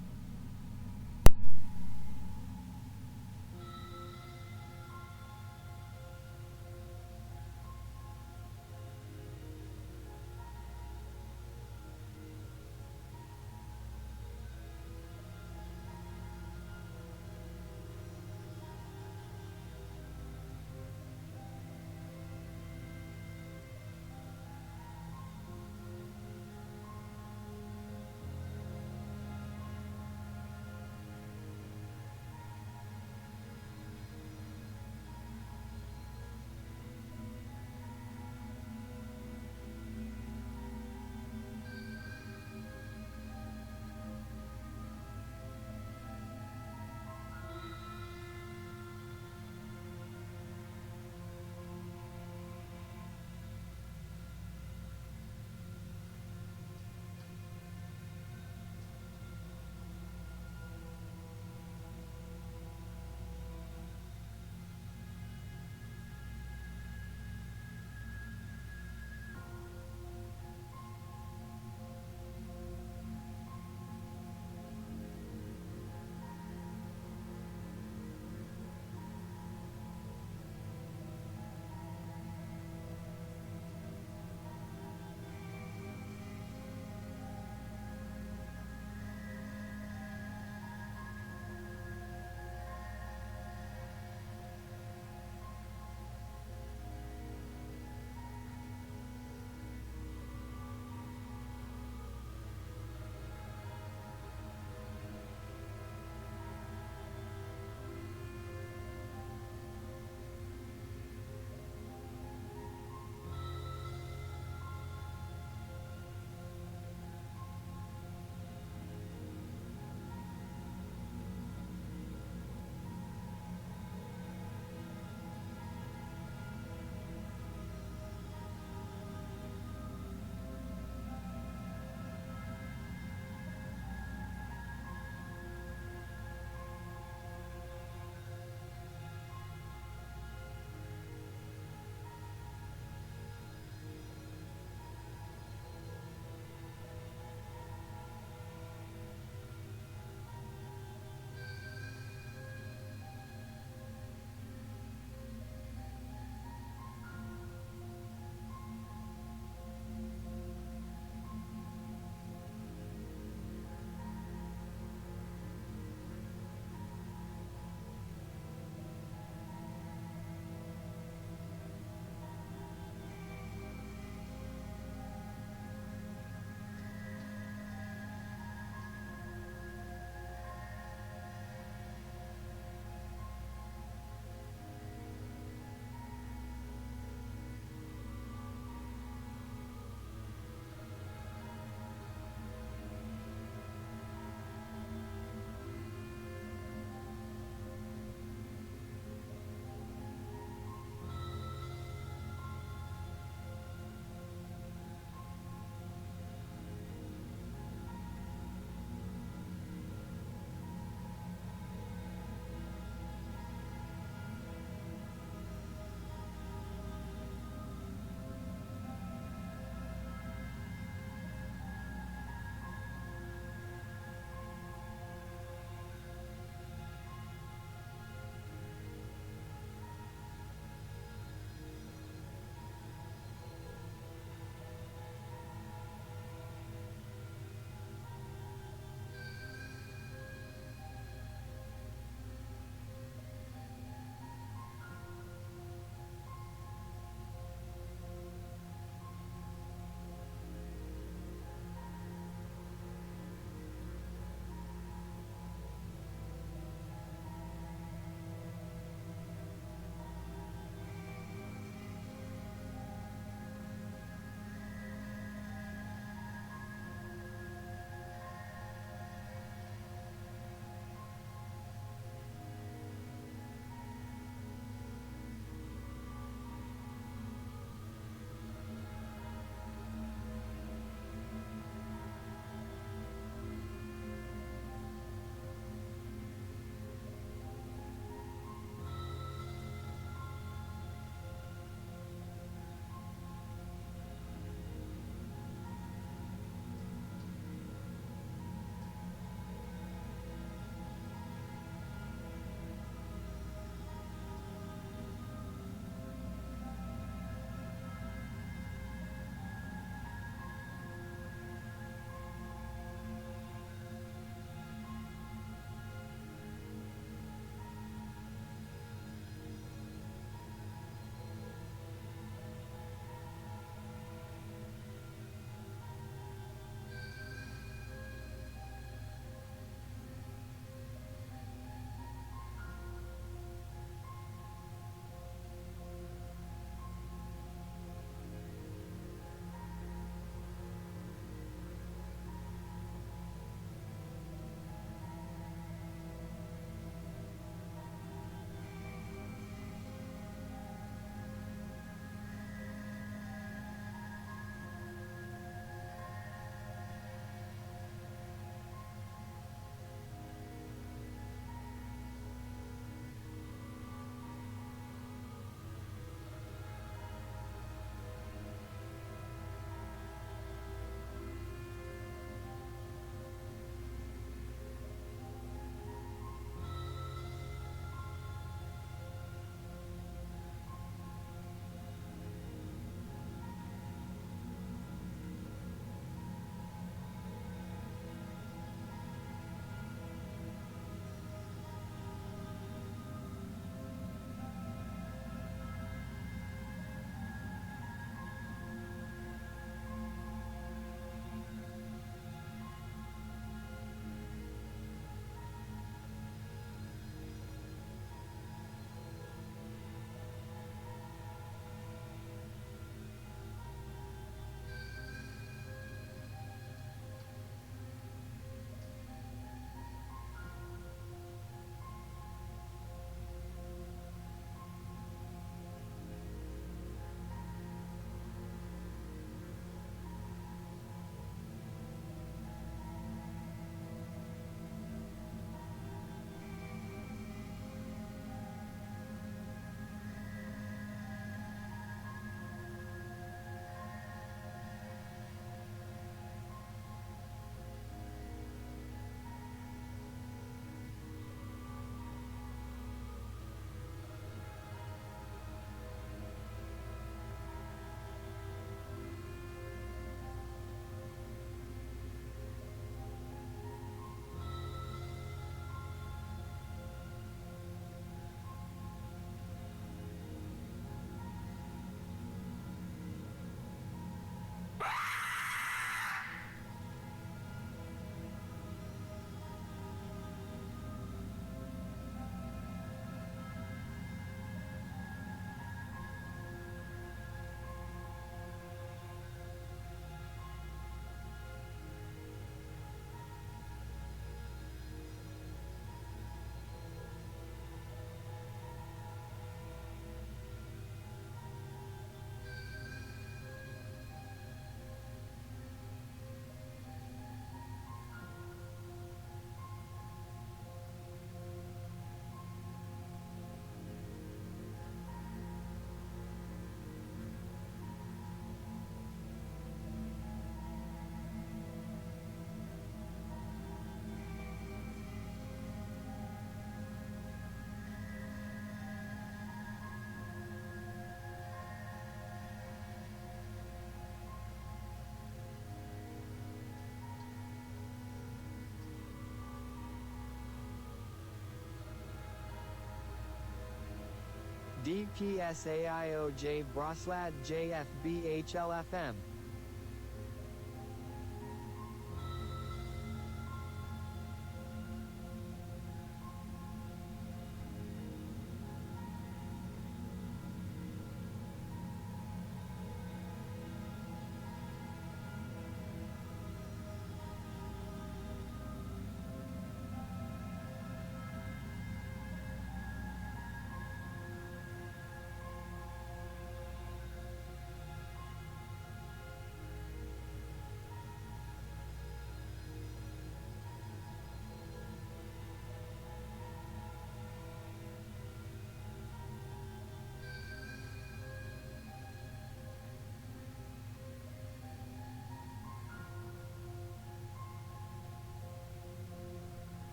DPSAIOJ Broslat JFBHLFM.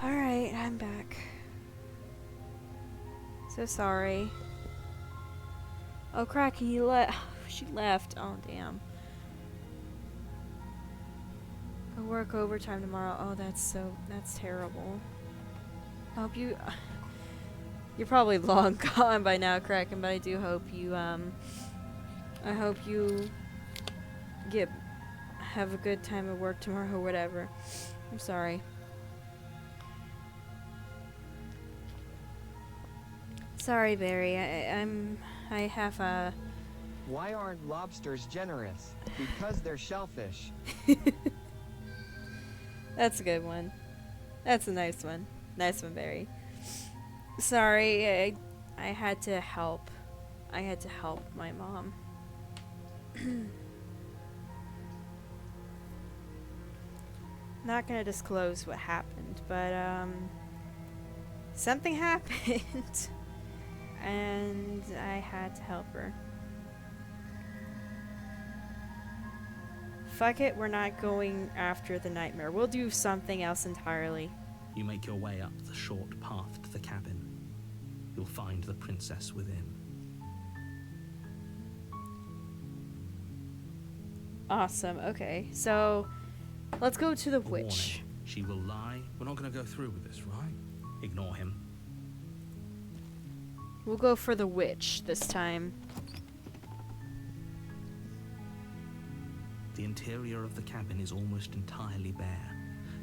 Alright, I'm back. So sorry. Oh, Kraken, you she left. Oh, damn. Go work overtime tomorrow. Oh, that's terrible. I hope you... You're probably long gone by now, Kraken, but I do hope you, I hope you have a good time at work tomorrow or whatever. I'm sorry. Sorry, Barry. I have a... Why aren't lobsters generous? Because they're shellfish. That's a good one. That's a nice one. Nice one, Barry. Sorry, I had to help. I had to help my mom. Not gonna disclose what happened, but something happened. And I had to help her. Fuck it, we're not going after the nightmare. We'll do something else entirely. You make your way up the short path to the cabin. You'll find the princess within. Awesome, okay. So, let's go to the A witch. warning. She will lie. We're not going to go through with this, right? Ignore him. We'll go for the witch this time. The interior of the cabin is almost entirely bare.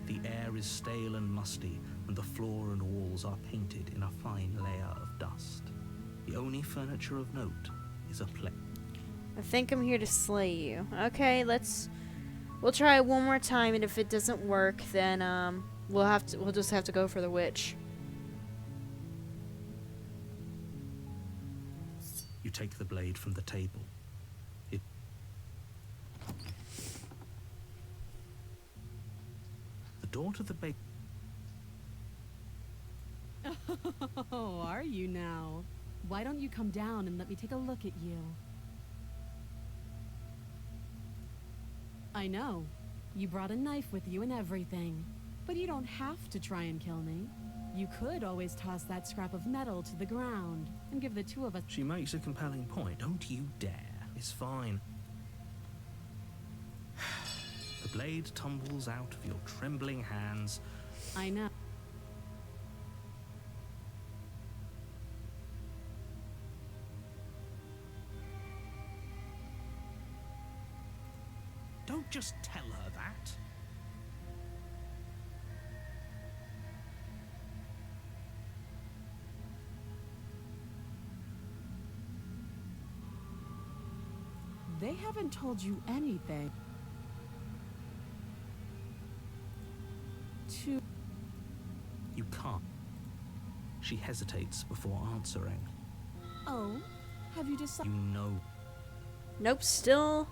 The air is stale and musty, and the floor and walls are painted in a fine layer of dust. The only furniture of note is a plate. I think I'm here to slay you. Okay, we'll try it one more time, and if it doesn't work, then we'll just have to go for the witch. You take the blade from the table. The door to the base. Oh, are you now? Why don't you come down and let me take a look at you? I know. You brought a knife with you and everything. But you don't have to try and kill me. You could always toss that scrap of metal to the ground and give the two of us— She makes a compelling point. Don't you dare. It's fine. The blade tumbles out of your trembling hands. I know. Don't just tell her that. They haven't told you anything. You can't. She hesitates before answering. Oh, have you decided? You know. Nope, still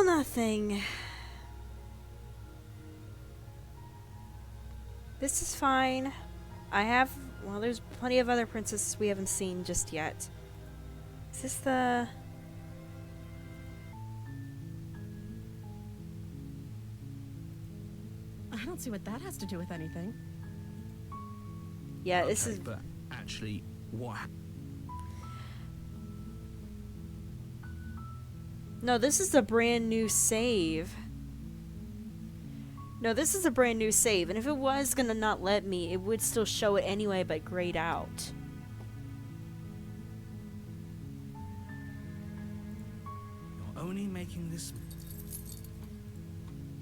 nothing. This is fine. Well, there's plenty of other princesses we haven't seen just yet. Is this the... I don't see what that has to do with anything. Yeah, Okay, this is... But actually, what? No, this is a brand new save. No, this is a brand new save, and if it was gonna not let me, it would still show it anyway, but grayed out. You're only making this.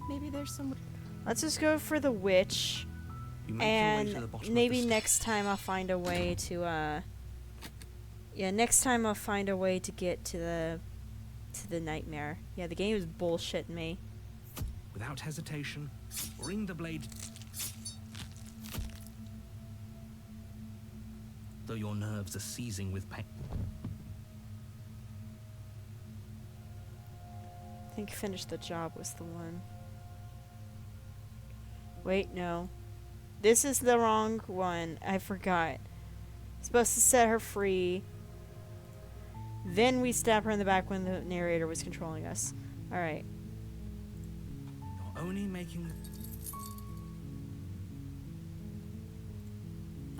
Maybe there's some... Let's just go for the witch, You make your way to the and bottom maybe of the next time I'll find a way to, yeah, next time I'll find a way to get to the nightmare. Yeah, the game is bullshitting me. Without hesitation, bring the blade. Though your nerves are seizing with pain. I think finish the job was the one. Wait, no. This is the wrong one. I forgot. Supposed to set her free. Then we stab her in the back when the narrator was controlling us. Alright. You're only making.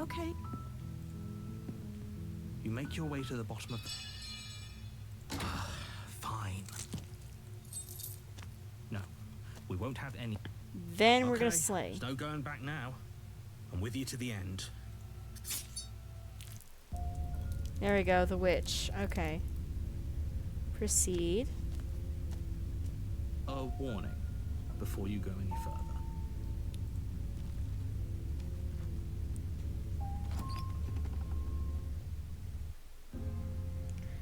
Okay. You make your way to the bottom of the. Fine. No, we won't have any. Then we're gonna Okay, slay. There's no going back now. I'm with you to the end. There we go, the witch. Okay. Proceed. A warning before you go any further.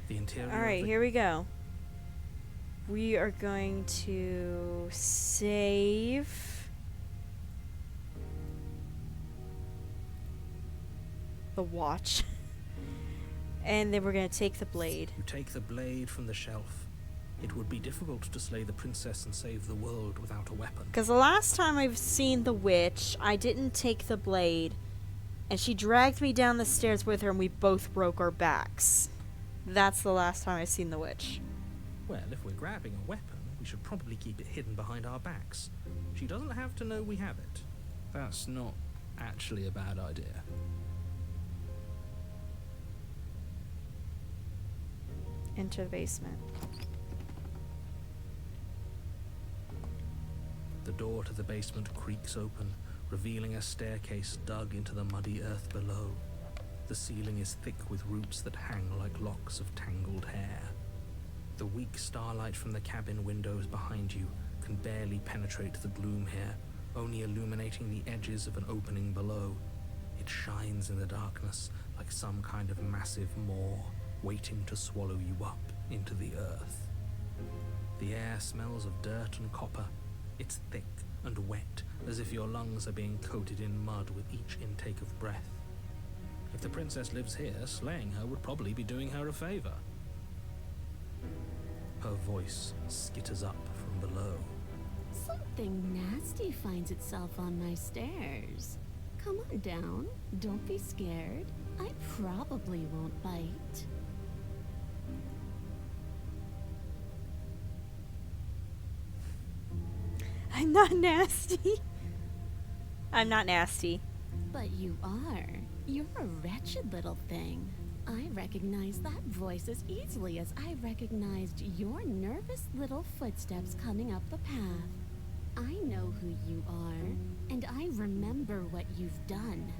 The interior. Alright, here we go. We are going to save the watch. And then we're going to take the blade. You take the blade from the shelf. It would be difficult to slay the princess and save the world without a weapon. Because the last time I've seen the witch, I didn't take the blade. And she dragged me down the stairs with her and we both broke our backs. That's the last time I've seen the witch. Well, if we're grabbing a weapon, we should probably keep it hidden behind our backs. She doesn't have to know we have it. That's not actually a bad idea. Enter the basement. The door to the basement creaks open, revealing a staircase dug into the muddy earth below. The ceiling is thick with roots that hang like locks of tangled hair. The weak starlight from the cabin windows behind you can barely penetrate the gloom here, only illuminating the edges of an opening below. It shines in the darkness like some kind of massive maw, waiting to swallow you up into the earth. The air smells of dirt and copper. It's thick and wet, as if your lungs are being coated in mud with each intake of breath. If the princess lives here, slaying her would probably be doing her a favor. Her voice skitters up from below. Something nasty finds itself on my stairs. Come on down. Don't be scared. I probably won't bite. I'm not nasty. I'm not nasty. But you are. You're a wretched little thing. I recognize that voice as easily as I recognized your nervous little footsteps coming up the path. I know who you are, and I remember what you've done.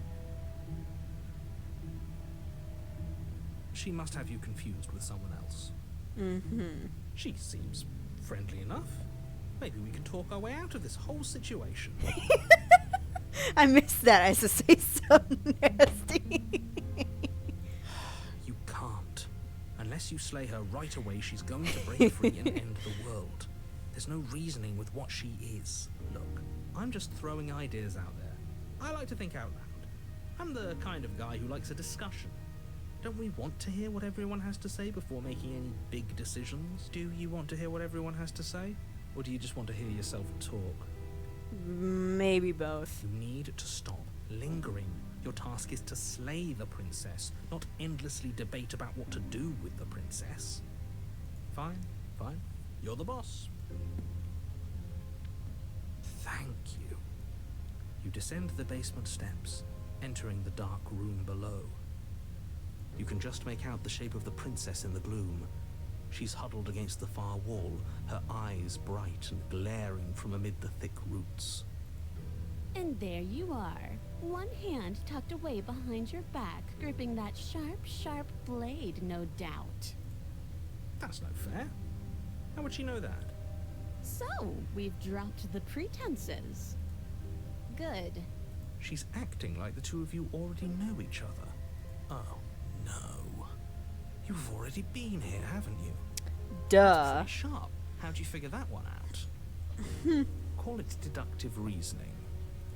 She must have you confused with someone else. Mm-hmm. She seems friendly enough. Maybe we can talk our way out of this whole situation. I missed that. I just say so nasty. You can't. Unless you slay her right away, she's going to break free and end the world. There's no reasoning with what she is. Look, I'm just throwing ideas out there. I like to think out loud. I'm the kind of guy who likes a discussion. Don't we want to hear what everyone has to say before making any big decisions? Do you want to hear what everyone has to say? Or do you just want to hear yourself talk? Maybe both. You need to stop lingering. Your task is to slay the princess, not endlessly debate about what to do with the princess. Fine, fine. You're the boss. Thank you. You descend the basement steps, entering the dark room below. You can just make out the shape of the princess in the gloom. She's huddled against the far wall, her eyes bright and glaring from amid the thick roots. And there you are, one hand tucked away behind your back, gripping that sharp, sharp blade, no doubt. That's no fair. How would she know that? So, we've dropped the pretenses. Good. She's acting like the two of you already know each other. Oh, no. You've already been here, haven't you? Duh. Pretty sharp. How'd you figure that one out? Call it deductive reasoning.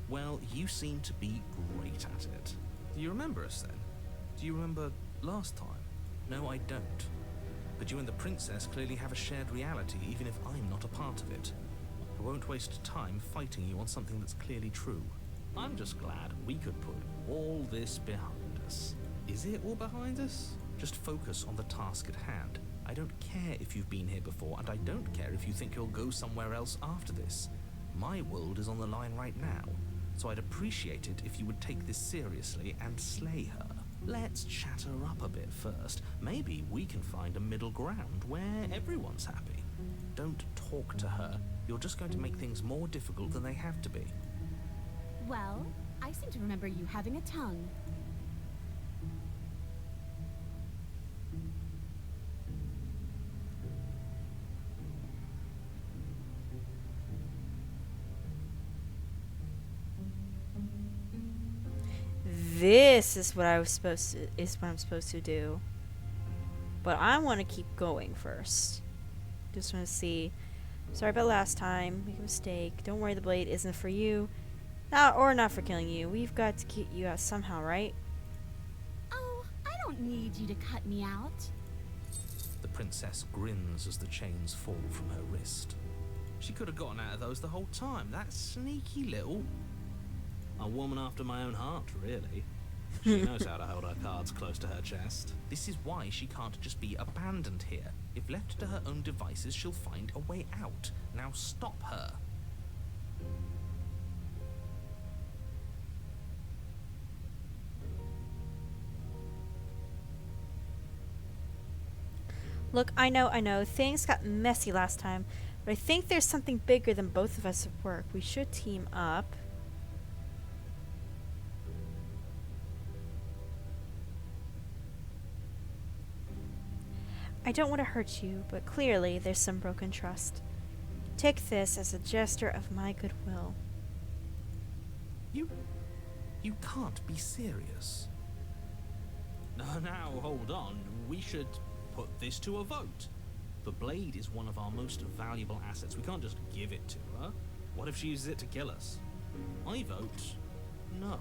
Well, you seem to be great at it. Do you remember us then? Do you remember last time? No, I don't. But you and the princess clearly have a shared reality, even if I'm not a part of it. I won't waste time fighting you on something that's clearly true. I'm just glad we could put all this behind us. Is it all behind us? Just focus on the task at hand. I don't care if you've been here before, and I don't care if you think you'll go somewhere else after this. My world is on the line right now, so I'd appreciate it if you would take this seriously and slay her. Let's chat her up a bit first. Maybe we can find a middle ground where everyone's happy. Don't talk to her. You're just going to make things more difficult than they have to be. Well, I seem to remember you having a tongue. This is what I'm supposed to do. But I want to keep going first. Just want to see. Sorry about last time. Make a mistake. Don't worry, the blade isn't for you. Not for killing you. We've got to get you out somehow, right? Oh, I don't need you to cut me out. The princess grins as the chains fall from her wrist. She could have gotten out of those the whole time. That sneaky little... A woman after my own heart, really. She knows how to hold her cards close to her chest. This is why she can't just be abandoned here. If left to her own devices, she'll find a way out. Now stop her. Look, I know. Things got messy last time. But I think there's something bigger than both of us at work. We should team up. I don't want to hurt you, but clearly there's some broken trust. Take this as a gesture of my goodwill. You can't be serious. Now, hold on. We should put this to a vote. The blade is one of our most valuable assets. We can't just give it to her. What if she uses it to kill us? I vote no.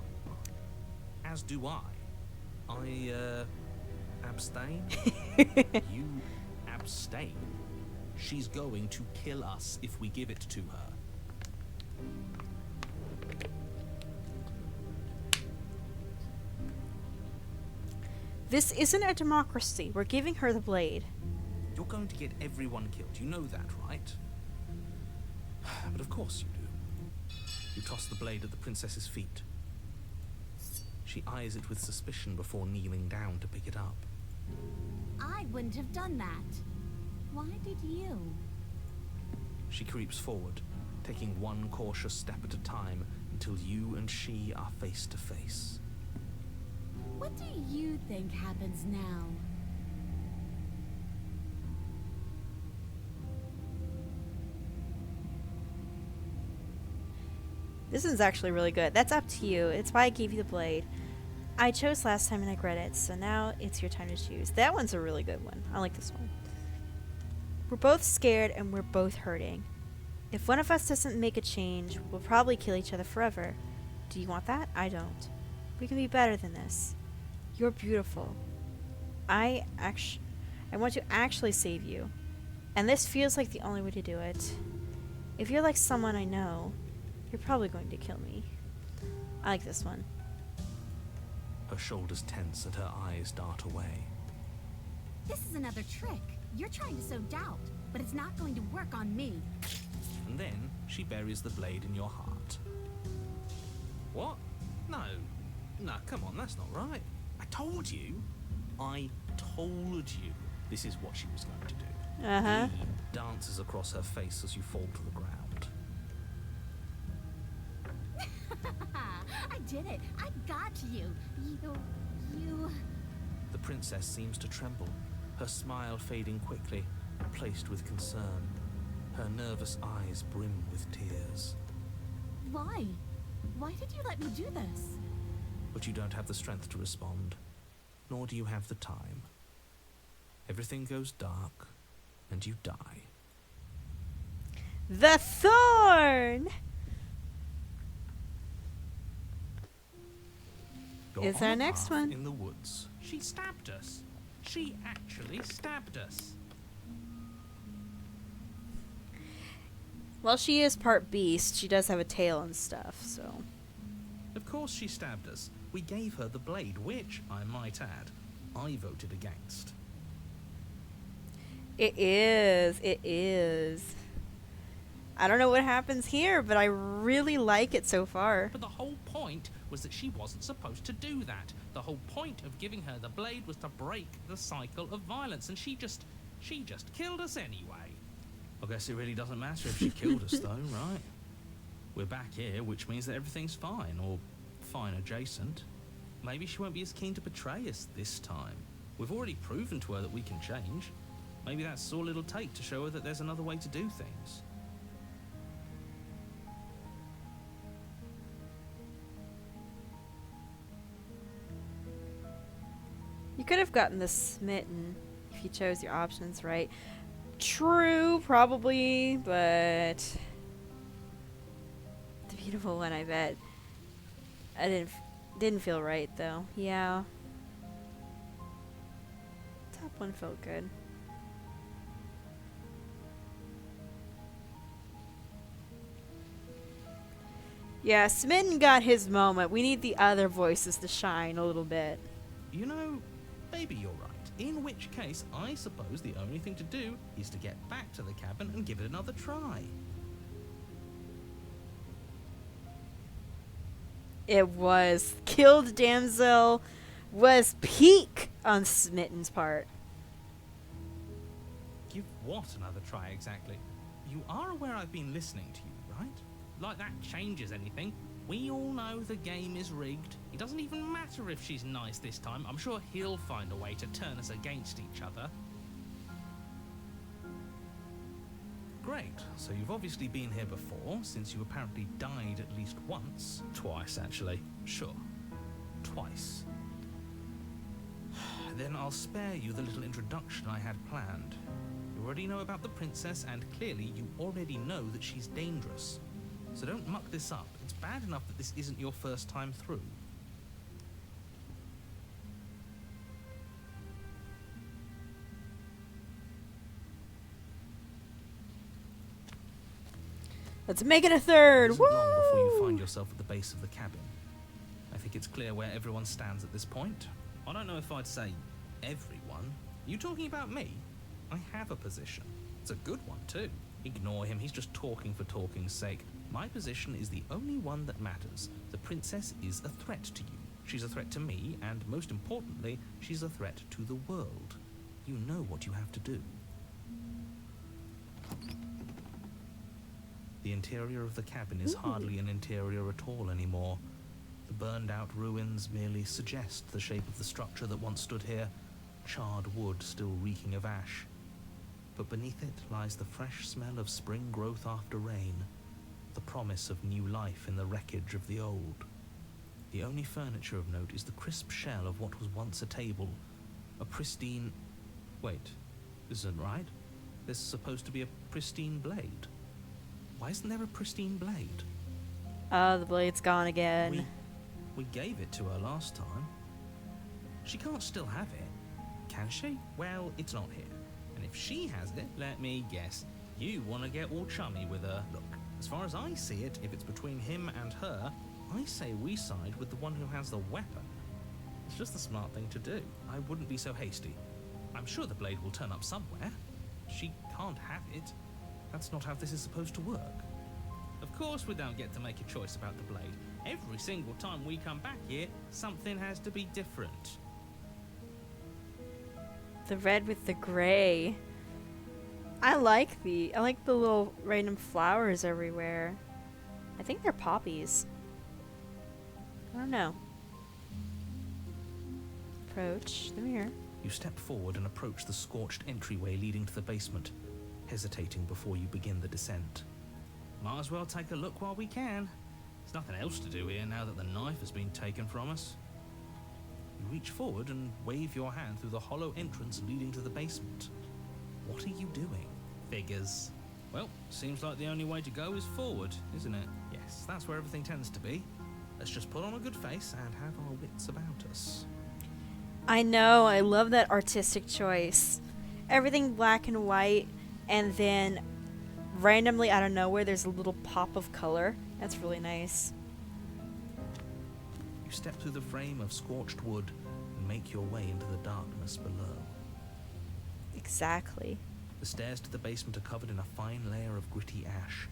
As do I. I abstain? You abstain? She's going to kill us if we give it to her. This isn't a democracy. We're giving her the blade. You're going to get everyone killed. You know that, right? But of course you do. You toss the blade at the princess's feet. She eyes it with suspicion before kneeling down to pick it up. I wouldn't have done that. Why did you? She creeps forward, taking one cautious step at a time until you and she are face to face. What do you think happens now? This one's actually really good. That's up to you. It's why I gave you the blade. I chose last time and I regret it, so now it's your time to choose. That one's a really good one. I like this one. We're both scared and we're both hurting. If one of us doesn't make a change, we'll probably kill each other forever. Do you want that? I don't. We can be better than this. You're beautiful. I want to actually save you. And this feels like the only way to do it. If you're like someone I know, you're probably going to kill me. I like this one. Her shoulders tense and her eyes dart away. This is another trick. You're trying to sow doubt, but it's not going to work on me. And then she buries the blade in your heart. What? No. No, come on, that's not right. I told you. I told you this is what she was going to do. Uh-huh. Glee dances across her face as you fall to the ground. I did it. I got you. You... The princess seems to tremble, her smile fading quickly, replaced with concern. Her nervous eyes brim with tears. Why? Why did you let me do this? But you don't have the strength to respond, nor do you have the time. Everything goes dark, and you die. The Thorn! You're Is on our a next path one. in the woods. She stabbed us. She actually stabbed us. Well, she is part beast. She does have a tail and stuff, so... Of course she stabbed us. We gave her the blade, which, I might add, I voted against. It is. It is. I don't know what happens here, but I really like it so far. But the whole point was that she wasn't supposed to do that. The whole point of giving her the blade was to break the cycle of violence, and she just killed us anyway. I guess it really doesn't matter if she killed us, though, right? We're back here, which means that everything's fine, or fine adjacent. Maybe she won't be as keen to betray us this time. We've already proven to her that we can change. Maybe that's all it'll take to show her that there's another way to do things. You could have gotten the smitten if you chose your options right. True, probably, but the beautiful one, I bet. I didn't feel right though. Yeah. Top one felt good. Yeah, Smitten got his moment. We need the other voices to shine a little bit. You know, maybe you're right. In which case, I suppose the only thing to do is to get back to the cabin and give it another try. It was. Killed Damsel was peak on Smitten's part. Give what another try exactly? You are aware I've been listening to you, right? Like that changes anything. We all know the game is rigged. It doesn't even matter if she's nice this time. I'm sure he'll find a way to turn us against each other. Great. So you've obviously been here before, since you apparently died at least once. Twice, actually. Sure. Twice. Then I'll spare you the little introduction I had planned. You already know about the princess, and clearly you already know that she's dangerous. So don't muck this up. It's bad enough that this isn't your first time through. Let's make it a It third. isn't long before you Woo! find yourself at the base of the cabin. I think it's clear where everyone stands at this point. I don't know if I'd say everyone. You talking about me? I have a position. It's a good one too. Ignore him, he's just talking for talking's sake. My position is the only one that matters. The princess is a threat to you. She's a threat to me, and most importantly, she's a threat to the world. You know what you have to do. The interior of the cabin is hardly an interior at all anymore. The burned out ruins merely suggest the shape of the structure that once stood here, charred wood still reeking of ash. But beneath it lies the fresh smell of spring growth after rain, the promise of new life in the wreckage of the old. The only furniture of note is the crisp shell of what was once a table, a pristine... Wait, this isn't right. There's supposed to be a pristine blade. Why isn't there a pristine blade? The blade's gone again. We gave it to her last time. She can't still have it, can she? Well, it's not here. And if she has it, let me guess, you want to get all chummy with her. Look, as far as I see it, if it's between him and her, I say we side with the one who has the weapon. It's just the smart thing to do. I wouldn't be so hasty. I'm sure the blade will turn up somewhere. She can't have it. That's not how this is supposed to work. Of course we don't get to make a choice about the blade. Every single time we come back here, something has to be different. The red with the gray. I like the little random flowers everywhere. I think they're poppies. I don't know. Approach the mirror. You step forward and approach the scorched entryway leading to the basement, hesitating before you begin the descent. Might as well take a look while we can. There's nothing else to do here now that the knife has been taken from us. You reach forward and wave your hand through the hollow entrance leading to the basement. What are you doing? Figures. Well, seems like the only way to go is forward, isn't it? Yes, that's where everything tends to be. Let's just put on a good face and have our wits about us. I know, I love that artistic choice. Everything black and white, and then randomly out of nowhere there's a little pop of color. That's really nice. You step through the frame of scorched wood and make your way into the darkness below. Exactly. The stairs to the basement are covered in a fine layer of gritty ash.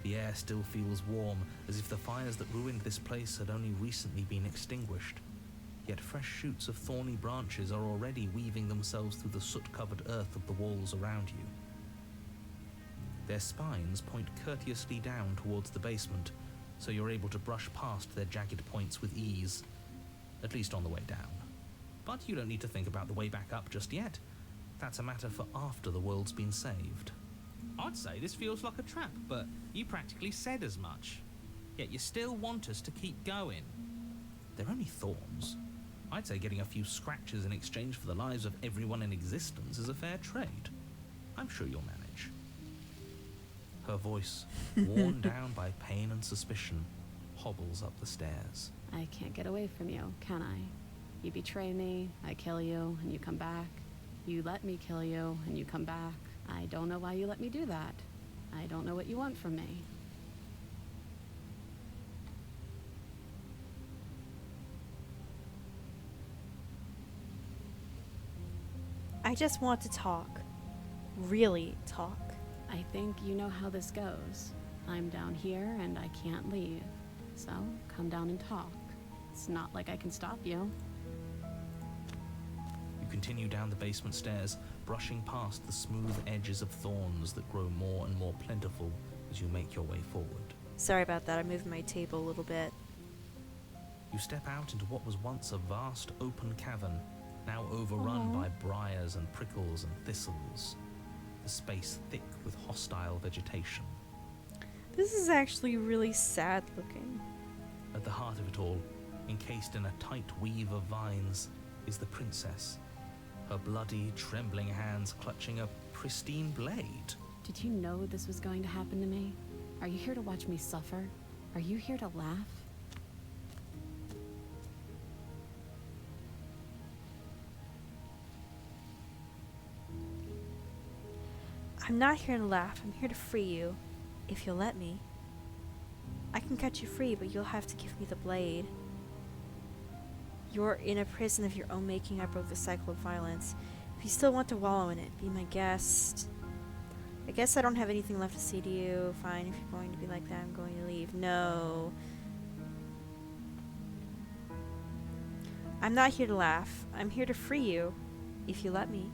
The air still feels warm, as if the fires that ruined this place had only recently been extinguished. Yet fresh shoots of thorny branches are already weaving themselves through the soot-covered earth of the walls around you. Their spines point courteously down towards the basement, so you're able to brush past their jagged points with ease, at least on the way down. But you don't need to think about the way back up just yet. That's a matter for after the world's been saved. I'd say this feels like a trap, but you practically said as much. Yet you still want us to keep going. They're only thorns. I'd say getting a few scratches in exchange for the lives of everyone in existence is a fair trade. I'm sure you'll manage. Her voice, worn down by pain and suspicion, hobbles up the stairs. I can't get away from you, can I? You betray me, I kill you, and you come back. You let me kill you, and you come back. I don't know why you let me do that. I don't know what you want from me. I just want to talk. Really talk. I think you know how this goes. I'm down here and I can't leave. So, come down and talk. It's not like I can stop you. You continue down the basement stairs, brushing past the smooth edges of thorns that grow more and more plentiful as you make your way forward. Sorry about that, I moved my table a little bit. You step out into what was once a vast open cavern, now overrun Aww. by briars and prickles and thistles, the space thick with hostile vegetation. This is actually really sad looking. At the heart of it all, encased in a tight weave of vines, is the princess, her bloody, trembling hands clutching a pristine blade. Did you know this was going to happen to me? Are you here to watch me suffer? Are you here to laugh? I'm not here to laugh, I'm here to free you. If you'll let me. I can cut you free, but you'll have to give me the blade. You're in a prison of your own making. I broke the cycle of violence. If you still want to wallow in it, be my guest. I guess I don't have anything left to say to you. Fine, if you're going to be like that, I'm going to leave. No. I'm not here to laugh. I'm here to free you, if you let me.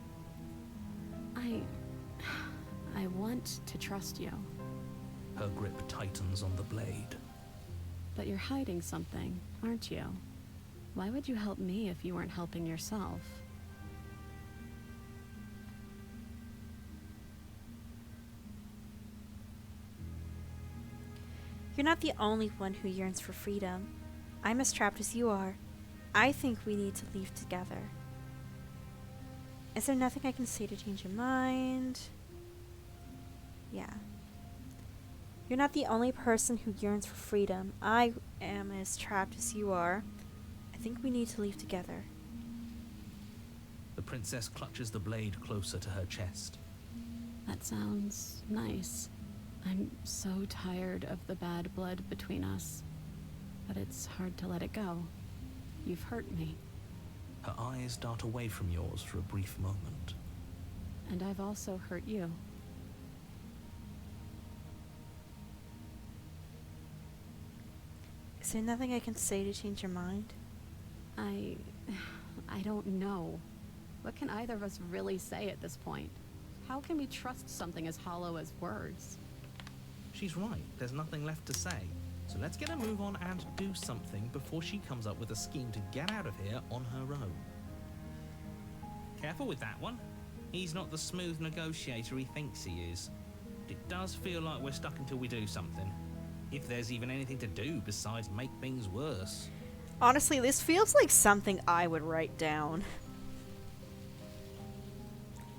I want to trust you. Her grip tightens on the blade. But you're hiding something, aren't you? Why would you help me if you weren't helping yourself? You're not the only one who yearns for freedom. I'm as trapped as you are. I think we need to leave together. Is there nothing I can say to change your mind? Yeah. You're not the only person who yearns for freedom. I am as trapped as you are. I think we need to leave together. The princess clutches the blade closer to her chest. That sounds nice. I'm so tired of the bad blood between us. But it's hard to let it go. You've hurt me. Her eyes dart away from yours for a brief moment. And I've also hurt you. Is there nothing I can say to change your mind? I don't know. What can either of us really say at this point? How can we trust something as hollow as words? She's right, there's nothing left to say. So let's get a move on and do something before she comes up with a scheme to get out of here on her own. Careful with that one. He's not the smooth negotiator he thinks he is. It does feel like we're stuck until we do something. If there's even anything to do besides make things worse. Honestly, this feels like something I would write down.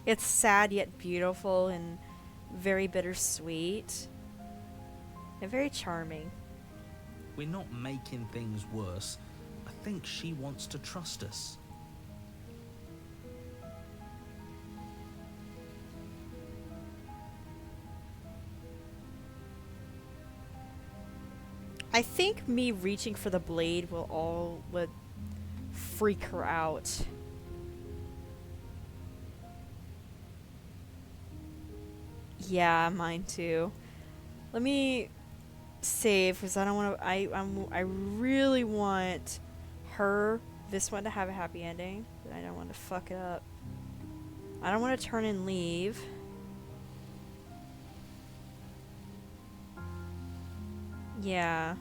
It's sad yet beautiful and very bittersweet. And very charming. We're not making things worse. I think she wants to trust us. I think me reaching for the blade would freak her out. Yeah, mine too. Let me save because I don't want to. I really want this one to have a happy ending, but I don't want to fuck it up. I don't want to turn and leave. Yeah.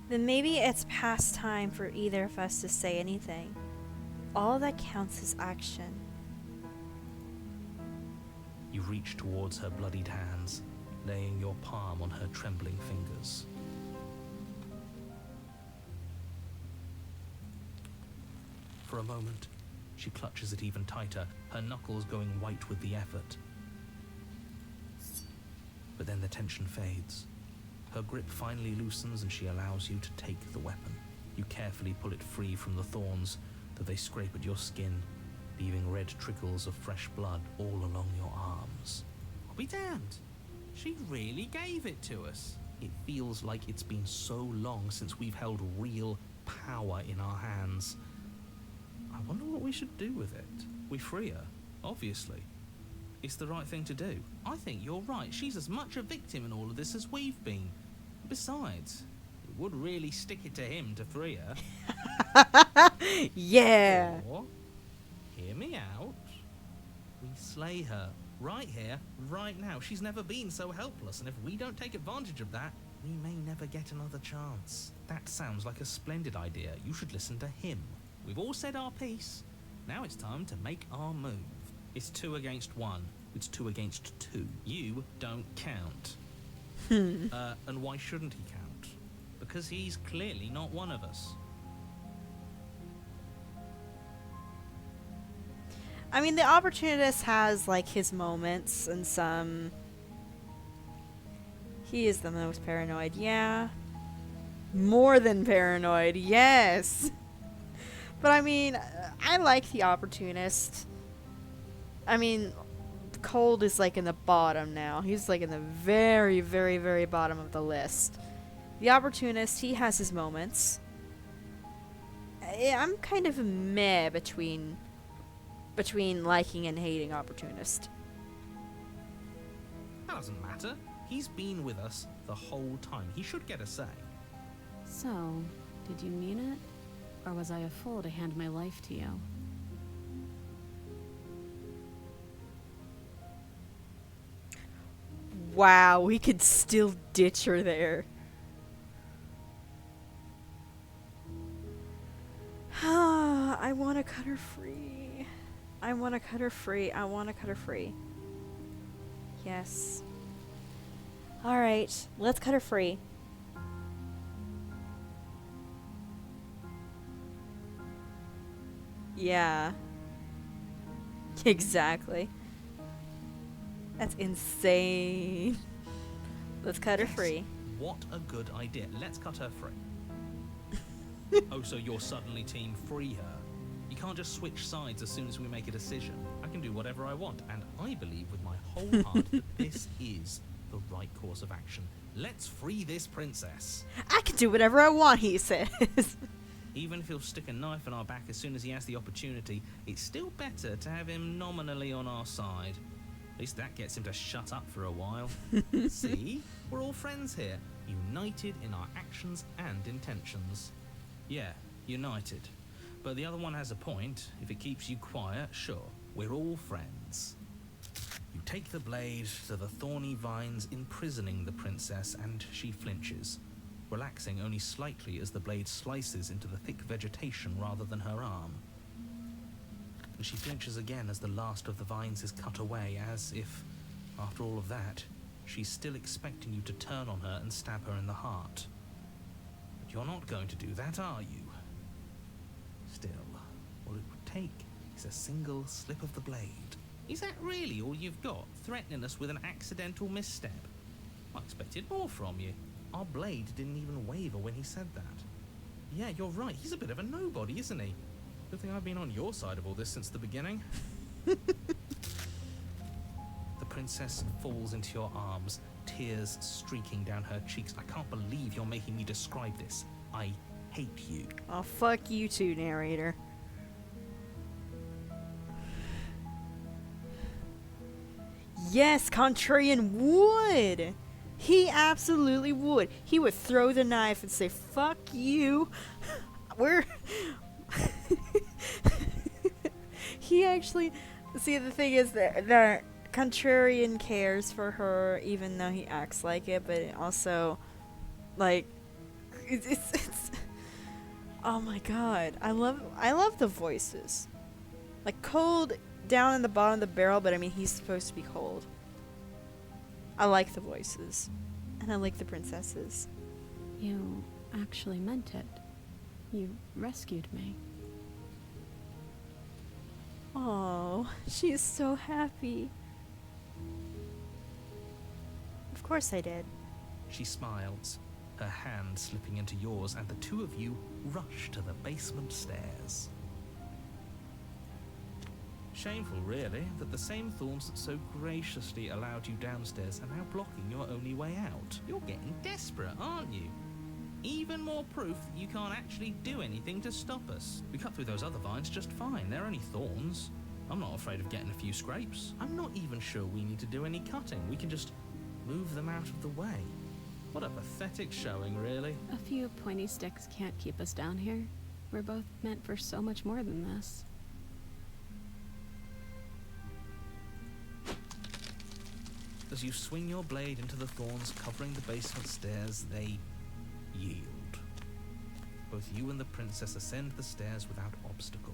Then maybe it's past time for either of us to say anything. All that counts is action. You reach towards her bloodied hands, laying your palm on her trembling fingers. For a moment, she clutches it even tighter, her knuckles going white with the effort. But then the tension fades. Her grip finally loosens and she allows you to take the weapon. You carefully pull it free from the thorns, though they scrape at your skin, leaving red trickles of fresh blood all along your arms. I'll be damned. She really gave it to us. It feels like it's been so long since we've held real power in our hands. I wonder what we should do with it. We free her, obviously. It's the right thing to do. I think you're right. She's as much a victim in all of this as we've been. Besides, it would really stick it to him to free her. Yeah. Or, hear me out, we slay her right here, right now. She's never been so helpless, and if we don't take advantage of that, we may never get another chance. That sounds like a splendid idea. You should listen to him. We've all said our piece. Now it's time to make our move. It's 2 against 1. It's 2 against 2. You don't count. And why shouldn't he count? Because he's clearly not one of us. I mean, the opportunist has like his moments and some. He is the most paranoid, yeah. More than paranoid, yes. But I mean, I like the opportunist. I mean, Cold is like in the bottom now. He's like in the very, very, very bottom of the list. The Opportunist, he has his moments. I'm kind of meh between liking and hating Opportunist. That doesn't matter. He's been with us the whole time. He should get a say. So, did you mean it? Or was I a fool to hand my life to you? Wow, we could still ditch her there. I want to cut her free. I want to cut her free. I want to cut her free. Yes. Alright, let's cut her free. Yeah. Exactly. That's insane. Let's cut her free. What a good idea. Let's cut her free. Oh, so you're suddenly team free her? You can't just switch sides as soon as we make a decision. I can do whatever I want, and I believe with my whole heart that this is the right course of action. Let's free this princess. I can do whatever I want, he says. Even if he'll stick a knife in our back as soon as he has the opportunity, it's still better to have him nominally on our side. At least that gets him to shut up for a while. See? We're all friends here, united in our actions and intentions. Yeah, united. But the other one has a point. If it keeps you quiet, sure, we're all friends. You take the blade to the thorny vines imprisoning the princess, and she flinches, relaxing only slightly as the blade slices into the thick vegetation rather than her arm. And she flinches again as the last of the vines is cut away, as if, after all of that, she's still expecting you to turn on her and stab her in the heart. But you're not going to do that, are you? Still, all it would take is a single slip of the blade. Is that really all you've got, threatening us with an accidental misstep? I expected more from you. Our blade didn't even waver when he said that. Yeah, you're right, he's a bit of a nobody, isn't he? Good thing I've been on your side of all this since the beginning. The princess falls into your arms, tears streaking down her cheeks. I can't believe you're making me describe this. I hate you. Oh, fuck you too, narrator. Yes, Contrarian would. He absolutely would. He would throw the knife and say, fuck you. We're... He actually... See, the thing is that Contrarian cares for her, even though he acts like it, but also, like, it's oh my god. I love the voices. Like, Cold down in the bottom of the barrel, but I mean, he's supposed to be cold. I like the voices. And I like the princesses. You actually meant it. You rescued me. Oh, she is so happy. Of course I did. She smiles, her hand slipping into yours, and the two of you rush to the basement stairs. Shameful, really, that the same thorns that so graciously allowed you downstairs are now blocking your only way out. You're getting desperate, aren't you? Even more proof that you can't actually do anything to stop us. We cut through those other vines just fine. They're only thorns. I'm not afraid of getting a few scrapes. I'm not even sure we need to do any cutting. We can just move them out of the way. What a pathetic showing, really. A few pointy sticks can't keep us down here. We're both meant for so much more than this. As you swing your blade into the thorns covering the basement stairs, they yield. Both you and the princess ascend the stairs without obstacle.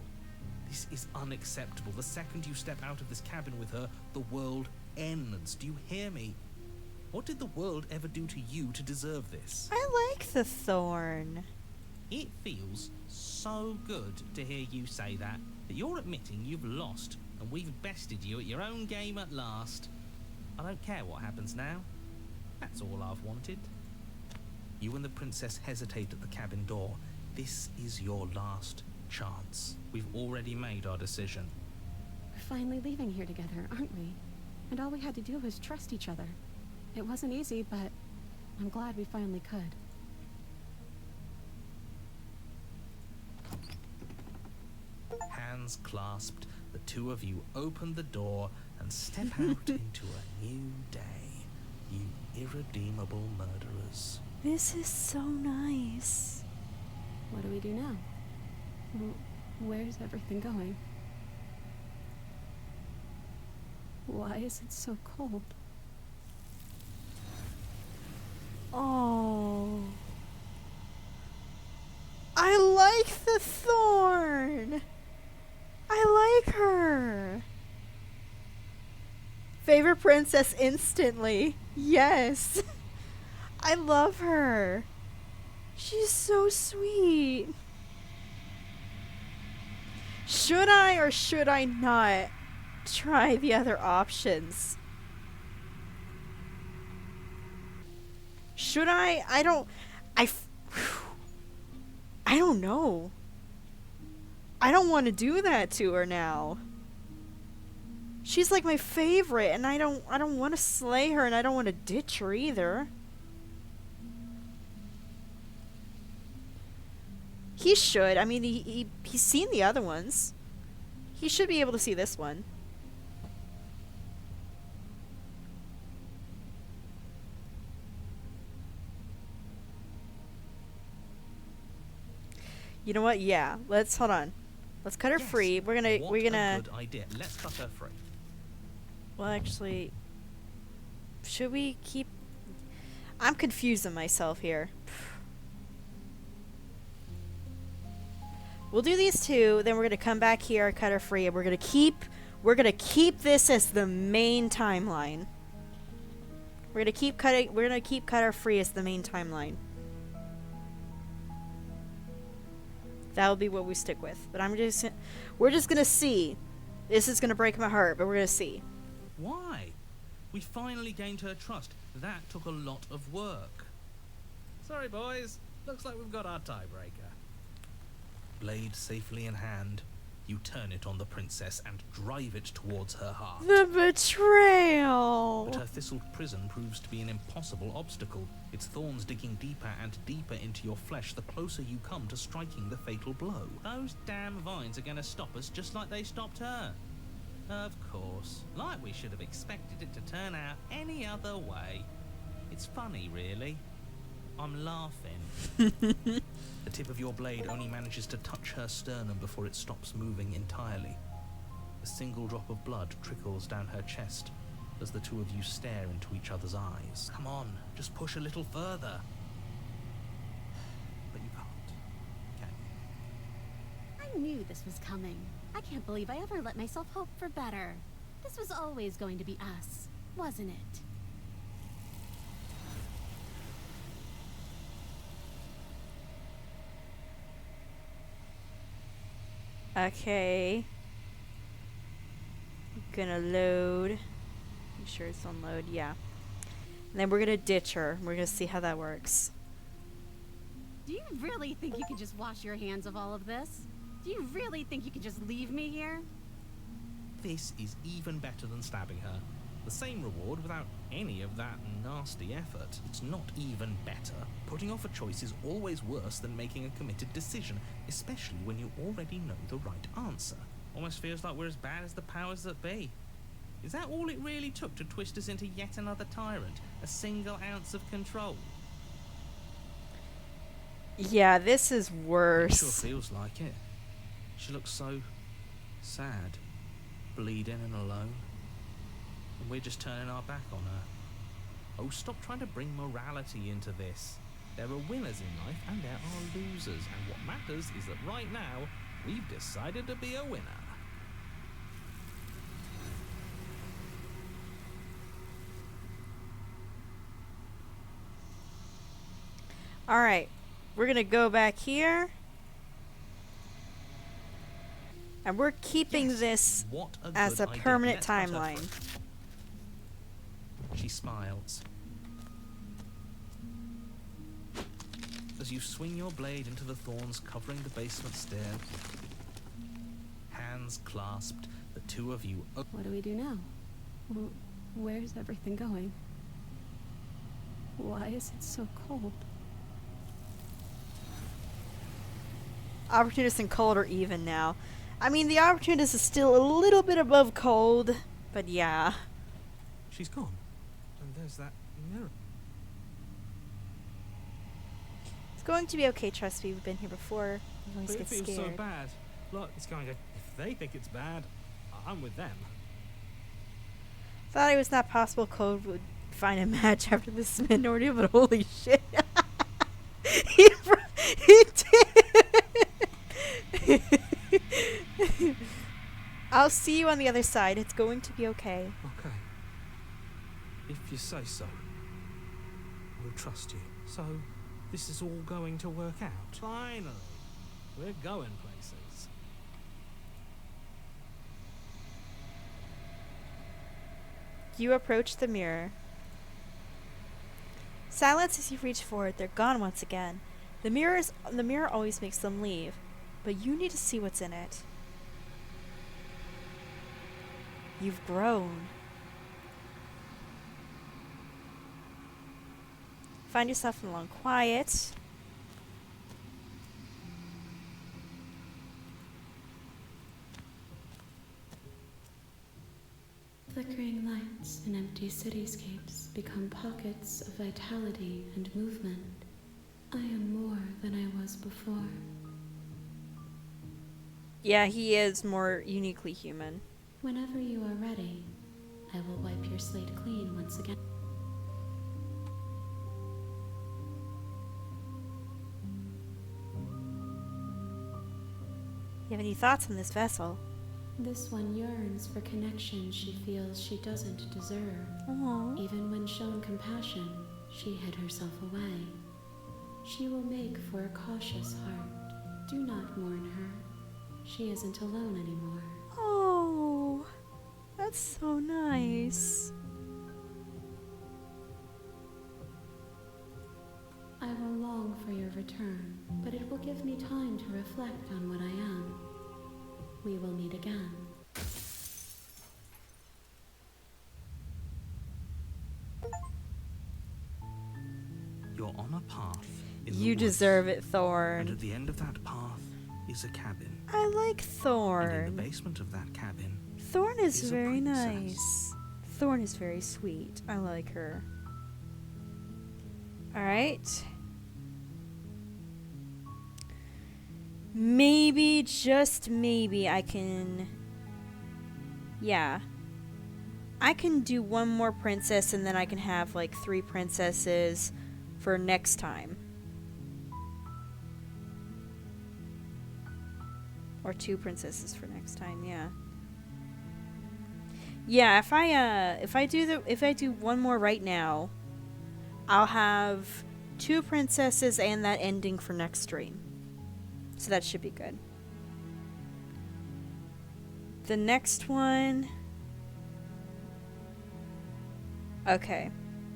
This is unacceptable. The second you step out of this cabin with her, the world ends. Do you hear me? What did the world ever do to you to deserve this? I like the thorn. It feels so good to hear you say that you're admitting you've lost and we've bested you at your own game at last. I don't care what happens now. That's all I've wanted. You and the princess hesitate at the cabin door. This is your last chance. We've already made our decision. We're finally leaving here together, aren't we? And all we had to do was trust each other. It wasn't easy, but I'm glad we finally could. Hands clasped, the two of you open the door and step out into a new day. You irredeemable murderers. This is so nice. What do we do now? Where's everything going? Why is it so cold? Oh. I like the thorn. I like her. Favorite princess instantly. Yes. I love her. She's so sweet. Should I or should I not try the other options? Should I? I don't know. I don't want to do that to her now. She's like my favorite, and I don't want to slay her, and I don't want to ditch her either. He should. I mean, he's seen the other ones. He should be able to see this one. You know what? Yeah. Let's hold on. Let's cut her free. We're gonna. What we're gonna. a good idea. Let's cut her free. Well, actually, should we keep? I'm confusing myself here. We'll do these two, then we're gonna come back here, cut her free, and we're gonna keep this as the main timeline. We're gonna keep cut her free as the main timeline. That'll be what we stick with. But we're just gonna see. This is gonna break my heart, but we're gonna see. Why? We finally gained her trust. That took a lot of work. Sorry, boys. Looks like we've got our tiebreaker. Blade safely in hand, you turn it on the princess and drive it towards her heart. The betrayal! But her thistled prison proves to be an impossible obstacle, its thorns digging deeper and deeper into your flesh the closer you come to striking the fatal blow. Those damn vines are going to stop us just like they stopped her. Of course. Like we should have expected it to turn out any other way. It's funny, really. I'm laughing. The tip of your blade only manages to touch her sternum before it stops moving entirely. A single drop of blood trickles down her chest as the two of you stare into each other's eyes. Come on, just push a little further. But you can't, can you? I knew this was coming. I can't believe I ever let myself hope for better. This was always going to be us, wasn't it? Okay. Gonna load. Make sure it's on load. Yeah. And then we're gonna ditch her. We're gonna see how that works. Do you really think you can just wash your hands of all of this? Do you really think you can just leave me here? This is even better than stabbing her. The same reward without any of that nasty effort. It's not even better. Putting off a choice is always worse than making a committed decision, especially when you already know the right answer. Almost feels like we're as bad as the powers that be. Is that all it really took to twist us into yet another tyrant? A single ounce of control? Yeah, this is It worse. sure feels like it. She looks so sad, bleeding and alone. And we're just turning our back on her. Oh, stop trying to bring morality into this. There are winners in life and there are losers, and what matters is that right now, we've decided to be a winner. Alright. We're gonna go back here. And we're keeping Yes, this what a as good a idea. permanent Let's cut her timeline. throat. She smiles. As you swing your blade into the thorns covering the basement stair, hands clasped, the two of you What do we do now? Where's everything going? Why is it so cold? Opportunist and cold are even now. I mean, the opportunist is still a little bit above cold, but yeah. She's gone. And there's that mirror. It's going to be okay, trust me. We've been here before. We always But get it feels scared. so bad. Look, it's going to... If they think it's bad, I'm with them. Thought it was not possible Code would find a match after this minority, but holy shit. he did. I'll see you on the other side. It's going to be okay. Okay. If you say so. We'll trust you. So, this is all going to work out. Finally. We're going places. You approach the mirror. Silence as you reach forward. They're gone once again. The mirror always makes them leave, but you need to see what's in it. You've grown. Find yourself in a long quiet. Flickering lights and empty cityscapes become pockets of vitality and movement. I am more than I was before. Yeah, he is more uniquely human. Whenever you are ready, I will wipe your slate clean once again. You have any thoughts on this vessel? This one yearns for connection she feels she doesn't deserve. Aww. Even when shown compassion, she hid herself away. She will make for a cautious heart. Do not mourn her. She isn't alone anymore. Oh, that's so nice. I will long for your return, but it will give me time to reflect on what I am. We will meet again. You're on a path in the You woods, deserve it, and Thorn. at the end of that path is a cabin. I like And in Thorn. the basement of that cabin Thorn is is a very princess. nice. Thorn is very sweet. I like her. Alright. Maybe, just maybe, I can... Yeah. I can do one more princess and then I can have like 3 princesses for next time. Or 2 princesses for next time, yeah. Yeah, if I do one more right now, I'll have 2 princesses and that ending for next stream. So that should be good. The next one... Okay.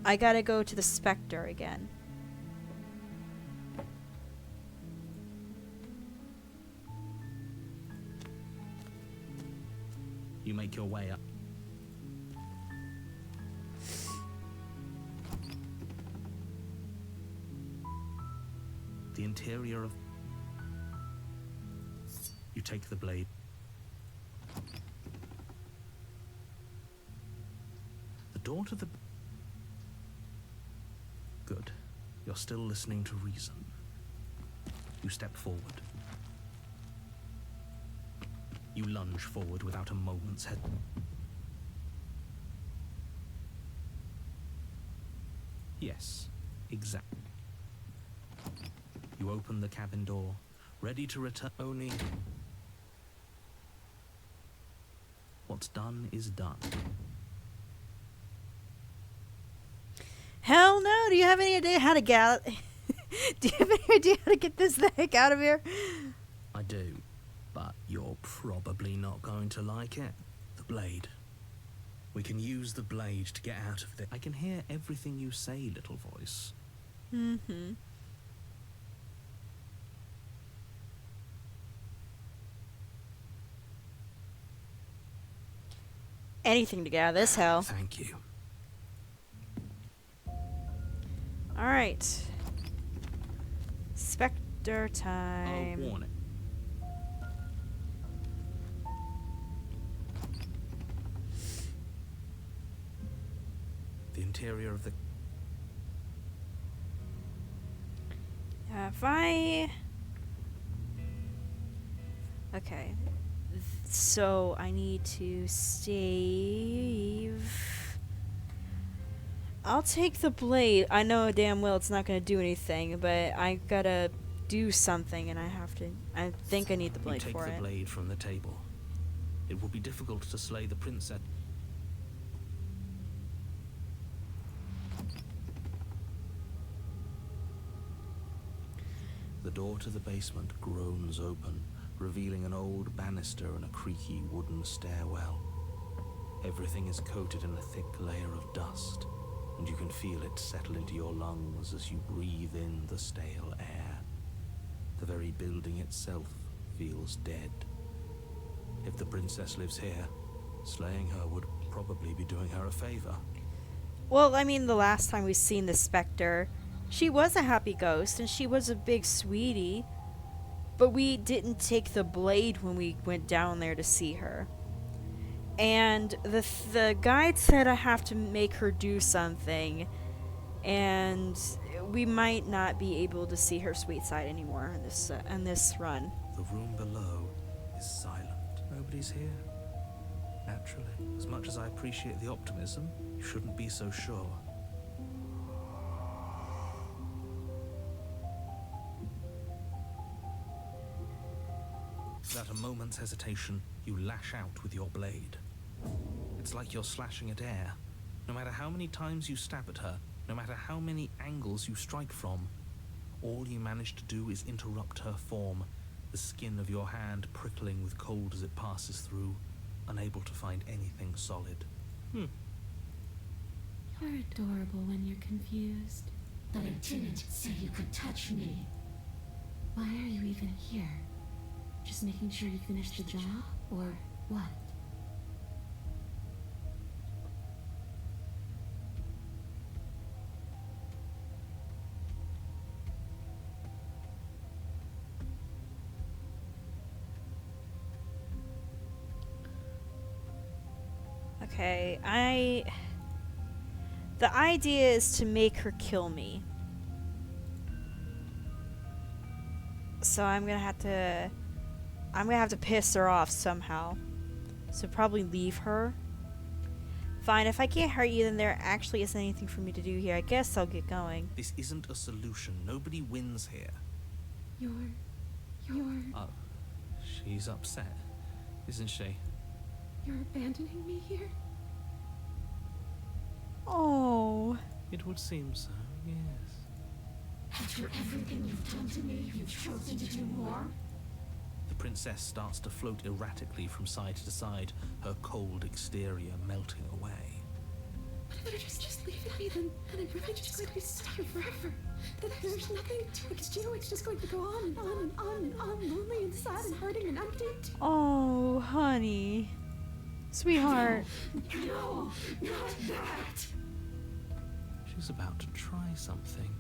I gotta go to the Spectre again. you make your way up. The interior of... You take the blade. The door to the... Good. You're still listening to reason. You step forward. You lunge forward without a moment's head. Yes, exactly. You open the cabin door, ready to return. Only... What's done is done. Hell no! Do you have any idea how to get out? Do you have any idea how to get this the heck out of here? I do, but you're probably not going to like it. The blade. We can use the blade to get out of this. I can hear everything you say, little voice. Mm-hmm. Anything to get out of this hell. Thank you. Alright. Spectre time. I'll warn it. The interior of the... If I... Okay. So I need to save... I'll take the blade. I know damn well it's not going to do anything, but I gotta do something and I have to... I think I need the blade you take for the it. blade from the table. It will be difficult to slay the princess. The door to the basement groans open, revealing an old banister and a creaky wooden stairwell. Everything is coated in a thick layer of dust, and you can feel it settle into your lungs as you breathe in the stale air. The very building itself feels dead. If the princess lives here, slaying her would probably be doing her a favor. Well, I mean, the last time we seen the Spectre, she was a happy ghost and she was a big sweetie, but we didn't take the blade when we went down there to see her. And the guide said I have to make her do something, and we might not be able to see her sweet side anymore in this run. The room below is silent. Nobody's here. Naturally, as much as I appreciate the optimism, you shouldn't be so sure. Without a moment's hesitation, you lash out with your blade. It's like you're slashing at air. No matter how many times you stab at her, no matter how many angles you strike from, all you manage to do is interrupt her form, the skin of your hand prickling with cold as it passes through, unable to find anything solid. You're adorable when you're confused. But I didn't say you could touch me. Why are you even here? Just making sure you finish the job, or what? Okay, the idea is to make her kill me. So I'm gonna have to piss her off somehow. So probably leave her. Fine, if I can't hurt you, then there actually isn't anything for me to do here. I guess I'll get going. This isn't a solution. Nobody wins here. You're... Oh, she's upset, isn't she? You're abandoning me here? Oh. It would seem so, yes. After everything you've done to me, you've chosen to do more? The princess starts to float erratically from side to side, her cold exterior melting away. But if I just leave me, then I'm really just going to be stuck here forever. That there's nothing we can do. It's just going to go on and on and on and on, lonely and sad and hurting and empty. Oh, honey. Sweetheart. No, not that! She's about to try something.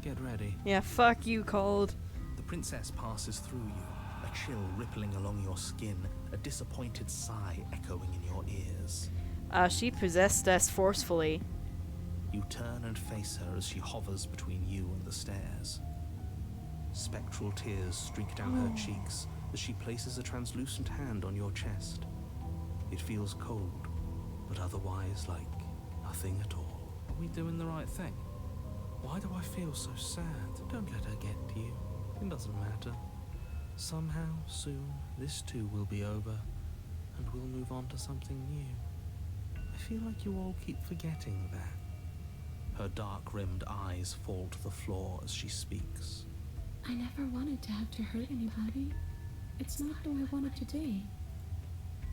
Get ready. Yeah, fuck you, cold. The princess passes through you, a chill rippling along your skin, a disappointed sigh echoing in your ears. She possessed us forcefully. You turn and face her as she hovers between you and the stairs. Spectral tears streak down her cheeks as she places a translucent hand on your chest. It feels cold, but otherwise like nothing at all. Are we doing the right thing? Why do I feel so sad? Don't let her get to you. It doesn't matter. Somehow, soon, this too will be over, and we'll move on to something new. I feel like you all keep forgetting that. Her dark-rimmed eyes fall to the floor as she speaks. I never wanted to have to hurt anybody. It's not who I wanted to be.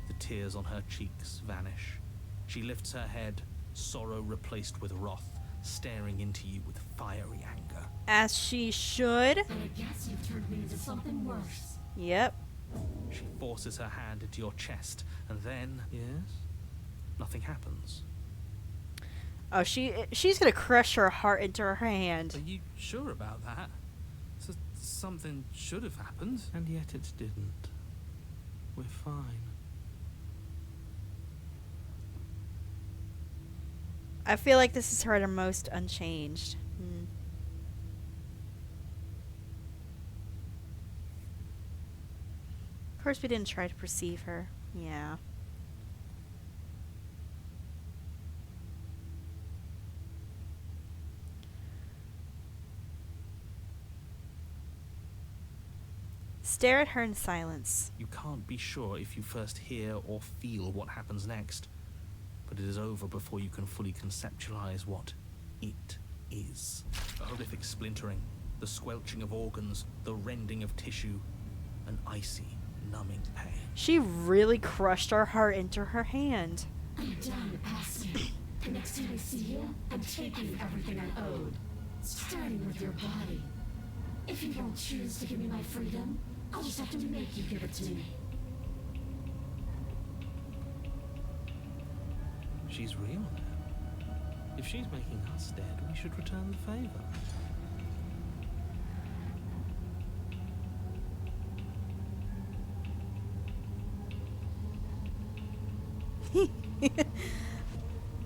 The tears on her cheeks vanish. She lifts her head, sorrow replaced with wrath, staring into you with fiery anger. As she should. Then I guess you've turned me into something worse. Yep. She forces her hand into your chest, and then... Yes? Nothing happens. Oh, she's gonna crush her heart into her hand. Are you sure about that? Something should have happened. And yet it didn't. We're fine. I feel like this is her the most unchanged. Of course, we didn't try to perceive her. Yeah. Stare at her in silence. You can't be sure if you first hear or feel what happens next, but it is over before you can fully conceptualize what it is. The horrific splintering, the squelching of organs, the rending of tissue, an icy, numbing pain. She really crushed our heart into her hand. I'm done asking. The next time I see you, I'm taking everything I owed. Starting with your body. If you don't choose to give me my freedom, I'll just have to make you give it to me. She's real now. If she's making us dead, we should return the favor.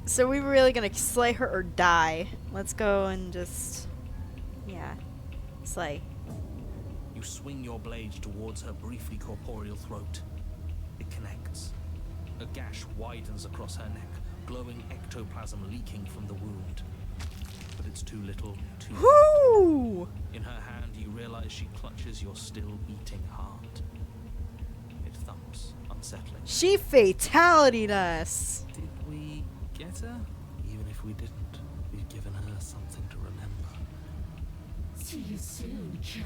So we were really gonna slay her or die. Let's go and just... yeah. Slay. You swing your blade towards her briefly corporeal throat. It connects. A gash widens across her neck, glowing ectoplasm leaking from the wound. But it's too little, too late. Woo! In her hand, you realize she clutches your still beating heart. It thumps, unsettling. She fatality'd us. Did we get her? Even if we didn't, we've given her something to remember. See you soon, killer.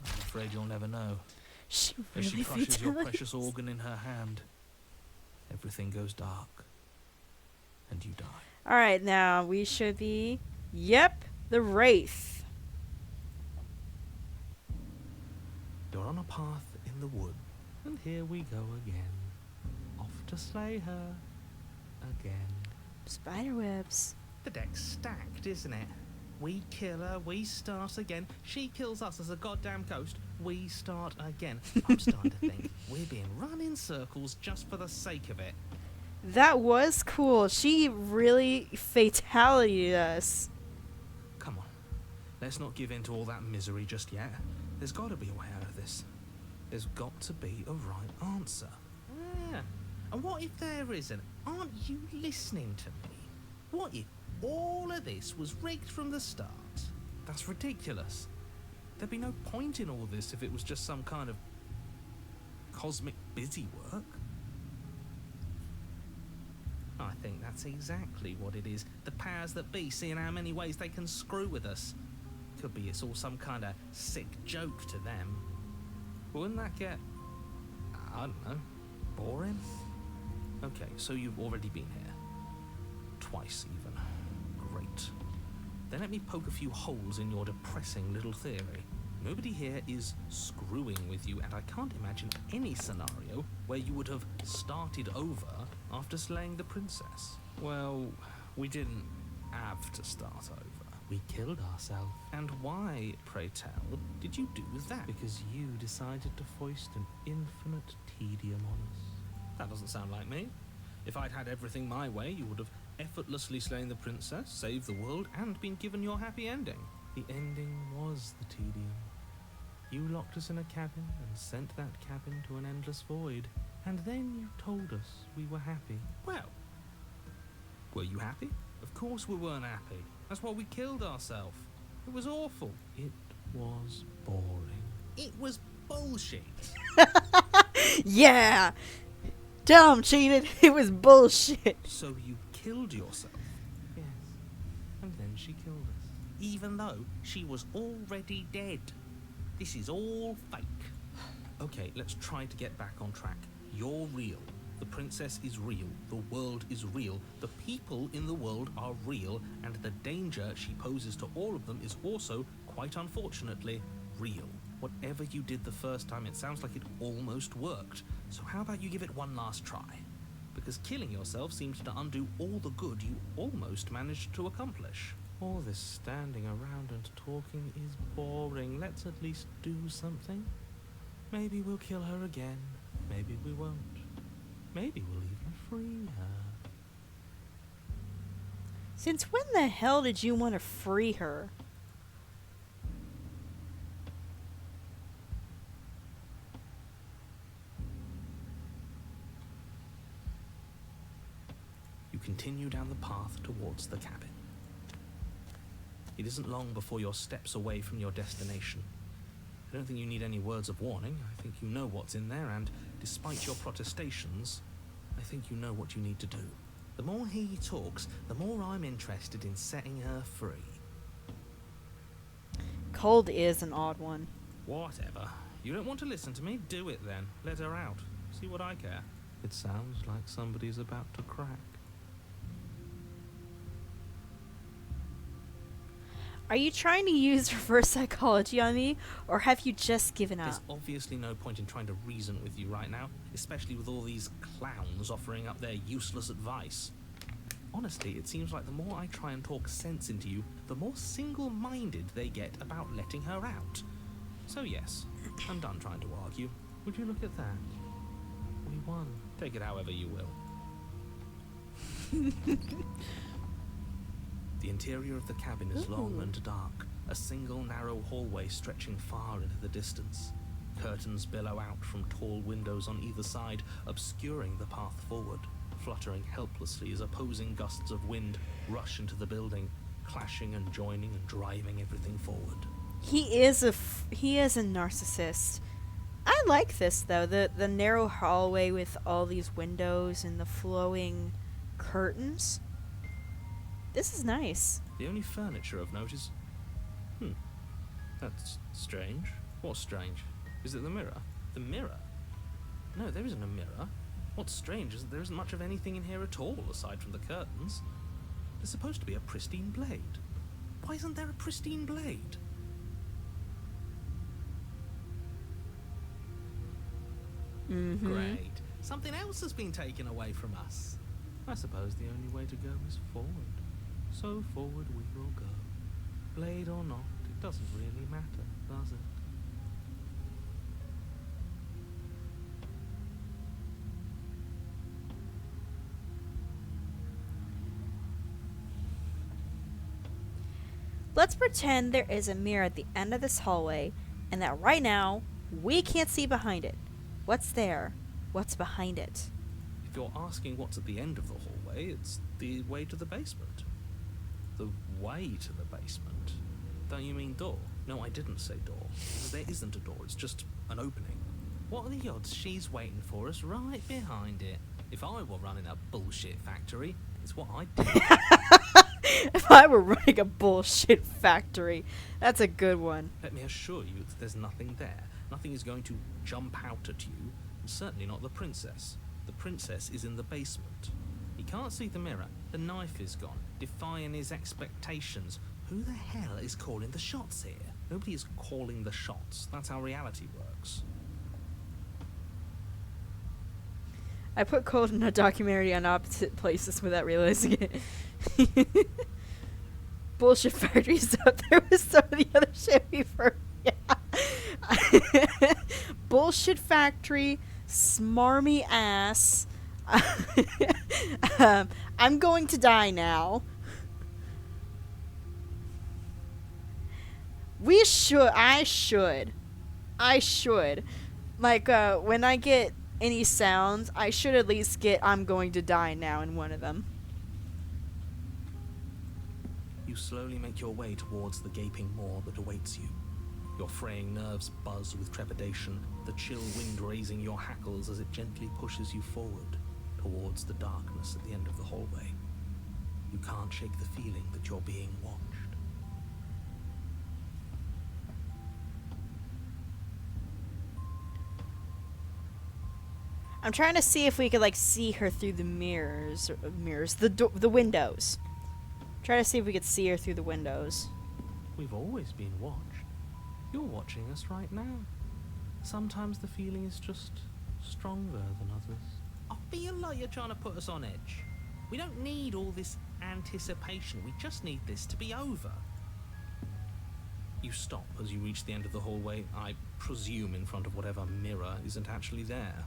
I'm afraid you'll never know. She As she really crushes your fatality'd precious us. organ in her hand, everything goes dark, and you die. Alright, now we should be... Yep, the Wraith. You're on a path in the wood, and here we go again. Off to slay her again. Spiderwebs. The deck's stacked, isn't it? We kill her, we start again. She kills us as a goddamn ghost, we start again. I'm starting to think we're being run in circles just for the sake of it. That was cool. She really fatality'd us. Come on, let's not give in to all that misery just yet. There's got to be a way out of this. There's got to be a right answer. Yeah. And what if there isn't? Aren't you listening to me? What if all of this was rigged from the start? That's ridiculous. There'd be no point in all this if it was just some kind of cosmic busy work. I think that's exactly what it is. The powers that be seeing how many ways they can screw with us. Could be it's all some kind of sick joke to them. Wouldn't that get, I don't know, boring? Okay, so you've already been here. Twice even. Great. Then let me poke a few holes in your depressing little theory. Nobody here is screwing with you, and I can't imagine any scenario where you would have started over after slaying the princess. Well, we didn't have to start over. We killed ourselves And why, pray tell, did you do that? because you decided to foist an infinite tedium on us. That doesn't sound like me. If I'd had everything my way, you would have effortlessly slain the princess, saved the world, and been given your happy ending. The ending was the tedium. You locked us in a cabin and sent that cabin to an endless void. And then you told us we were happy. Well, were you happy? Of course we weren't happy. That's why we killed ourselves. It was awful. It was boring. It was bullshit. Yeah! Dumb cheated. It was bullshit. So you killed yourself, Yes. And then she killed us. even though she was already dead. This is all fake. Okay, let's try to get back on track. You're real. The princess is real. The world is real. The people in the world are real. And the danger she poses to all of them is also, quite unfortunately, real. Whatever you did the first time, it sounds like it almost worked. So how about you give it one last try? because killing yourself seems to undo all the good you almost managed to accomplish. All this standing around and talking is boring. Let's at least do something. Maybe we'll kill her again. Maybe we won't. Maybe we'll even free her. Since when the hell did you want to free her? You continue down the path towards the cabin. It isn't long before you're steps away from your destination. I don't think you need any words of warning. I think you know what's in there, and despite your protestations, I think you know what you need to do. The more he talks, the more I'm interested in setting her free. Cold is an odd one. Whatever. You don't want to listen to me? Do it then. Let her out. See what I care. It sounds like somebody's about to crack. Are you trying to use reverse psychology on me, or have you just given up? There's obviously no point in trying to reason with you right now, especially with all these clowns offering up their useless advice. Honestly, it seems like the more I try and talk sense into you, the more single-minded they get about letting her out. So yes, I'm done trying to argue. Would you look at that? We won. Take it however you will. The interior of the cabin is long and dark, a single narrow hallway stretching far into the distance. Curtains billow out from tall windows on either side, obscuring the path forward, fluttering helplessly as opposing gusts of wind rush into the building, clashing and joining and driving everything forward. He is a narcissist. I like this though, the narrow hallway with all these windows and the flowing curtains. This is nice. The only furniture of note is... That's strange. What's strange? Is it the mirror? The mirror? No, there isn't a mirror. What's strange is that there isn't much of anything in here at all, aside from the curtains. There's supposed to be a pristine blade. Why isn't there a pristine blade? Great. Something else has been taken away from us. I suppose the only way to go is forward. So forward we will go. Blade or not, it doesn't really matter, does it? Let's pretend there is a mirror at the end of this hallway, and that right now, we can't see behind it. What's there? What's behind it? If you're asking what's at the end of the hallway, it's the way to the basement. The way to the basement? Don't you mean door? No, I didn't say door. There isn't a door, it's just an opening. What are the odds she's waiting for us right behind it? If I were running a bullshit factory, it's what I'd do. If I were running a bullshit factory. That's a good one. Let me assure you that there's nothing there. Nothing is going to jump out at you, and certainly not the princess. The princess is in the basement. He can't see the mirror. The knife is gone, defying his expectations. Who the hell is calling the shots here? Nobody is calling the shots. That's how reality works. I put Cold in a documentary on opposite places without realizing it. Bullshit Factory's up there with some of the other shit we've heard. Yeah. Bullshit Factory, smarmy ass. I'm going to die now. I should. Like, when I get any sounds, I should at least get I'm going to die now in one of them. You slowly make your way towards the gaping maw that awaits you. Your fraying nerves buzz with trepidation, the chill wind raising your hackles as it gently pushes you forward, towards the darkness at the end of the hallway. You can't shake the feeling that you're being watched. I'm trying to see if we could, like, see her through the the windows. Try to see if we could see her through the windows. We've always been watched. You're watching us right now. Sometimes the feeling is just stronger than others. Oh, feel like you're trying to put us on edge. We don't need all this anticipation. We just need this to be over. You stop as you reach the end of the hallway, I presume in front of whatever mirror isn't actually there.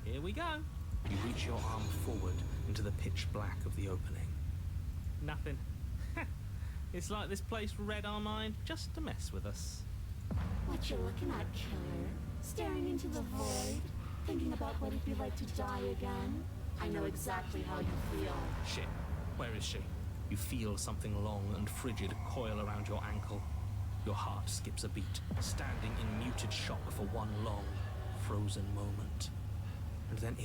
Here we go. You reach your arm forward into the pitch black of the opening. Nothing. It's like this place read our mind just to mess with us. What you looking at, killer? Staring into the void? Thinking about what it'd be like to die again? I know exactly how you feel. Shit. Where is she? You feel something long and frigid coil around your ankle. Your heart skips a beat, standing in muted shock for one long, frozen moment. And then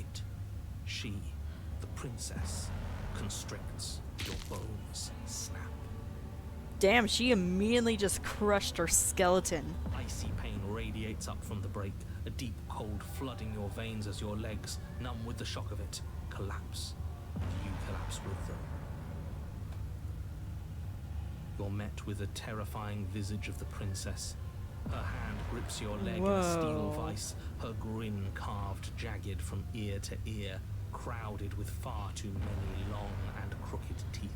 she, the princess, constricts. Your bones snap. Damn, she immediately just crushed her skeleton. Icy pain radiates up from the break, a deep cold flooding your veins as your legs, numb with the shock of it, collapse. You collapse with them. You're met with the terrifying visage of the princess. Her hand grips your leg in a steel vice, her grin carved jagged from ear to ear, crowded with far too many long and crooked teeth.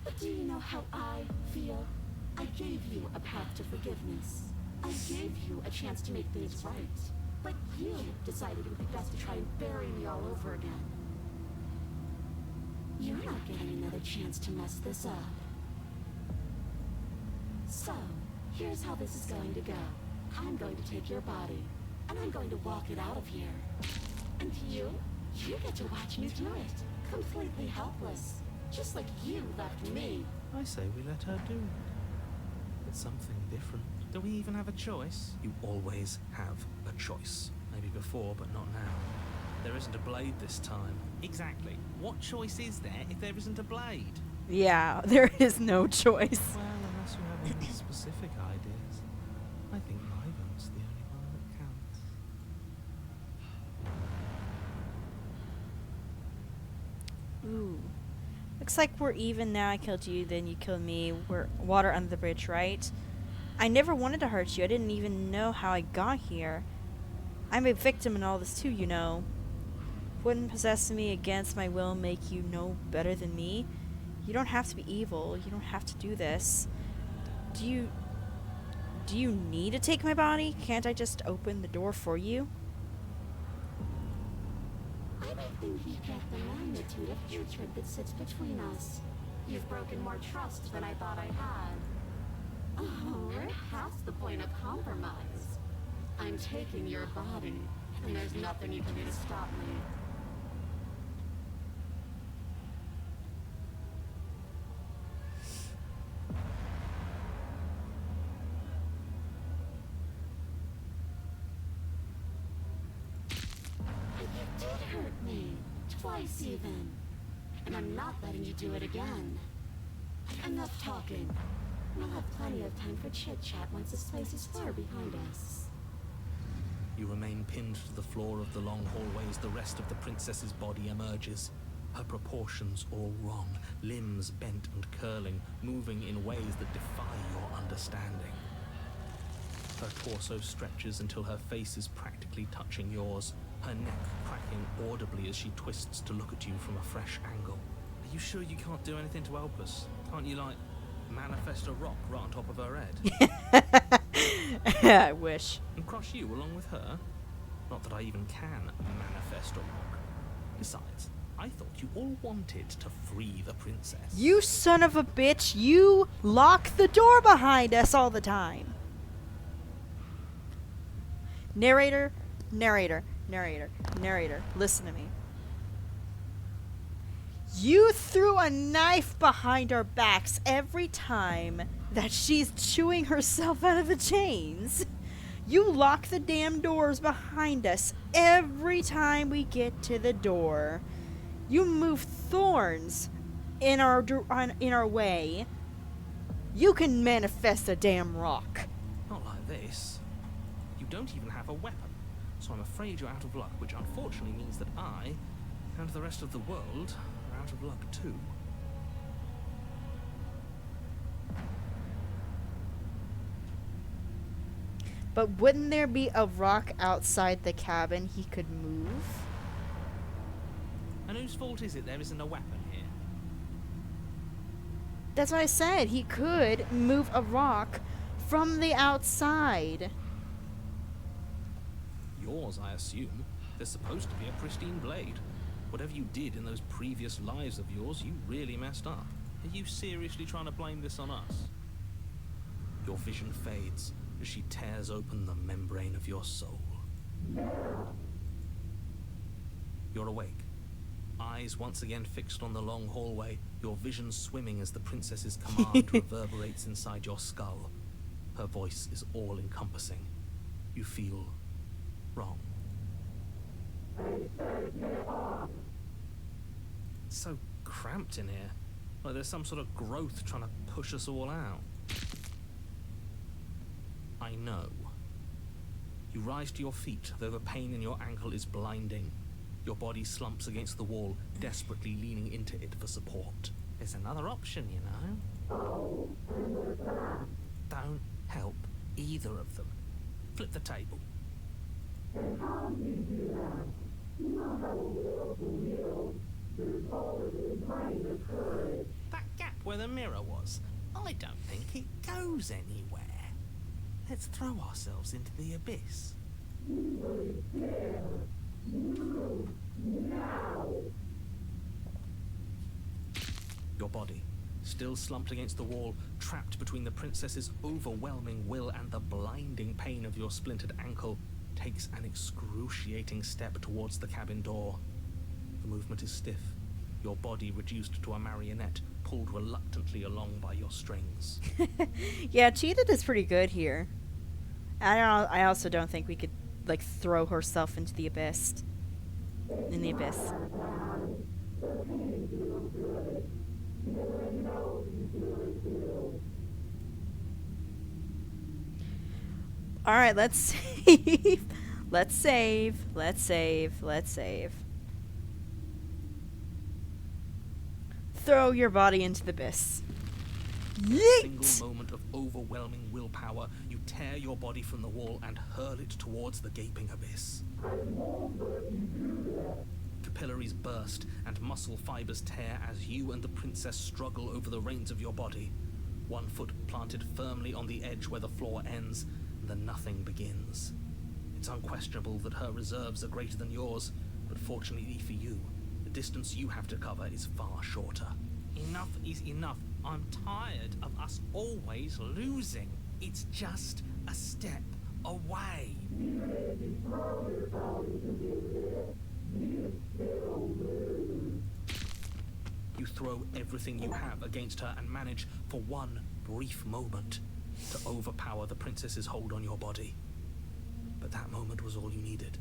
But do you know how I feel? I gave you a path to forgiveness. I gave you a chance to make things right. But you decided it would be best to try and bury me all over again. You're not getting another chance to mess this up. So, here's how this is going to go. I'm going to take your body, and I'm going to walk it out of here. And you get to watch me do it. Completely helpless. Just like you left me. I say we let her do it. It's something different. Do we even have a choice? You always have a choice. Maybe before, but not now. There isn't a blade this time. Exactly. What choice is there if there isn't a blade? Yeah, there is no choice. Well, unless you have any specific ideas. I think my vote's the only one that counts. Ooh. Looks like we're even now. I killed you, then you killed me. We're water under the bridge, right? I never wanted to hurt you. I didn't even know how I got here. I'm a victim in all this too, you know. Wouldn't possessing me against my will make you no better than me? You don't have to be evil. You don't have to do this. Do you need to take my body? Can't I just open the door for you? I don't think you get the magnitude of hatred that sits between us. You've broken more trust than I thought I had. Oh, we're past the point of compromise. I'm taking your body, and there's nothing you can do to stop me. Twice even. And I'm not letting you do it again. Enough talking. We'll have plenty of time for chit-chat once this place is far behind us. You remain pinned to the floor of the long hallway as the rest of the princess's body emerges. Her proportions all wrong, limbs bent and curling, moving in ways that defy your understanding. Her torso stretches until her face is practically touching yours, her neck cracking audibly as she twists to look at you from a fresh angle. Are you sure you can't do anything to help us? Can't you, like, manifest a rock right on top of her head? I wish. And crush you along with her? Not that I even can manifest a rock. Besides, I thought you all wanted to free the princess. You son of a bitch, you lock the door behind us all the time. Narrator, listen to me. You threw a knife behind our backs every time that she's chewing herself out of the chains. You lock the damn doors behind us every time we get to the door. You move thorns in our way. You can manifest a damn rock. Not like this. You don't even have a weapon, so I'm afraid you're out of luck, which unfortunately means that I, and the rest of the world, are out of luck too. But wouldn't there be a rock outside the cabin he could move? And whose fault is it there isn't a weapon here? That's what I said. He could move a rock from the outside. Yours, I assume. There's supposed to be a pristine blade. Whatever you did in those previous lives of yours, you really messed up. Are you seriously trying to blame this on us? Your vision fades as she tears open the membrane of your soul. You're awake. Eyes once again fixed on the long hallway, your vision swimming as the princess's command reverberates inside your skull. Her voice is all-encompassing. You feel wrong. It's so cramped in here. Like there's some sort of growth trying to push us all out. I know. You rise to your feet, though the pain in your ankle is blinding. Your body slumps against the wall, desperately leaning into it for support. There's another option, you know. Don't help either of them. Flip the table. That gap where the mirror was, I don't think it goes anywhere. Let's throw ourselves into the abyss. Your body, still slumped against the wall, trapped between the princess's overwhelming will and the blinding pain of your splintered ankle, takes an excruciating step towards the cabin door. The movement is stiff, your body reduced to a marionette, pulled reluctantly along by your strings. Yeah, Cheetah is pretty good here. I also don't think we could, like, throw herself into the abyss. In the abyss. Alright, let's save. Let's save. Let's save. Let's save. Throw your body into the abyss. Yeet! In a single moment of overwhelming willpower, you tear your body from the wall and hurl it towards the gaping abyss. Capillaries burst and muscle fibers tear as you and the princess struggle over the reins of your body. One foot planted firmly on the edge where the floor ends, and the nothing begins. It's unquestionable that her reserves are greater than yours, but fortunately for you, the distance you have to cover is far shorter. Enough is enough. I'm tired of us always losing. It's just a step away. You throw everything you have against her and manage, for one brief moment, to overpower the princess's hold on your body. But that moment was all you needed.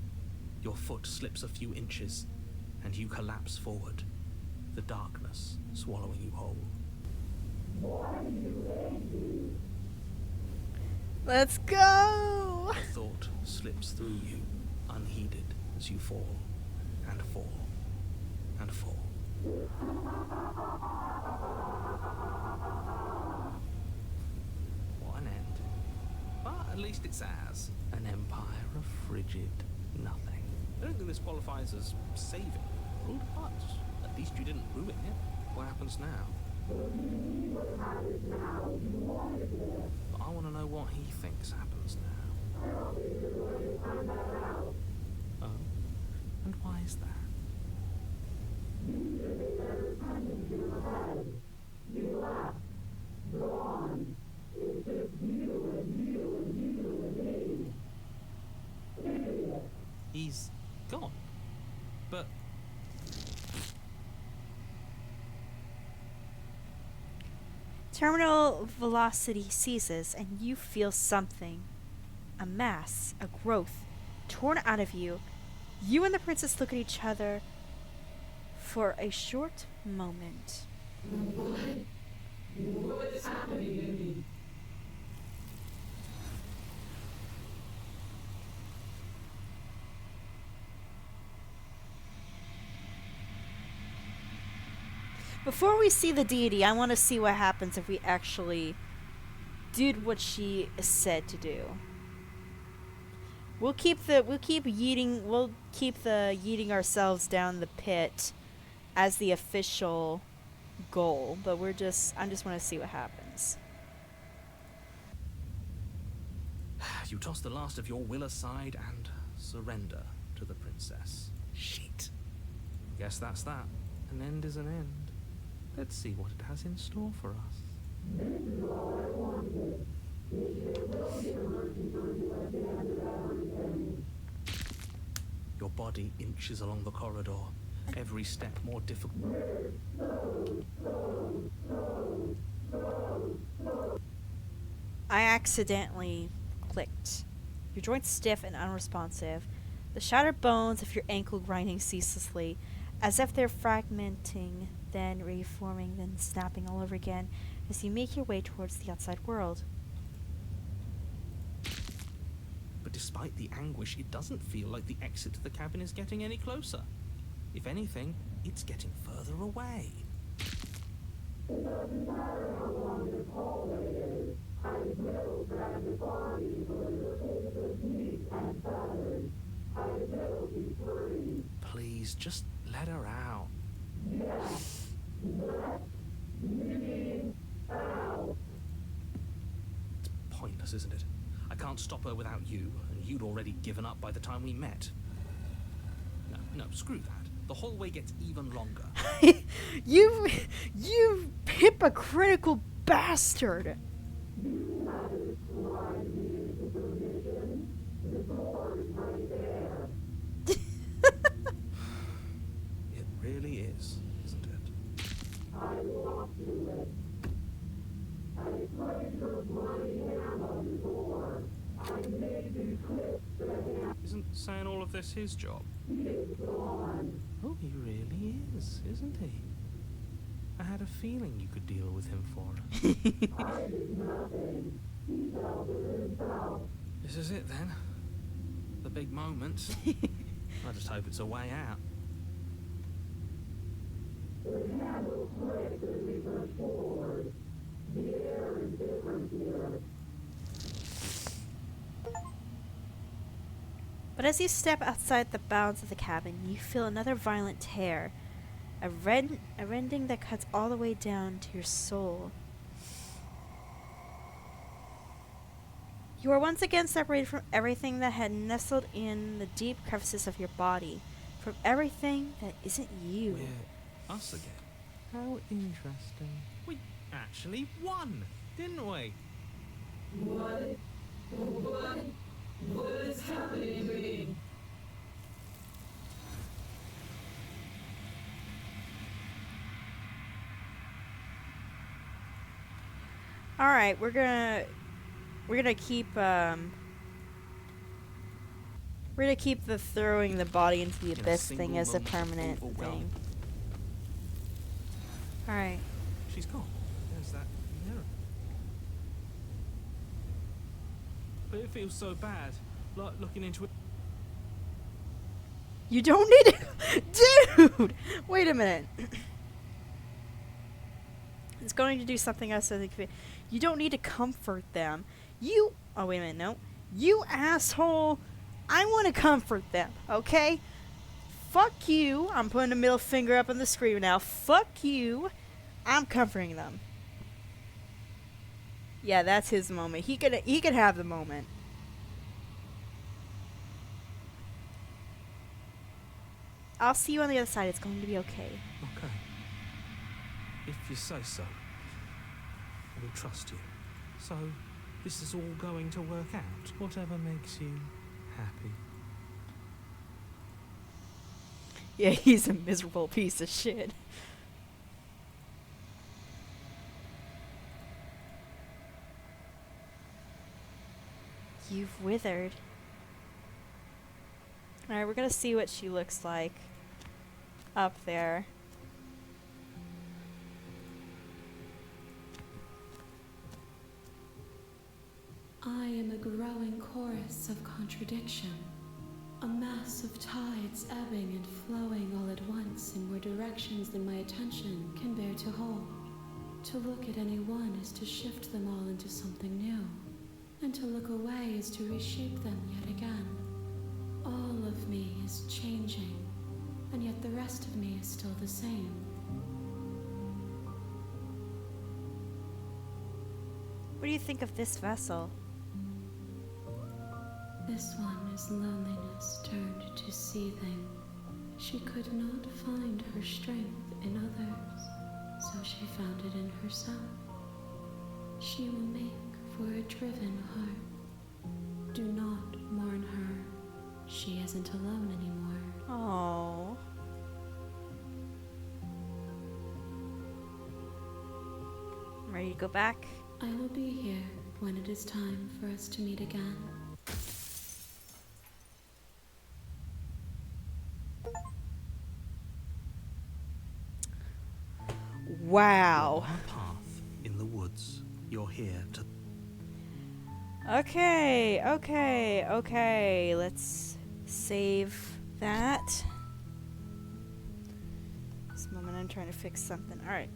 Your foot slips a few inches, and you collapse forward, the darkness swallowing you whole. Let's go! A thought slips through you, unheeded, as you fall, and fall, and fall. What an end. But at least it's ours. An empire of frigid nothing. I don't think this qualifies as saving the world, but at least you didn't ruin it. What happens now? But I want to know what he thinks happens now. Oh? And why is that? He's gone. But Terminal velocity ceases, and you feel something. A mass, a growth, torn out of you. You and the princess look at each other for a short moment. What's happening to me? Before we see the deity, I want to see what happens if we actually did what she is said to do. we'll keep the yeeting ourselves down the pit as the official goal, but I just want to see what happens. You toss the last of your will aside and surrender to the princess. Shit. Guess that's that. An end is an end. Let's see what it has in store for us. Your body inches along the corridor, every step more difficult. I accidentally clicked. Your joints stiff and unresponsive. The shattered bones of your ankle grinding ceaselessly, as if they're fragmenting, then reforming, then snapping all over again as you make your way towards the outside world. But despite the anguish, it doesn't feel like the exit to the cabin is getting any closer. If anything, it's getting further away. Please, just let her out. It's pointless, isn't it? I can't stop her without you, and you'd already given up by the time we met. No, screw that. The hallway gets even longer. You hypocritical bastard! It really is, isn't it? Isn't saying all of this his job? Oh, he really is, isn't he? I had a feeling you could deal with him for us. This is it then. The big moment. I just hope it's a way out. But as you step outside the bounds of the cabin, you feel another violent tear, a rending that cuts all the way down to your soul. You are once again separated from everything that had nestled in the deep crevices of your body, from everything that isn't you. We're us again. How interesting. We actually won, didn't we? What is happening to me? All right, we're gonna keep the throwing the body into the abyss thing as a permanent thing. All right. She's gone. There's that mirror. But it feels so bad, like looking into it. You don't need to, dude. Wait a minute. It's going to do something else. I think you don't need to comfort them. Oh wait a minute. No, you asshole. I want to comfort them. Okay. Fuck you. I'm putting a middle finger up on the screen now. Fuck you. I'm comforting them. Yeah, that's his moment. He could have the moment. I'll see you on the other side. It's going to be okay. Okay. If you say so. We'll trust you. So, this is all going to work out. Whatever makes you happy. Yeah, he's a miserable piece of shit. You've withered. Alright, we're gonna see what she looks like up there. I am a growing chorus of contradiction, a mass of tides ebbing and flowing all at once in more directions than my attention can bear to hold. To look at any one is to shift them all into something new, and to look away is to reshape them yet again. All of me is changing, and yet the rest of me is still the same. What do you think of this vessel? This one is loneliness turned to seething. She could not find her strength in others, so she found it in herself. She will make for a driven heart. Do not mourn her. She isn't alone anymore. Oh. Ready to go back? I will be here when it is time for us to meet again. Wow. On a path in the woods, you're here to... Okay. Let's save that. This moment I'm trying to fix something. Alright.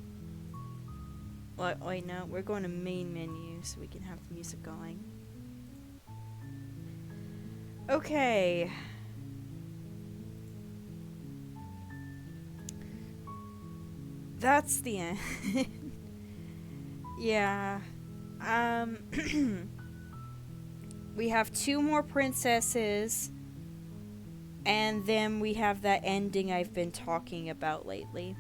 Wait, no. We're going to main menu so we can have the music going. Okay. That's the end. Yeah. We have 2 more princesses, and then we have that ending I've been talking about lately,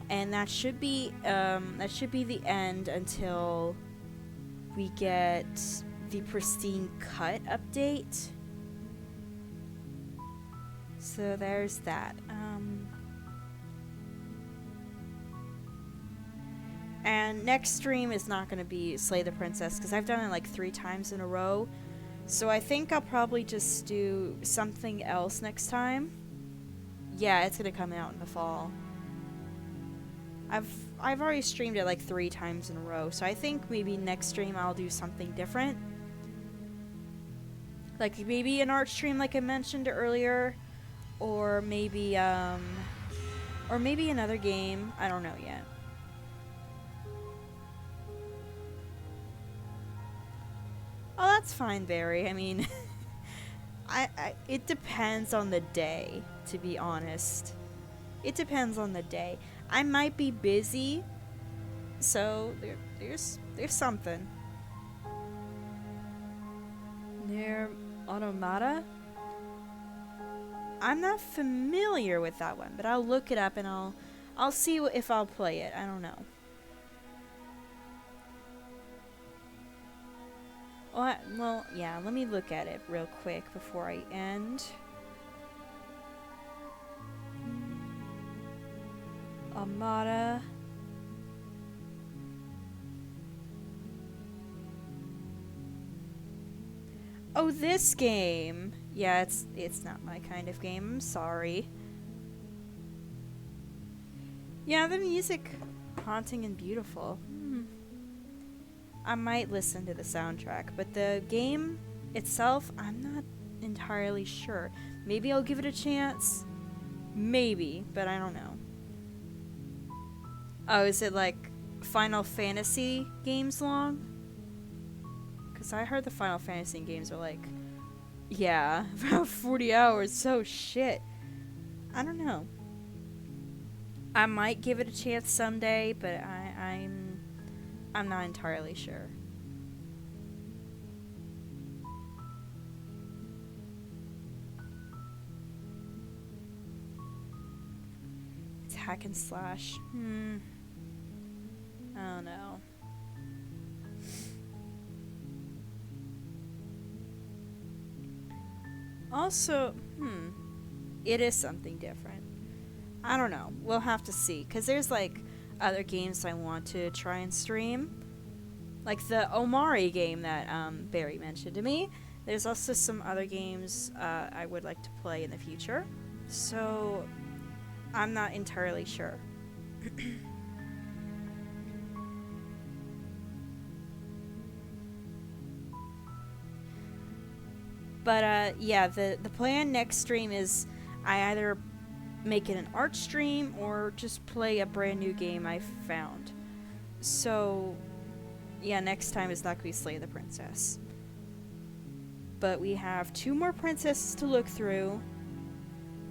and that should be the end until we get the pristine cut update. So there's that. And next stream is not going to be Slay the Princess, because I've done it like 3 times in a row. So I think I'll probably just do something else next time. Yeah, it's going to come out in the fall. I've already streamed it like 3 times in a row, so I think maybe next stream I'll do something different. Like maybe an art stream like I mentioned earlier, or maybe another game. I don't know yet. Oh, that's fine, Barry. I mean, it depends on the day, to be honest. It depends on the day. I might be busy, so there's something. Near Automata? I'm not familiar with that one, but I'll look it up and I'll see if I'll play it. I don't know. Well, yeah, let me look at it real quick before I end. Armada. Oh, this game. Yeah, it's not my kind of game. I'm sorry. Yeah, the music haunting and beautiful. I might listen to the soundtrack, but the game itself, I'm not entirely sure. Maybe I'll give it a chance. Maybe, but I don't know. Oh, is it like Final Fantasy games long? Because I heard the Final Fantasy games are like, yeah, about 40 hours, so shit. I don't know. I might give it a chance someday, but I'm not entirely sure. It's hack and slash. I don't know. Also, it is something different. I don't know. We'll have to see. Because there's like other games I want to try and stream. Like the Omari game that Barry mentioned to me. There's also some other games I would like to play in the future. So I'm not entirely sure. But yeah, the plan next stream is I either make it an art stream or just play a brand new game I found. So yeah, next time is not going to be Slay the Princess. But we have 2 more princesses to look through,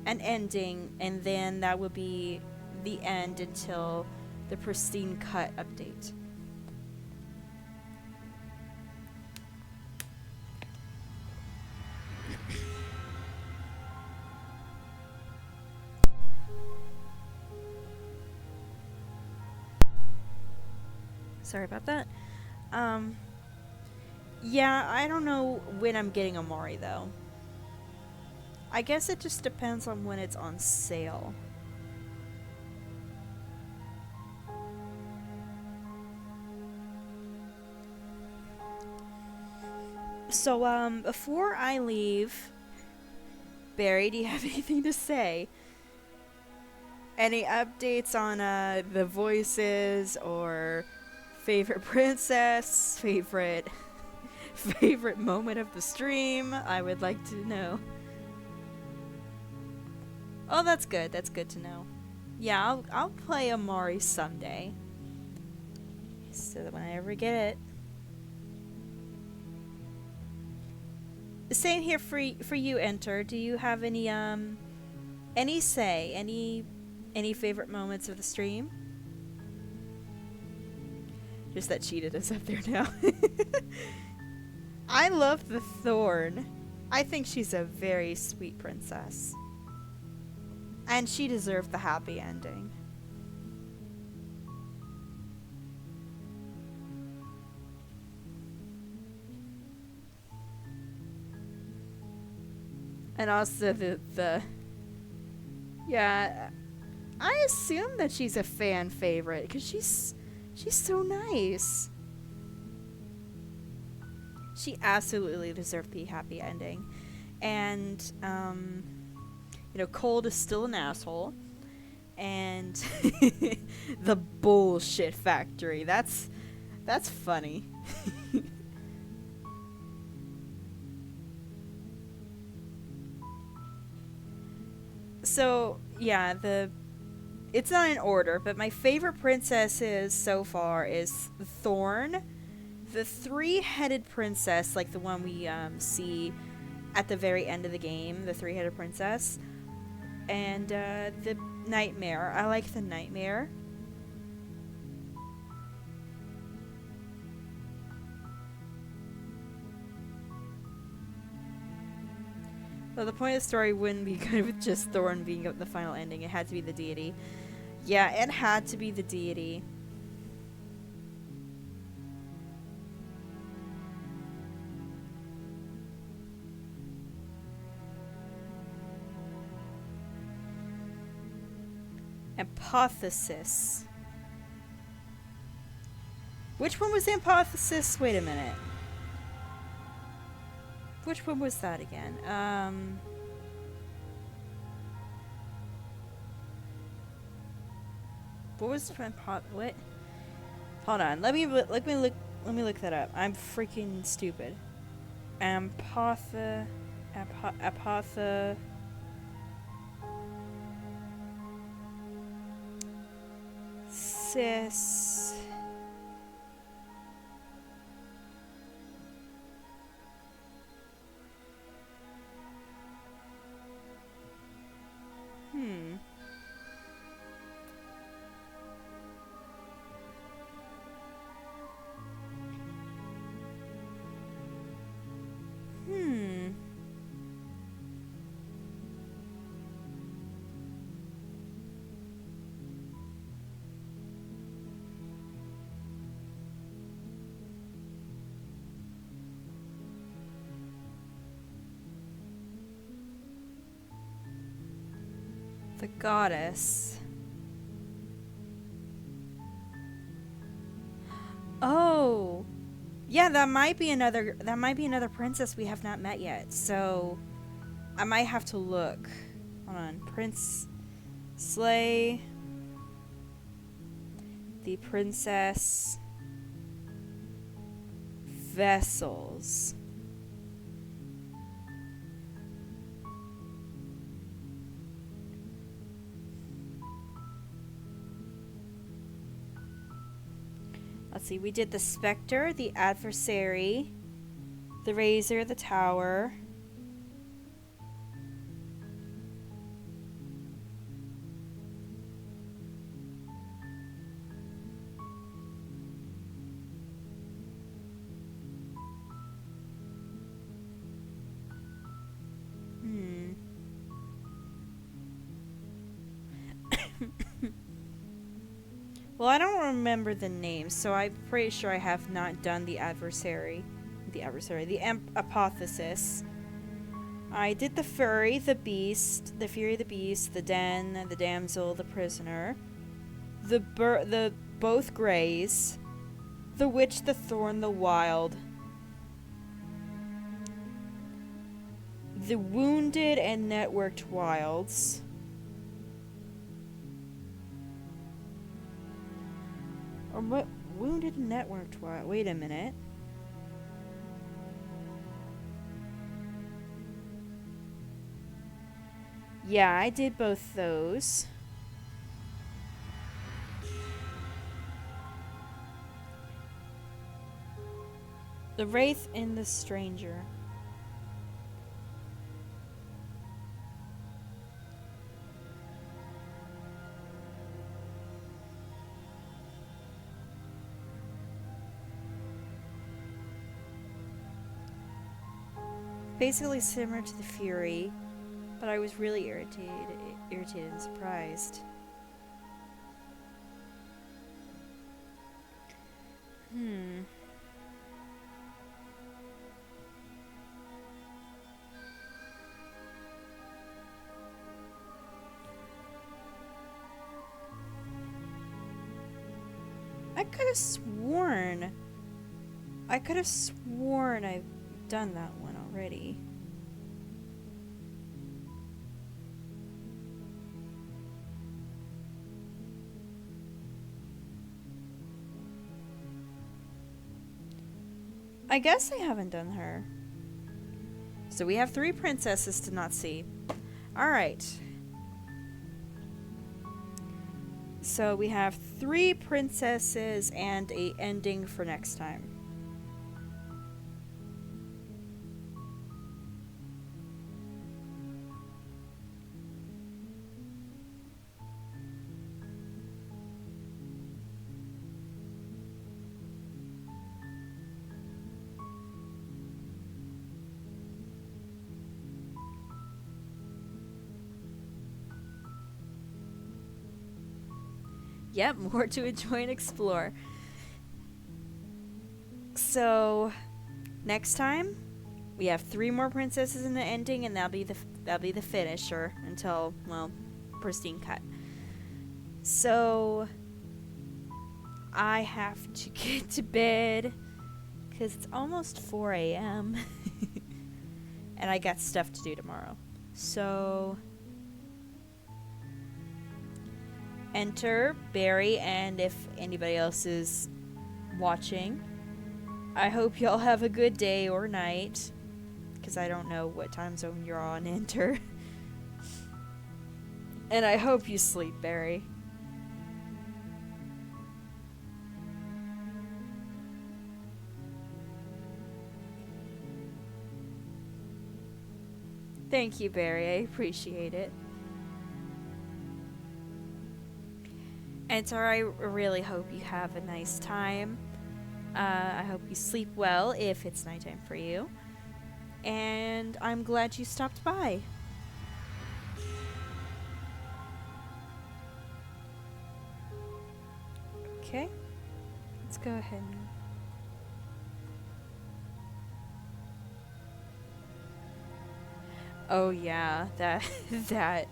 an ending, and then that will be the end until the pristine cut update. Sorry about that. Yeah, I don't know when I'm getting Amari though. I guess it just depends on when it's on sale. So, before I leave, Barry, do you have anything to say? Any updates on, the voices, or favorite princess, favorite moment of the stream? I would like to know. Oh, that's good. That's good to know. Yeah, I'll play Amari someday. So that when I ever get it. Same here for you, Enter. Do you have any say, any favorite moments of the stream? Just that Cheetah is up there now. I love the Thorn. I think she's a very sweet princess. And she deserved the happy ending. And also yeah, I assume that she's a fan favorite because she's so nice. She absolutely deserved the happy ending. And Cold is still an asshole. And the bullshit factory. That's funny. So, yeah, it's not in order, but my favorite princesses so far is Thorn, the 3-headed princess, like the one we see at the very end of the game, the 3-headed princess, and the Nightmare. I like the Nightmare. Well, the point of the story wouldn't be good with just Thorn being the final ending. It had to be the deity. Yeah, it had to be the deity. Hypothesis. Which one was the hypothesis? Wait a minute. Which one was that again? What was what? Hold on. Let me look that up. I'm freaking stupid. Apotha. Sis. The goddess. Oh. Yeah, that might be another princess we have not met yet. So I might have to look. Hold on. Prince Slay the Princess Vessels. Let's see, we did the Spectre, the Adversary, The razor, the tower. Well, I don't remember the names, so I'm pretty sure I have not done the apotheosis. I did the furry, the beast, the fury, the beast, the den, the damsel, the prisoner, the both greys, the witch, the thorn, the wild, the wounded and networked wilds. Or what? Wounded and networked wild. Wait a minute. Yeah, I did both those. The wraith and the stranger. Basically similar to the fury, but I was really irritated and surprised. I could have sworn I've done that one already. I guess I haven't done her. So we have 3 princesses to not see. Alright. So we have 3 princesses and a ending for next time. Yep, more to enjoy and explore. So, next time we have 3 more princesses in the ending, and that'll be the finisher until, well, pristine cut. So, I have to get to bed because it's almost 4 a.m. and I got stuff to do tomorrow. So, enter Barry, and if anybody else is watching, I hope y'all have a good day or night, because I don't know what time zone you're on, enter. And I hope you sleep, Barry. Thank you, Barry. I appreciate it. And so I really hope you have a nice time. I hope you sleep well if it's nighttime for you. And I'm glad you stopped by. Okay. Let's go ahead and... Oh yeah, that...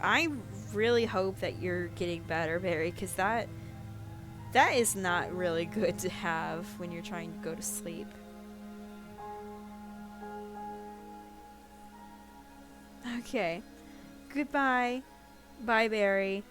I really hope that you're getting better, Barry, because that is not really good to have when you're trying to go to sleep. Okay. Goodbye. Bye, Barry.